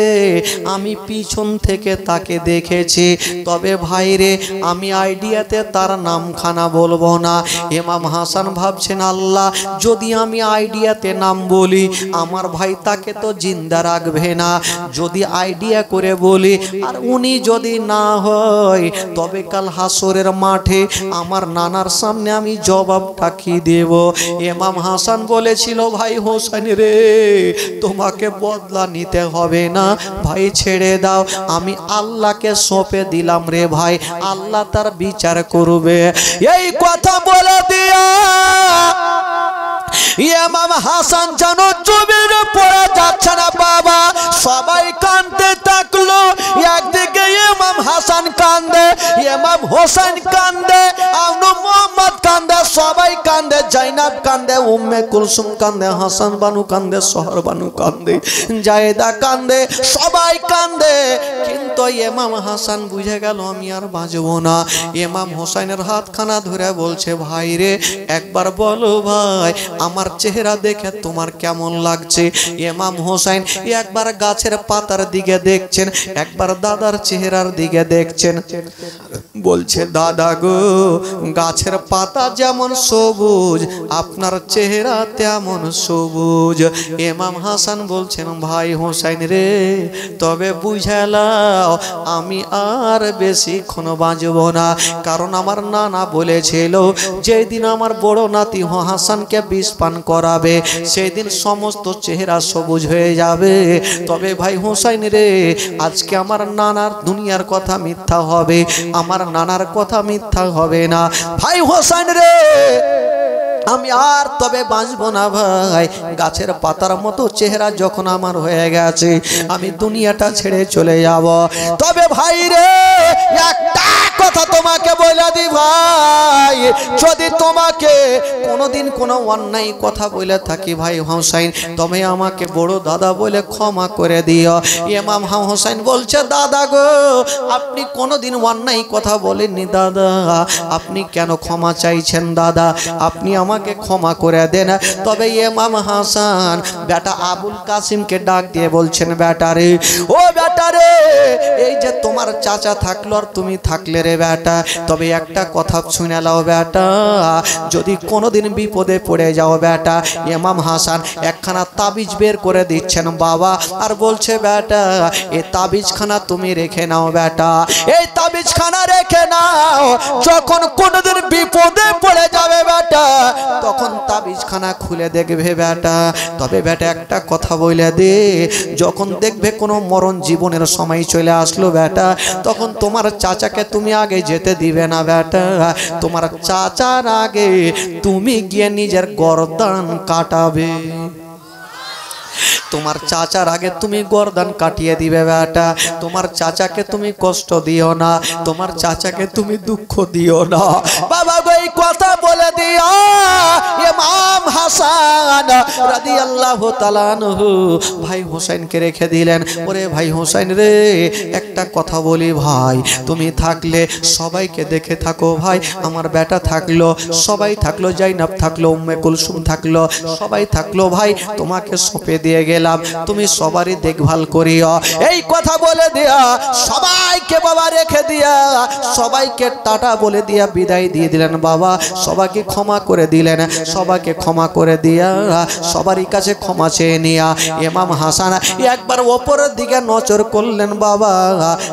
আমি পিছন থেকে তাকে দেখেছি, তবে ভাই রে আমি আইডিয়াতে তার নাম খানা বলবো না। ইমাম হাসান ভাবছেন আল্লাহ যদি আমি আইডিয়াতে নাম বলি আমার ভাই তাকে তো জিন্দা রাখবে না, যদি আইডিয়া করে বলি আর উনি যদি না হয় তবে কাল হাসরের মাঠে আমার নানার সামনে আমি জবাবটা কি দেব? ইমাম হাসান বলেছিল ভাই হোসেন রে তোমাকে বদলা নিতে হবে না ভাই, ছেড়ে দাও, আমি আল্লাহকে সঁপে দিলাম রে ভাই, আল্লাহ তার বিচার করবে। এই কথা বলে দিয়া ইমাম হাসান যেন জমিনে পড়ে যাচ্ছে না বাবা, সবাই কাঁদতে থাকলো। একদিকে ইমাম হাসান কান্দে, ইমাম হোসেন কান্দে, আনু মোহাম্মদ কান্দে, সবাই কান্দে, জাইনাব কান্দে, উম্মে কুলসুম কান্দে, হাসান বানু কান্দে, শহর বানু কান্দে, জায়েদা কান্দে, সবাই কান্দে। কিন্তু ইমাম হাসান বুঝে গেল আমি আর বাঁচব না। ইমাম হোসেনের হাতখানা ধরে বলছে ভাই রে একবার বলো ভাই আমার চেহারা দেখে তোমার কেমন লাগছে? ইমাম হোসেন একবার গাছের পাতার দিকে দেখছেন, একবার দাদার চেহারার দিকে দেখছেন, বলছে দাদা গো গাছের পাতা যেমন সবুজ আপনার চেহারা তেমন সবুজ। ইমাম হাসান বলছেন ভাই হোসেন রে তবে বুঝালাও আমি আর বেশিক্ষণ বাঁচব না, কারণ আমার নানা বলেছিল যেদিন আমার বড় নাতি হাসানকে বিষ পান করাবে সেই দিন সমস্ত চেহারা সবুজ হয়ে যাবে। তবে ভাই হোসেন রে আজকে আমার নানার দুনিয়ার কথা মিথ্যা হবে, আমার নানার কথা মিথ্যা হবে না। ভাই হোসেন রে আমি আর তবে বাঁচবো না ভাই, গাছের পাতার মতো চেহারা যখন আমার হয়ে গেছে আমি দুনিয়াটা ছেড়ে চলে যাব। তবে ভাই রে একটা কথা তোমাকে বলে দি ভাই, যদি তোমাকে কোনোদিন কোনো অন্যায় কথা বলে থাকি ভাই হোসেন, তবে আমাকে বড় দাদা বলে ক্ষমা করে দিও। ইমাম হোসেন বলছে দাদা গো, আপনি কোনোদিন অন্যায় কথা বলেননি দাদা, আপনি কেন ক্ষমা চাইছেন দাদা, আপনি আমাকে ক্ষমা করে দেন। তবে ইমাম হাসান বেটা আবুল কাসিমকে ডাক দিয়ে বলছেন, বেটা রে, ও বেটা রে, এই যে তোমার চাচা থাকলো আর তুমি থাকলে রে বেটা, তবে একটা কথা শুনে নাও বেটা, যদি কোনোদিন বিপদে পড়ে যাও বেটা, ইমাম হাসান একখানা তাবিজ বের করে দিচ্ছেন বাবা, আর বলছে বেটা এই তাবিজখানা তুমি রেখে নাও বেটা, এই তাবিজখানা রেখে নাও, যখন কোনোদিন বিপদে পড়ে যাবে বেটা, তখন তাবিজখানা খুলে দেখবে বেটা। তবে বেটা একটা কথা বলে দে, যখন দেখবে কোনো মরণ জীবনের সময় চলে আসলো বেটা, তখন তোমার চাচাকে তুমি আগে যেতে দিবে না বেটা, তোমার চাচার আগে তুমি গিয়ে নিজের গর্দান কাটাবে, তোমার চাচার আগে তুমি গর্দান কাটিয়ে দিবে বেটা। তোমার চাচাকে তুমি কষ্ট দিও না, তোমার চাচাকে তুমি দুঃখ দিও না বাবা গো। এই কথা বলে দিও ইমাম হাসান রাদিয়াল্লাহু তাআলা আনহু ভাই হোসেনকে রেখে দিলেন। ওরে ভাই হোসেন রে, একটা কথা বলি ভাই, তুমি থাকলে সবাইকে দেখে থাকো ভাই, আমার বেটা থাকলো, সবাই থাকলো, জাইনাব থাকলো, উম্মে কুলসুম থাকলো, সবাই থাকলো ভাই, তোমাকে সঁপে দিয়ে গেলাম, তুমি সবারই দেখভাল করিও। এই কথা বলে দিয়া সবাইকে বাবা রেখে দিয়া সবাইকে টাটা বলে দিয়া বিদায় দিয়ে দিলেন বাবা, সবাইকে ক্ষমা করে দিলেন, সবাইকে ক্ষমা করে দিয়া সবারই কাছে ক্ষমা চেয়ে নিয়া ইমাম হাসান একবার ওপরের দিকে নজর করলেন বাবা,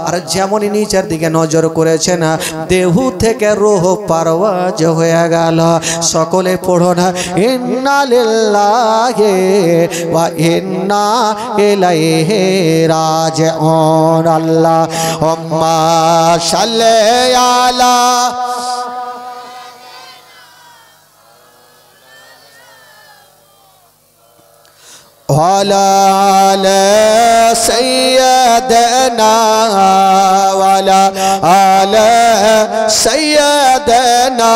আর যেমনই নিচের দিকে নজর করেছেন দেহু থেকে রূহ পারওয়াজ হয়ে গেল। সকলে পড়ো না, ইন্না লিল্লাহি ওয়া ইন্না ইলাইহি রাজিউন। আল্লাহুম্মা সাল্লি আলা ওয়ালা আলা সাইয়্যিদিনা ওয়ালা আলা সাইয়্যিদিনা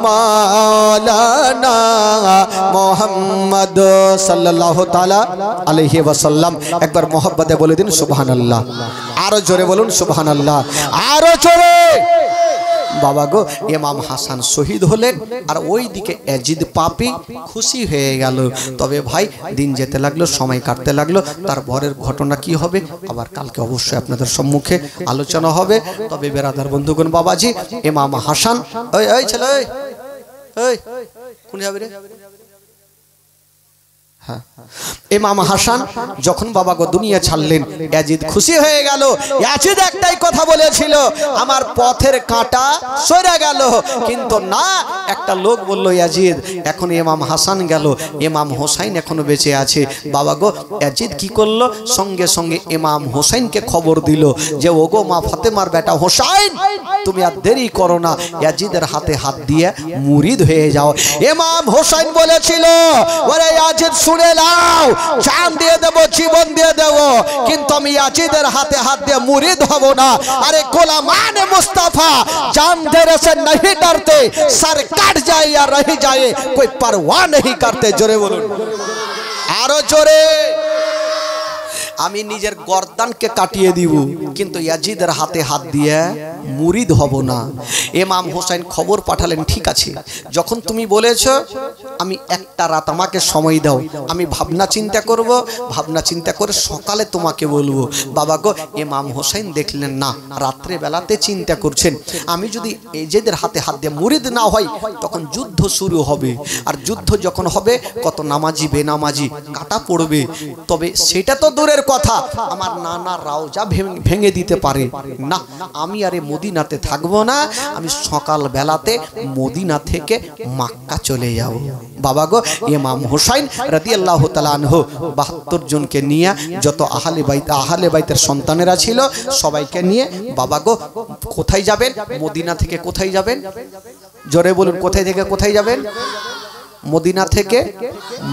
মাওলানা মুহাম্মদ সাল্লাল্লাহু তাআলা আলাইহি ওয়াসাল্লাম। একবার মোহাব্বতে বলে দিন সুবহানাল্লাহ, আরো জোরে বলুন সুবহানাল্লাহ, আরো জোরে। বাবা গো, ইমাম হাসান শহীদ হলেন, আর ওই দিকে ইয়াজিদ পাপী খুশি হয়ে গেল। তবে ভাই দিন যেতে লাগলো, সময় কাটতে লাগলো, তার পরের ঘটনা কি হবে আবার কালকে অবশ্যই আপনাদের সম্মুখে আলোচনা হবে। তবে বেরাদার বন্ধুগণ, বাবাজি ইমাম হাসান, ওই ওই ছেলে, ওই কোন যাবে রে? ইমাম হাসান যখন বাবা গো দুনিয়া ছাড়লেন, ইয়াজিদ খুশি হয়ে গেল। ইয়াজিদ একটাই কথা বলেছিল, আমার পথের কাঁটা সরে গেল, কিন্তু না, একটা লোক বলল ইয়াজিদ এখন ইমাম হাসান গেল, ইমাম হোসেন এখনো বেঁচে আছে। বাবা গো ইয়াজিদ কি করলো, সঙ্গে সঙ্গে ইমাম হোসেনকে খবর দিল যে ওগো মা ফাতেমার বেটা হোসেন, তুমি আর দেরি করো না, ইয়াজিদের হাতে হাত দিয়ে মুরিদ হয়ে যাও। ইমাম হোসেন বলেছিল, ওরে ইয়াজিদ শুনে নাও, জান দিয়ে দেব, জীবন দিয়ে দেব, কিন্তু আমি ইয়াজিদের হাতে হাত দিয়ে মুরিদ হব না। আরে গোলামানে মুস্তাফা जान देने से नहीं डरते, सर कट जाए या रह जाए कोई परवाह नहीं करते। जोरे बोलूं, आरो जोरे। আমি নিজের গর্দানকে কাটিয়ে দিব, কিন্তু ইয়াজিদের হাতে হাত দিয়ে মুরিদ হব না। ইমাম হোসেন খবর পাঠালেন, ঠিক আছে, যখন তুমি বলেছো আমি একটা রাত আমাকে সময় দাও, আমি ভাবনা চিন্তা করব, ভাবনা চিন্তা করে সকালে তোমাকে বলবো। বাবা গো, ইমাম হোসেন দেখলেন না, রাত্রে বেলাতে চিন্তা করছেন, আমি যদি ইয়াজিদের হাতে হাত দিয়ে মুরিদ না হয় তখন যুদ্ধ শুরু হবে, আর যুদ্ধ যখন হবে কত নামাজি বেনামাজি কাটা পড়বে। তবে সেটা তো দূরের কথা, আমার নানা রাওজা ভেঙে দিতে পারে না, আমি আরে মদিনাতে থাকবো না, আমি সকাল বেলাতে মদিনা থেকে মক্কা চলে যাব। বাবা গো, ইমাম হোসেন রাদিয়াল্লাহু তাআলা আনহু ৭২ জনকে নিয়ে, যত আহলে বাইতের সন্তানেরা ছিল সবাইকে নিয়ে বাবা গো কোথায় যাবেন? মদিনা থেকে কোথায় যাবেন? জোরে বলুন, কোথায় থেকে কোথায় যাবেন? মদিনা থেকে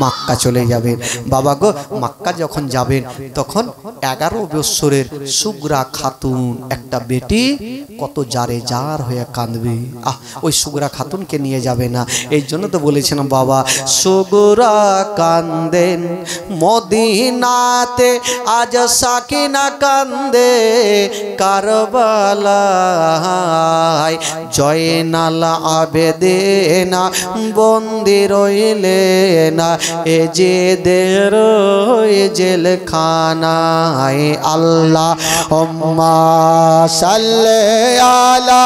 মক্কা চলে যাবেন। বাবা গো, মক্কা যখন যাবেন তখন 11 বছরের সুগরা খাতুন একটা বেটি কত জারে জার হয়ে কাঁদবে। ওই সুগরা খাতুনকে নিয়ে যাবে না, এই জন্য তো বলেছিলাম বাবা, সুগরা কান্দেন মদিনাতে, আজ সাকিনা কান্দে কারবালায়, জয়নাল আবেদিনা বন্দি রইলেন এ যে দের জেলখানায়। আল্লাহুম্মা সাল্লি আলা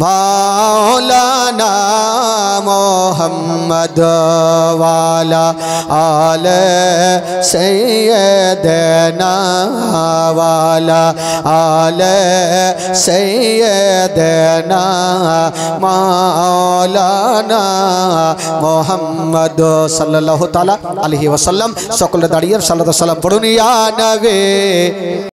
মাওলানা মুহাম্মদ ওয়ালা আলে সাইয়্যিদিনা ওয়ালা আলে সাইয়্যিদিনা মাওলানা মুহাম্মদ সাল্লাল্লাহু তাআলা আলাইহি ওয়াসাল্লাম। সকলে দাঁড়িয়ে সাল্লাল্লাহু আলাইহি ওয়াসাল্লাম পড়ুন, ইয়া নবী।